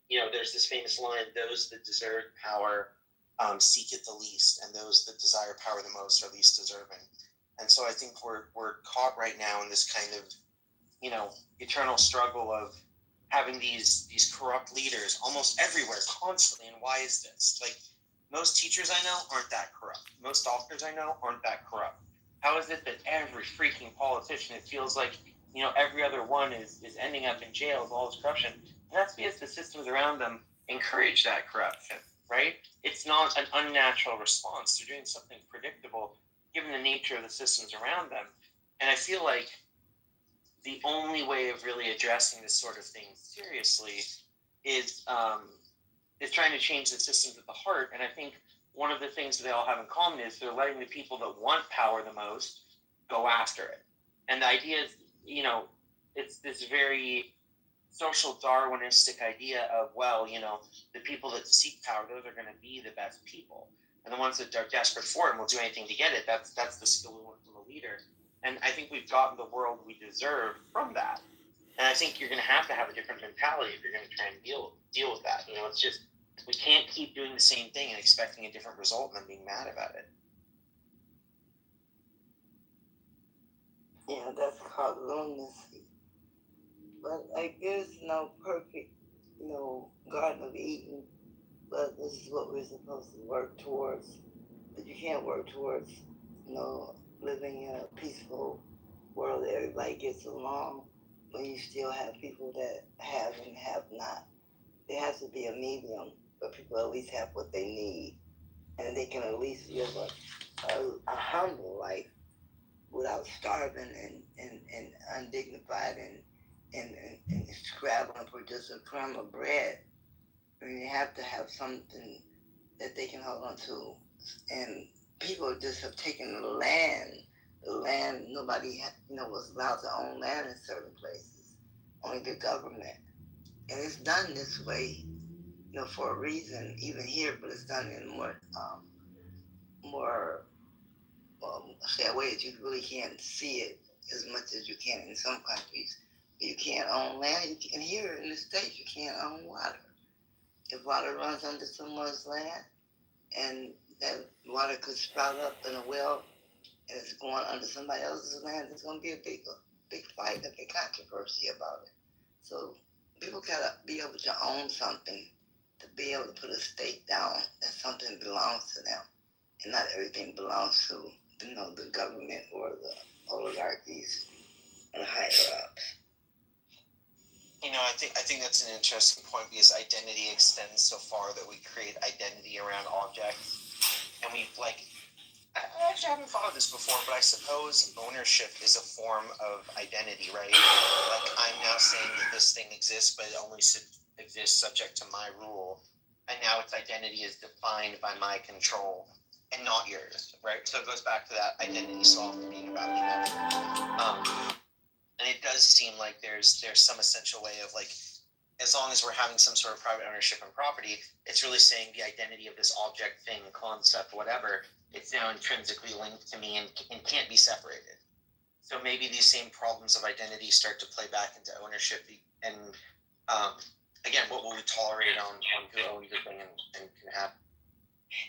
there's this famous line, those that deserve power seek it the least, and those that desire power the most are least deserving. And so I think we're caught right now in this kind of, eternal struggle of having these corrupt leaders almost everywhere, constantly. And why is this? Like, most teachers I know aren't that corrupt. Most doctors I know aren't that corrupt. How is it that every freaking politician, it feels like, every other one is ending up in jail with all this corruption? And that's because the systems around them encourage that corruption, right? It's not an unnatural response. They're doing something predictable given the nature of the systems around them. And I feel like the only way of really addressing this sort of thing seriously is trying to change the systems at the heart. And I think one of the things that they all have in common is they're letting the people that want power the most go after it. And the idea is, it's this very social Darwinistic idea of, the people that seek power, those are going to be the best people. And the ones that are desperate for it and will do anything to get it, that's the skill we want from a leader. And I think we've gotten the world we deserve from that. And I think you're going to have a different mentality if you're going to try and deal with that. It's just, we can't keep doing the same thing and expecting a different result and then being mad about it. Yeah, that's called lunacy. But there's no perfect, Garden of Eden. But this is what we're supposed to work towards. But you can't work towards, living in a peaceful world that everybody gets along when you still have people that have and have not. There has to be a medium where people at least have what they need, and they can at least live a humble life without starving and undignified and scrabbling for just a crumb of bread. I mean, you have to have something that they can hold on to. And people just have taken the land, nobody, was allowed to own land in certain places, only the government. And it's done this way, for a reason, even here, but it's done in a way that you really can't see it as much as you can in some countries. You can't own land, and here in the States, you can't own water. If water runs under someone's land, and that water could sprout up in a well, and it's going under somebody else's land, there's going to be a big fight, a big controversy about it. So people gotta be able to own something, to be able to put a stake down that something belongs to them, and not everything belongs to, the government or the oligarchies and higher ups. I think that's an interesting point because identity extends so far that we create identity around objects, and we I actually haven't thought of this before, but I suppose ownership is a form of identity, right? Like, I'm now saying that this thing exists, but it only exists subject to my rule, and now its identity is defined by my control and not yours, right? So it goes back to that identity solving being about humanity. And it does seem like there's some essential way of as long as we're having some sort of private ownership and property, it's really saying the identity of this object, thing, concept, whatever, it's now intrinsically linked to me and can't be separated. So maybe these same problems of identity start to play back into ownership. And again, what will we tolerate on who owns the thing and can have?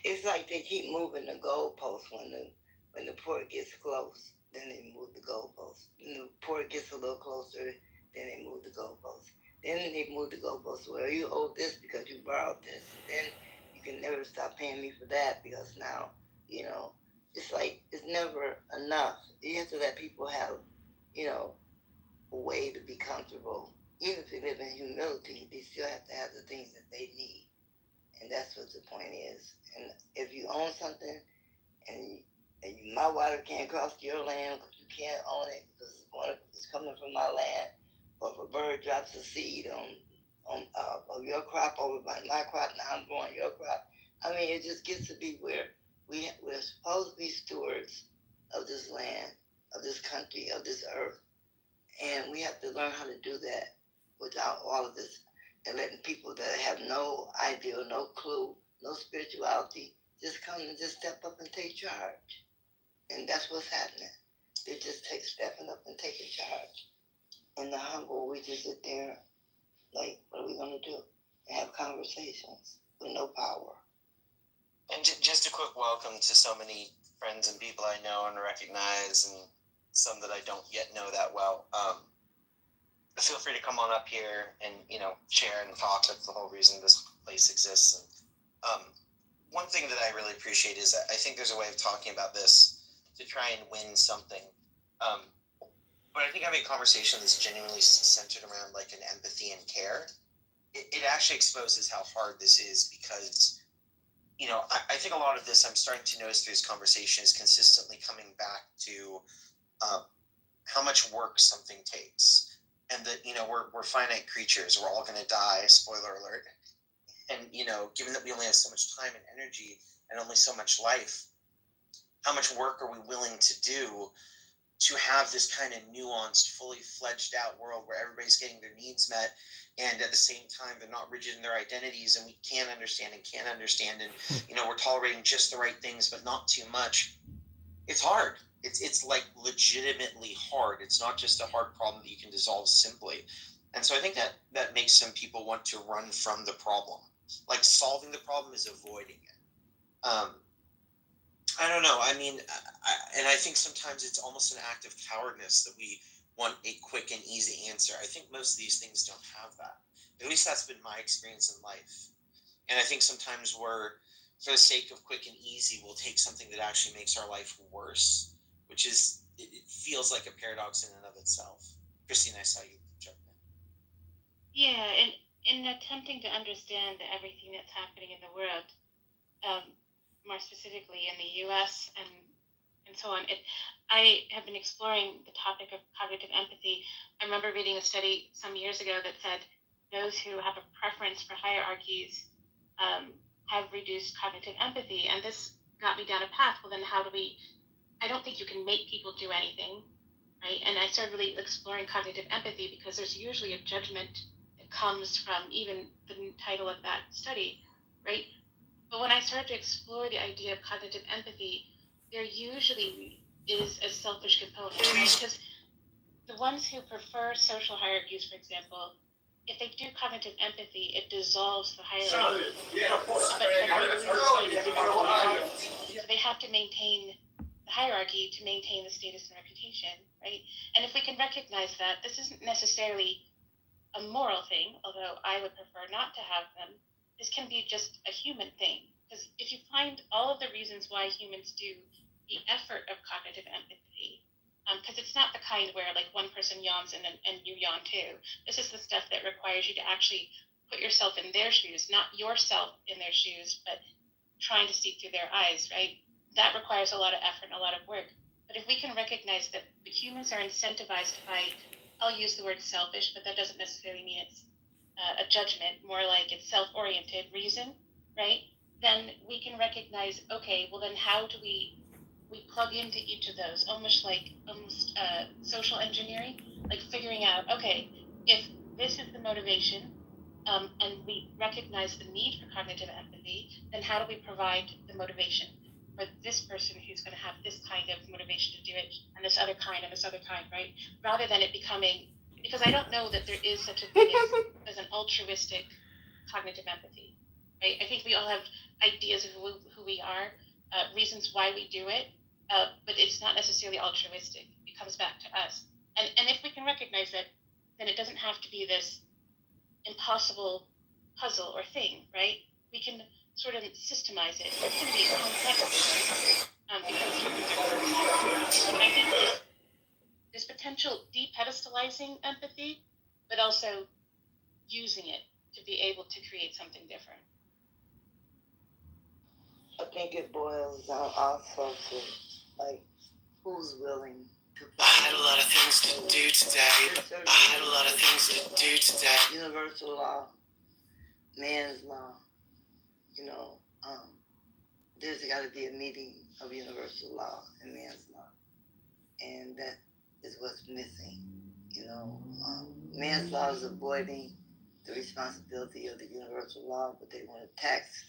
It's like they keep moving the goalposts when the port gets close, then they move the goalposts. When the port gets a little closer, then they move the goalposts. Then they move the goalposts. Well, you owe this because you borrowed this. Then you can never stop paying me for that because now, it's like it's never enough. You have to let people have, you know, a way to be comfortable. Even if they live in humility, they still have to have the things that they need. And that's what the point is. And if you own something and my water can't cross your land because you can't own it because it's coming from my land, or if a bird drops a seed on your crop over by my crop, now I'm growing your crop. I mean, it just gets to be where we're supposed to be stewards of this land, of this country, of this earth. And we have to learn how to do that without all of this and letting people that have no idea, no clue, no spirituality, just come and just step up and take charge. And that's what's happening. They just stepping up and taking charge. And the humble, we just sit there like, what are we going to do? And have conversations with no power. And just a quick welcome to so many friends and people I know and recognize, and some that I don't yet know that well. Feel free to come on up here and, you know, share and talk. That's the whole reason this place exists. And one thing that I really appreciate is that I think there's a way of talking about this to try and win something. But I think having a conversation that's genuinely centered around like an empathy and care, it actually exposes how hard this is, because, you know, I think a lot of this I'm starting to notice through this conversation is consistently coming back to how much work something takes. And that, you know, we're finite creatures. We're all going to die, spoiler alert. And, you know, given that we only have so much time and energy and only so much life, how much work are we willing to do to have this kind of nuanced, fully fledged out world where everybody's getting their needs met, and at the same time they're not rigid in their identities, and we can understand and can't understand, and, you know, we're tolerating just the right things but not too much. It's hard. It's like legitimately hard. It's not just a hard problem that you can dissolve simply. And so I think that makes some people want to run from the problem. Like, solving the problem is avoiding it. I don't know. I mean, I think sometimes it's almost an act of cowardness that we want a quick and easy answer. I think most of these things don't have that. At least that's been my experience in life. And I think sometimes we're, for the sake of quick and easy, we'll take something that actually makes our life worse, which is, it feels like a paradox in and of itself. Christine, I saw you jump in. Yeah, and in attempting to understand everything that's happening in the world, more specifically in the U.S. and so on, I have been exploring the topic of cognitive empathy. I remember reading a study some years ago that said those who have a preference for hierarchies have reduced cognitive empathy, and this got me down a path. Well, then how do we? I don't think you can make people do anything, right? And I started really exploring cognitive empathy because there's usually a judgment that comes from even the title of that study, right? But when I started to explore the idea of cognitive empathy, there usually is a selfish component, because the ones who prefer social hierarchies, for example, if they do cognitive empathy, it dissolves the hierarchy. So they have to maintain the hierarchy to maintain the status and reputation, right? And if we can recognize that, this isn't necessarily a moral thing, although I would prefer not to have them. This can be just a human thing, because if you find all of the reasons why humans do the effort of cognitive empathy, because it's not the kind where like one person yawns and you yawn too. This is the stuff that requires you to actually put yourself in their shoes, not yourself in their shoes, but trying to see through their eyes, right? That requires a lot of effort and a lot of work. But if we can recognize that the humans are incentivized by, I'll use the word selfish, but that doesn't necessarily mean it's a judgment, more like it's self-oriented reason, right? Then we can recognize, okay, well then how do we plug into each of those, almost social engineering, like figuring out, okay, if this is the motivation, and we recognize the need for cognitive empathy, then how do we provide the motivation for this person who's going to have this kind of motivation to do it, and this other kind, right? Rather than it becoming, because I don't know that there is such a thing as an altruistic cognitive empathy, right? I think we all have ideas of who we are, reasons why we do it, but it's not necessarily altruistic. It comes back to us. And if we can recognize it, then it doesn't have to be this impossible puzzle or thing, right? We can sort of systemize it. It's going to be complex because I think there's potential depedestalizing empathy, but also using it to be able to create something different. I think it boils down also to, like, who's willing to. I had a lot of things to do today. I had a lot of things to do today. Universal law, man's law, there's got to be a meeting of universal law and man's law. And that is what's missing. Man's law is avoiding the responsibility of the universal law, but they want to tax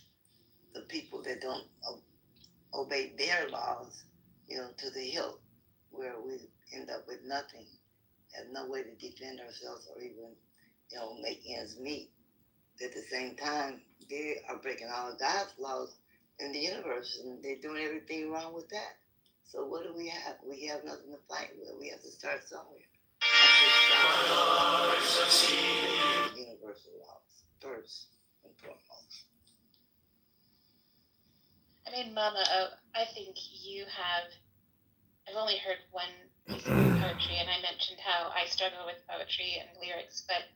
the people that don't obey their laws, to the hilt, where we end up with nothing, have no way to defend ourselves or even, make ends meet. At the same time, they are breaking all of God's laws in the universe, and they're doing everything wrong with that. So what do we have? We have nothing to fight with. We have to start somewhere. Universal laws, first and foremost. I mean, Mama, I think I've only heard one piece of poetry, and I mentioned how I struggle with poetry and lyrics, but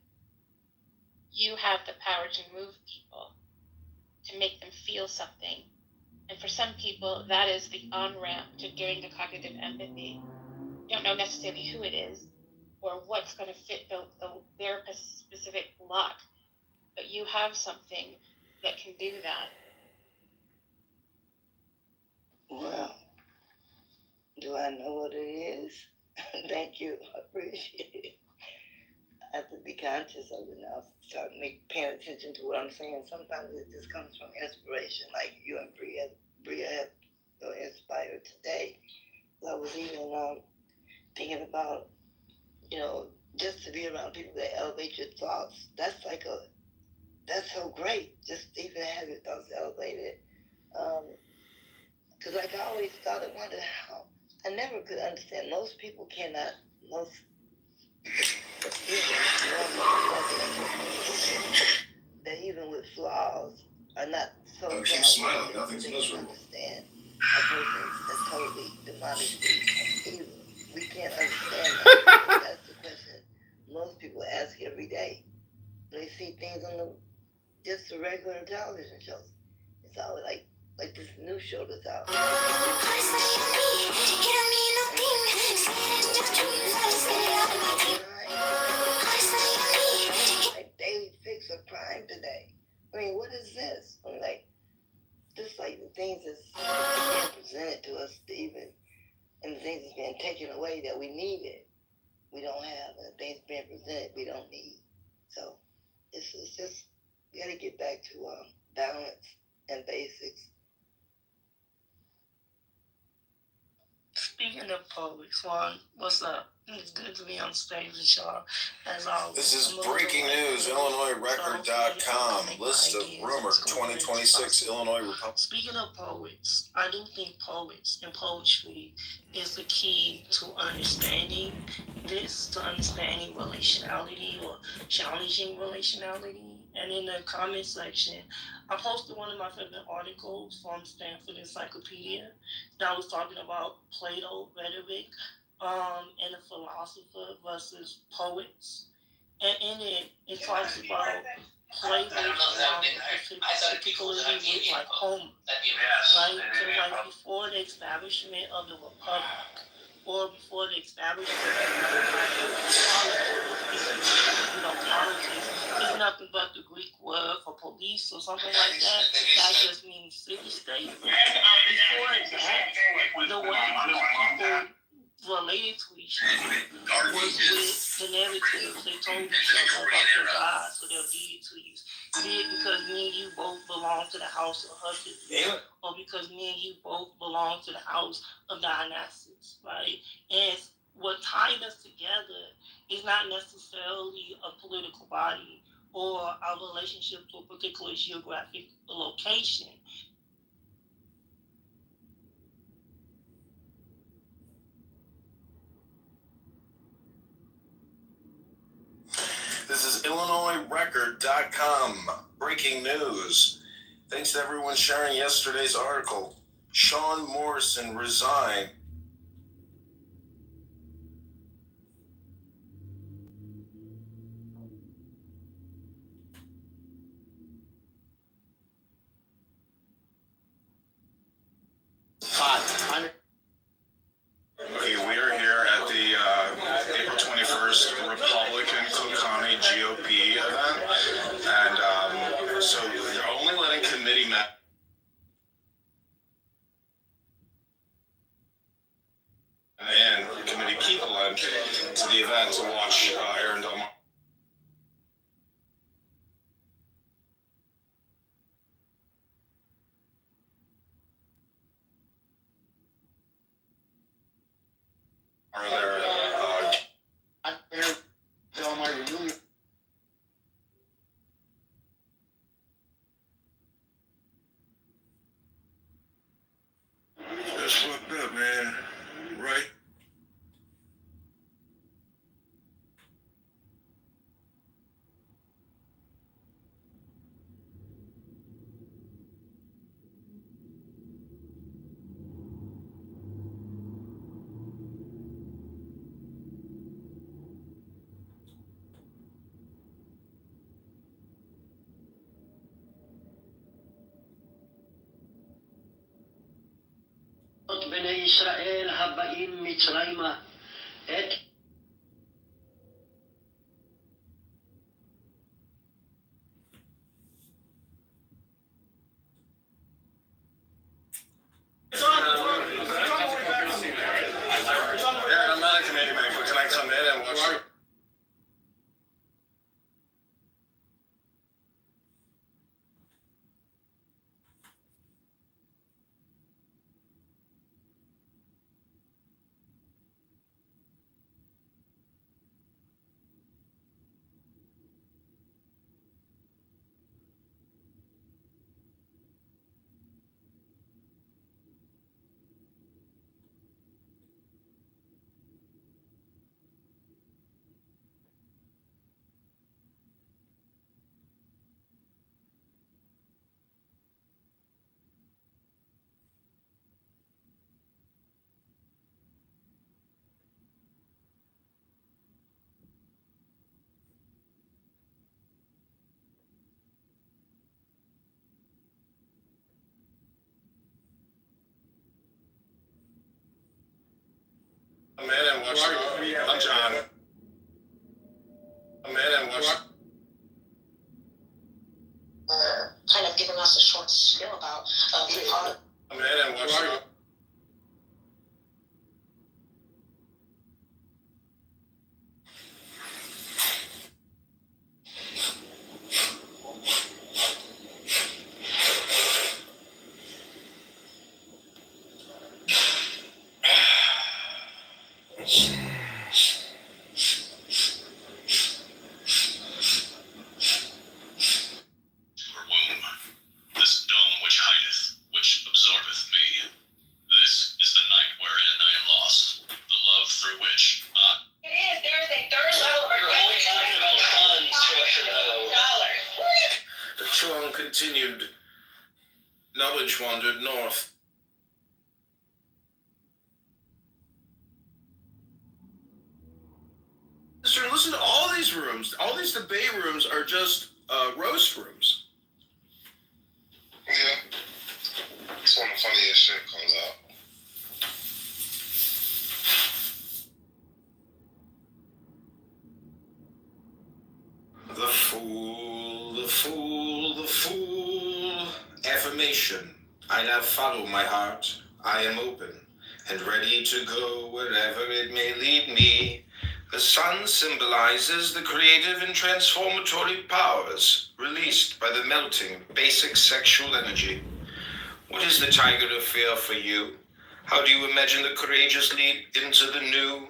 you have the power to move people, to make them feel something. And for some people, that is the on-ramp to getting to cognitive empathy. You don't know necessarily who it is or what's going to fit their specific lock, but you have something that can do that. Well, do I know what it is? Thank you. I appreciate it. I have to be conscious of it now. Start paying attention to what I'm saying. Sometimes it just comes from inspiration, like you and Bria have inspired today. I was even thinking about, just to be around people that elevate your thoughts. That's so great. Just even have your thoughts elevated. Because like I always thought and wondered how, I never could understand. Most people cannot, that even with flaws are not so bad. Keep smiling, nothing's they miserable. Understand a person that's totally demonically evil. We can't understand that. That's the question most people ask every day. They see things on just the regular television shows. It's always like this new show that's out. Daily fix of crime today. I mean, what is this? I'm like, just like the things that's being presented to us, and the things that's being taken away that we needed, we don't have, and the things being presented we don't need. So it's just, we got to get back to balance and basics. Speaking of poets, Juan, what's up? It's good to be on stage with y'all, as always. This is breaking news, IllinoisRecord.com. List of rumored 2026 Illinois Republican. Speaking of poets, I do think poets and poetry is the key to understanding relationality or challenging relationality. And in the comment section, I posted one of my favorite articles from Stanford Encyclopedia that was talking about Plato rhetoric and the philosopher versus poets. And in it talks about Plato, particularly with like Homer, right? So like before the establishment of the Republic, or before the establishment of politics, is nothing but the Greek word for police or something like that. That just means city-state. Before that, the way people related to each other was with the narratives they told each other about their gods or their deities. Be it because me and you both belong to the house of Hercules, or because me and you both belong to the house of Dionysus, right? And what tied us together is not necessarily a political body or our relationship to a particular geographic location. This is IllinoisRecord.com. Breaking news. Thanks to everyone sharing yesterday's article. Sean Morrison resigned. Okay, we are here at the April 21st Republican Cook County GOP event, and so they're only letting committee members and committee people in to the event to watch Aaron Del Mar. Are there That's fucked up, man. Right? בני ישראל הבאים מצרימה את Yeah, I'm not a committee member, but can I come in and watch? I'm in and watch. I'm John. I'm in and watch. Kind of giving us a short spiel about I'm in and watch. This dome which hideth, which absorbeth me. This is the night wherein I am lost, the love through which It is. There is a third level. You're only talking about fund structure though. The Chuang continued. Knowledge wandered north. Listen to all these rooms. All these debate rooms are just roast rooms. Yeah. It's when the funniest shit comes out. The fool, the fool, the fool. Affirmation. I now follow my heart. I am open and ready to go wherever it may lead me. The sun symbolizes the creative and transformatory powers released by the melting of basic sexual energy. What is the tiger of fear for you? How do you imagine the courageous leap into the new?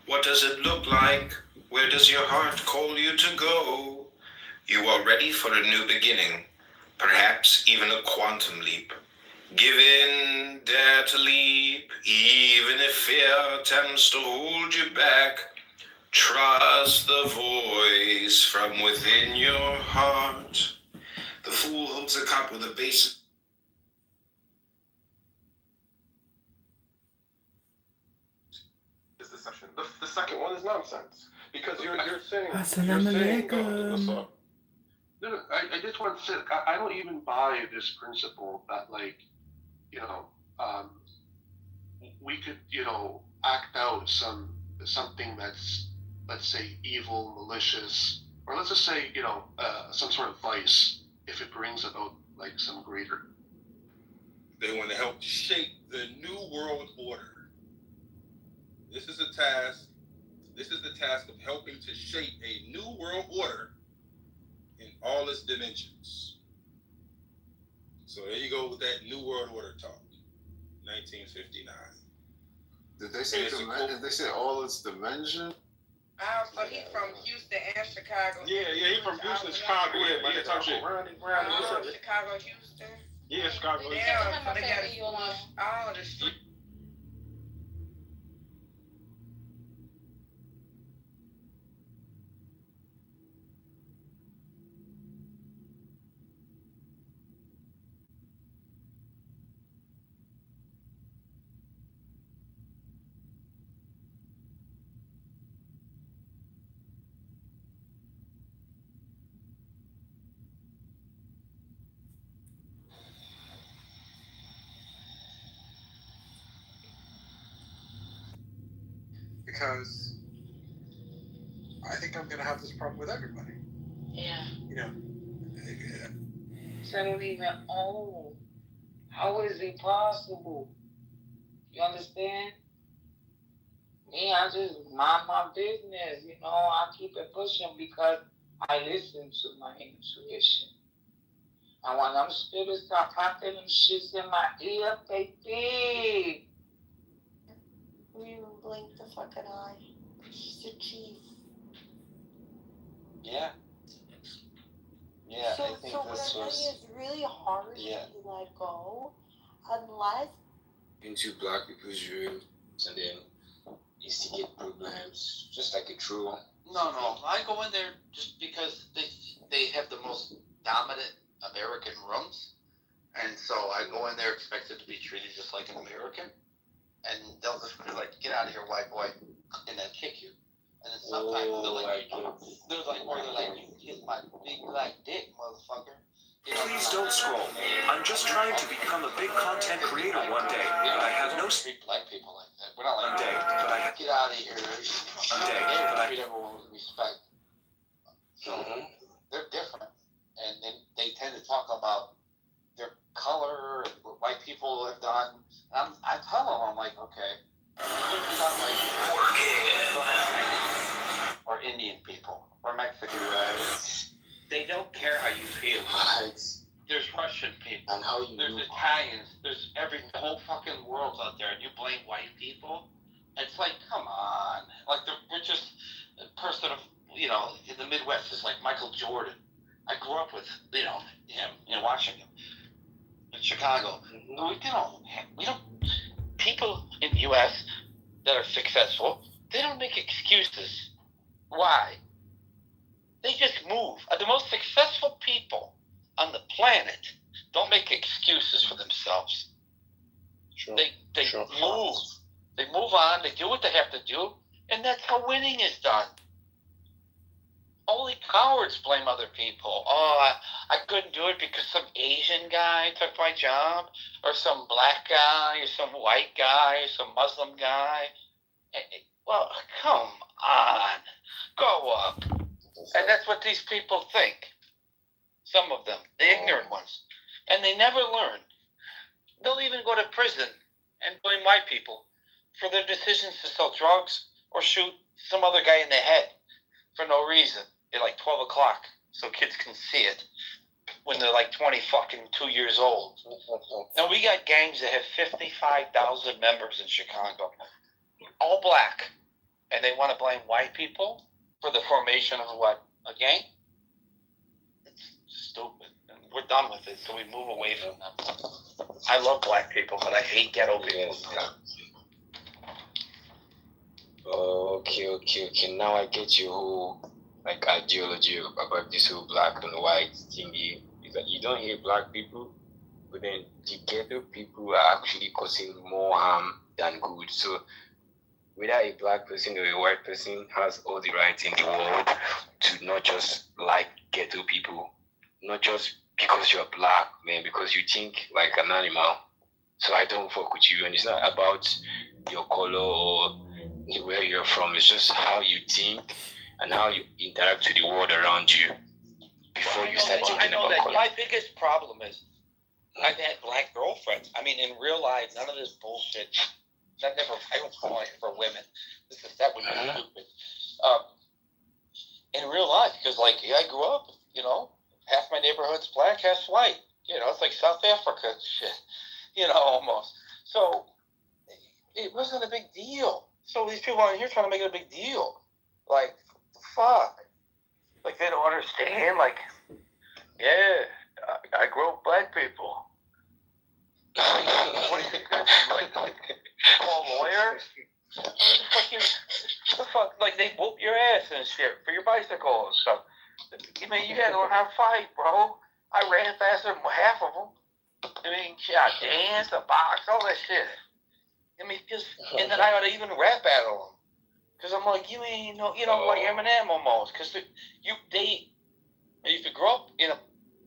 What does it look like? Where does your heart call you to go? You are ready for a new beginning, perhaps even a quantum leap. Give in, dare to leap, even if fear attempts to hold you back. Trust the voice from within your heart. The fool hopes assaults a cop with a base. Is deception. The second one is nonsense because you're saying Assalamu what's alaikum. up? No, I just want to say I don't even buy this principle that like we could act out something that's, let's say, evil, malicious, or let's just say some sort of vice if it brings about like some greater. They want to help shape the new world order. This is a task. This is the task of helping to shape a new world order in all its dimensions. So there you go with that new world order talk. 1959. Did they say did they say all its dimensions? So he's from Houston and Chicago. Yeah, he's from Houston, Chicago. Yeah, talk shit. Chicago, Houston. Yeah, Chicago. Yeah, so they got to push all the street. Because I think I'm gonna have this problem with everybody. Yeah. So I don't even own. How is it possible? You understand? Me, I just mind my business. I keep it pushing because I listen to my intuition. And when them spirits start popping them shits in my ear, baby. We even blink the fucking eye. She's a chief. Yeah. Yeah, So, I think what I'm this saying was. is really hard to let go unless into black people's dreams and then instigate problems, just like a true. No, I go in there just because they have the most dominant American rooms, and so I go in there expected to be treated just like an American, and they'll just be like, "Get out of here, white boy," and then kick you. And then sometimes they're like, "You kiss my big black dick, motherfucker." Please don't scroll. I'm just trying to become a big content creator one day, but I have no treat black people like that. We're not like day, but I get out of here. but Treat everyone with respect. So they're different, and then they tend to talk about their color and what white people have done. And I tell them, I'm like, okay, or Indian people, or Mexican guys. They don't care how you feel. There's Russian people. And how you there's Italians. There's the whole fucking world's out there, and you blame white people. It's like, come on. Like the richest person of in the Midwest is like Michael Jordan. I grew up with him in Washington, in Chicago. We don't. People in the U.S. that are successful, they don't make excuses. Why? They just move. The most successful people on the planet don't make excuses for themselves. Sure. They move. They move on. They do what they have to do, and that's how winning is done. Only cowards blame other people. Oh, I couldn't do it because some Asian guy took my job, or some black guy, or some white guy, or some Muslim guy. Well, come on. Grow up. And that's what these people think. Some of them, the ignorant ones. And they never learn. They'll even go to prison and blame white people for their decisions to sell drugs or shoot some other guy in the head for no reason at like 12 o'clock so kids can see it when they're like 22 years old. And we got gangs that have 55,000 members in Chicago, all black, and they want to blame white people for the formation of what? A gang? It's stupid. And we're done with it, so we move away from them. I love black people, but I hate ghetto people. Okay. Now I get your whole ideology about this whole black and white thingy. is that you don't hate black people, but then the ghetto people are actually causing more harm than good. So whether a black person or a white person has all the rights in the world to not just like ghetto people, not just because you're black, man, because you think like an animal. So I don't fuck with you. And it's not about your color or where you're from. It's just how you think and how you interact with the world around you before you start thinking about color. My biggest problem is I've had black girlfriends. I mean, in real life, none of this bullshit. I don't fall for women. That would be stupid. In real life, because I grew up, half my neighborhood's black, half white. It's like South Africa shit, almost. So it wasn't a big deal. So these people out here trying to make it a big deal. Like, fuck. Like, they don't understand. Like, yeah, I grew up with black people. What do you think? Call a lawyer? The fuck? Like, they whoop your ass and shit for your bicycle and stuff. You gotta learn how to fight, bro. I ran faster than half of them. I danced, I boxed, all that shit. And then I ought to even rap battle them. Because I'm like, you ain't like Eminem almost. Because if you grow up in a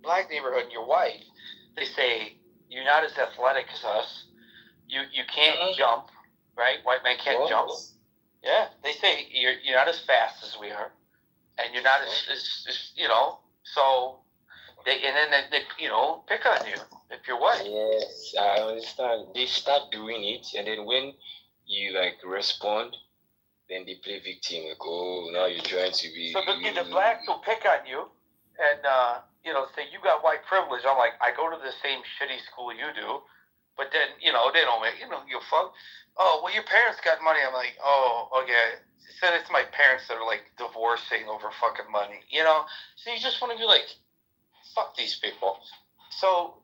black neighborhood and you're white, they say, you're not as athletic as us. You can't jump, right? White men can't jump. Yeah, they say you're not as fast as we are. And you're not as so they pick on you if you're white. Yes, I understand. They start doing it, and then when you respond, then they play victim. Like, oh, now you're trying to be. So the blacks will pick on you, and say you got white privilege. I'm like, I go to the same shitty school you do, but then they don't make you fuck. Oh, well, your parents got money. I'm like, oh, okay. So it's my parents that are divorcing over fucking money, So you just want to be like, fuck these people. So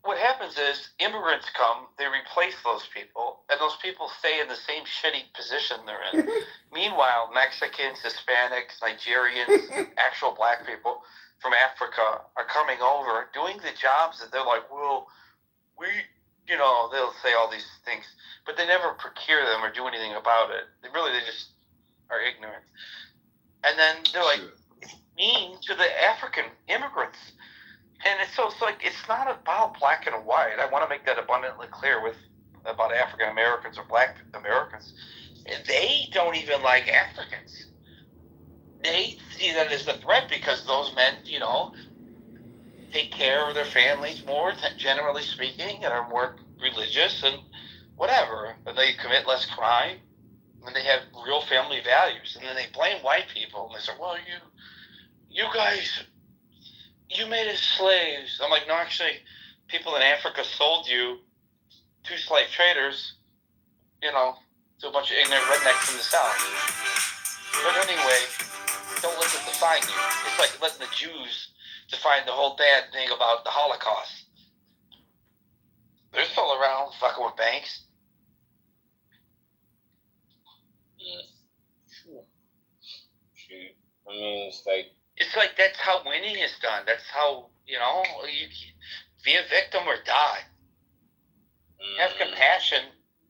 what happens is immigrants come, they replace those people, and those people stay in the same shitty position they're in. Meanwhile, Mexicans, Hispanics, Nigerians, actual black people from Africa are coming over, doing the jobs that they're like, well, they'll say all these things, but they never procure them or do anything about it. They just are ignorant. And then they're mean to the African immigrants. And it's not about black and white. I want to make that abundantly clear about African Americans or black Americans. They don't even like Africans. They see that as a threat because those men, take care of their families more, generally speaking, and are more religious and whatever. And they commit less crime, and they have real family values. And then they blame white people, and they say, well, you guys, you made us slaves. I'm like, no, actually, people in Africa sold you to slave traders, to a bunch of ignorant rednecks from the South. But anyway, don't let it define you. It's like letting the Jews define the whole bad thing about the Holocaust. They're still around fucking with banks. True. It's like that's how winning is done. That's how, you be a victim or die. Have compassion,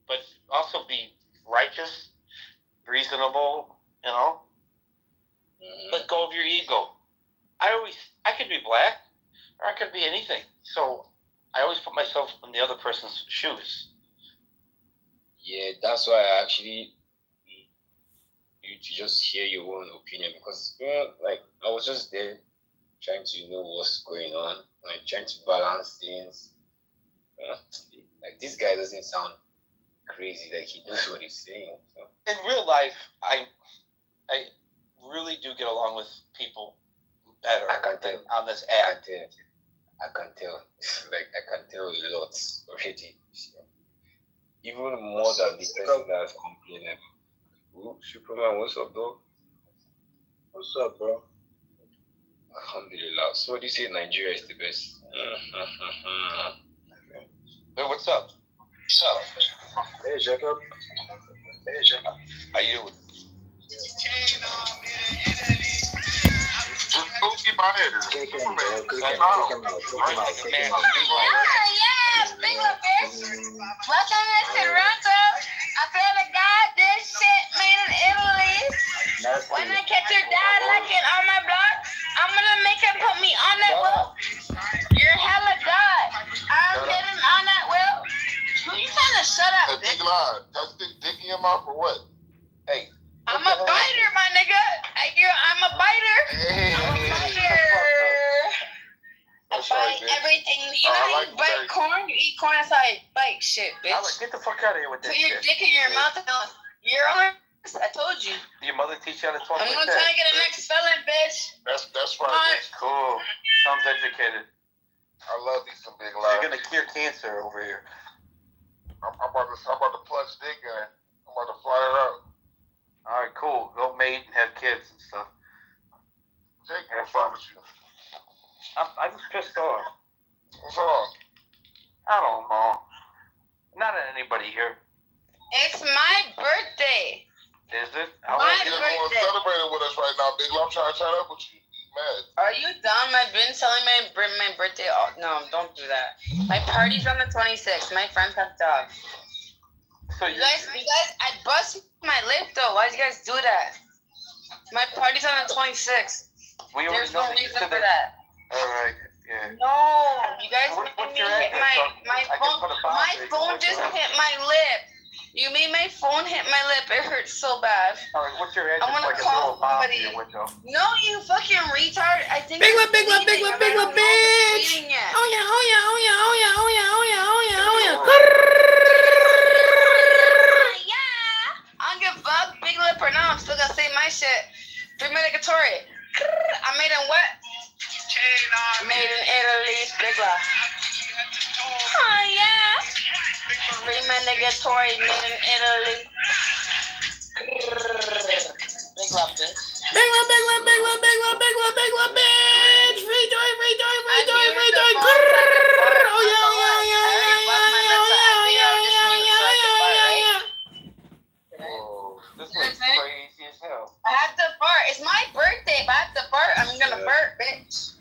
but also be righteous, reasonable, Let go of your ego. I could be black, or I could be anything. So I always put myself in the other person's shoes. Yeah, that's why I actually you to just hear your own opinion, because I was just there trying to know what's going on, trying to balance things. This guy doesn't sound crazy, he knows what he's saying. So. In real life, I really do get along with people better on this app. I can tell. I can tell lots already. Even more than the person that's complaining. Ooh, Superman, what's up, dog? What's up, bro? Alhamdulillah. So what do you say Nigeria is the best? Hey, what's up? What's up? Hey, Jacob. How you doing? Kick him, bro. Kick him out. Yes, big little bitch. Welcome to Toronto. I feel the God, this shit made in Italy. When I catch your dad like it on my block, I'm gonna make him put me on that wheel. You're hella God. I'm getting on that wheel. Who you trying to shut up, bitch? That's dick in your mouth or what? Hey. I'm a biter, my nigga. I'm a biter. I'm a biter. I bite everything. You know how you bite corn? You eat corn, that's how I bite shit, bitch. Get the fuck out of here with that shit. Put your dick in your mouth. You're on. I told you. Your mother teach you how to talk I'm like gonna that? try to get a next felon, bitch. That's right. Cool. Sounds educated. I love these some big lies. You're gonna cure cancer over here. I'm about to plunge dick in it. I'm about to fly her out. All right, cool. Go mate and have kids and stuff. Jake, what's wrong with you? I'm just pissed off. What's wrong? I don't know. Not at anybody here. It's my birthday. Is it? My You're going to celebrate it with us right now, big. I'm trying to turn up with you. You mad? Are you dumb? I've been telling my birthday. Oh, no, don't do that. My party's on the 26th. My friends have dogs. So you guys, I bust my lip though. Why did you guys do that? My party's on the 26th. There's no reason for that. Alright, yeah. No, you guys made me hit my phone. My phone just hit my lip. You made my phone hit my lip. It hurts so bad. Alright, what's your address? I want to call somebody. No, you fucking retard. I think big lip, bitch. Oh yeah. I don't give a fuck, big lip or not. I'm still gonna say my shit. Premedicatory. I made in what? Made in Italy, big love. Oh yeah. Premedicatory, made in Italy. Big love, bitch. Big love, bitch. Free joy. Oh yeah. This looks crazy as hell. I have to fart. It's my birthday. If I have to fart, I'm gonna fart, bitch.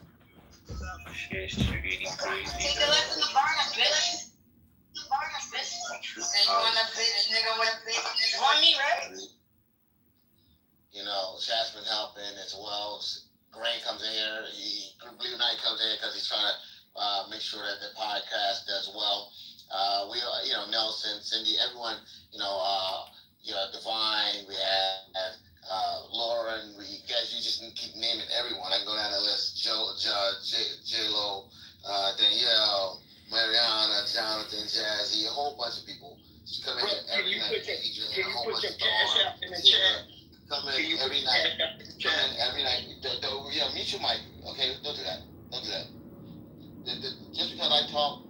She's eating crazy. Take a left in the barn, bitch. You want me, right? You know, Shaq's been helping as well. Grant comes in here. Blue Knight comes in because he's trying to make sure that the podcast does well. We, Nelson, Cindy, everyone, Divine. We have Lauren. You just keep naming everyone. I can go down the list. J-Lo, Danielle, Mariana, Jonathan, Jazzy, a whole bunch of people. Just come in here every night. A whole bunch of come in every night. Mute your mic. Okay, don't do that. Just because I talk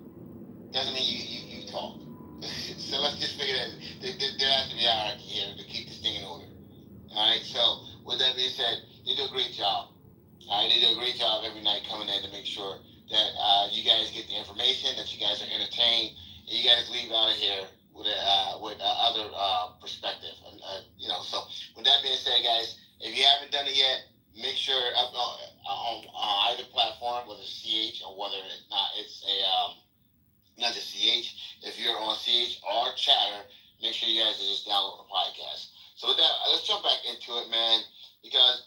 doesn't mean you talk. So let's just figure that there has to be hierarchy here to keep this thing in order. All right. So with that being said, they do a great job. All right, they do a great job every night coming in to make sure that you guys get the information, that you guys are entertained, and you guys leave out of here with other perspective. So with that being said, guys, if you haven't done it yet, make sure on either platform, whether it's CH or whether it's not just CH. If you're on CH or Chatter, make sure you guys just download the podcast. So with that, let's jump back into it, man, because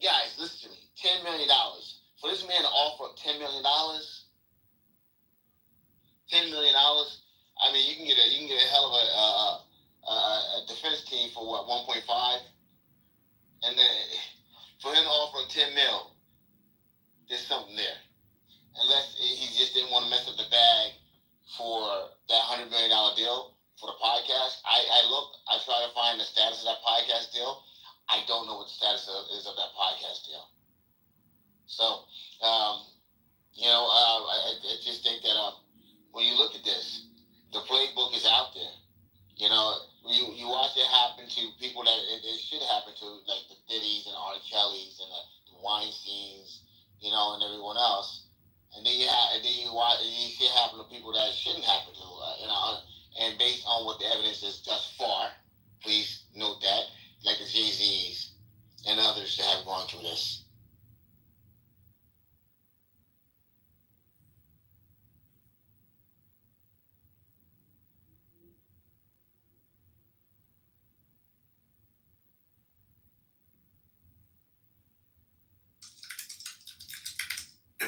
guys, listen to me. $10 million. For this man to offer $10 million, $10 million. I mean, you can get a hell of a defense team for what, 1.5, and then for him to offer 10 mil, there's something there. Unless he just didn't want to mess up the bag for that $100 million deal for the podcast. I try to find the status of that podcast deal. I don't know what the status is of that podcast deal. So, I just think that when you look at this, the playbook is out there. You watch it happen to people that it should happen to, like the Diddy's and R. Kelly's and the Weinsteins, and everyone else. And then you see it happen to people that it shouldn't happen to, and based on what the evidence is thus far, please note that, like the Jay-Z's and others that have gone through this.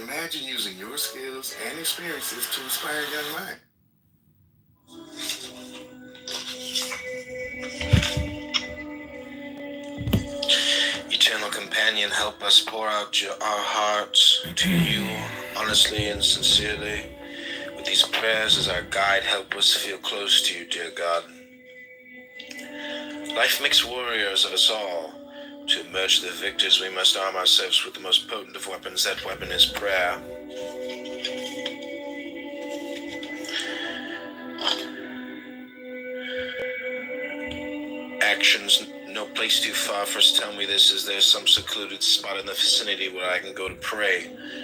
Imagine using your skills and experiences to inspire a young mind. Eternal Companion, help us pour out our hearts to you honestly and sincerely. With these prayers as our guide, help us feel close to you, dear God. Life makes warriors of us all. To emerge the victors, we must arm ourselves with the most potent of weapons. That weapon is prayer. Actions, no place too far. First tell me this, is there some secluded spot in the vicinity where I can go to pray?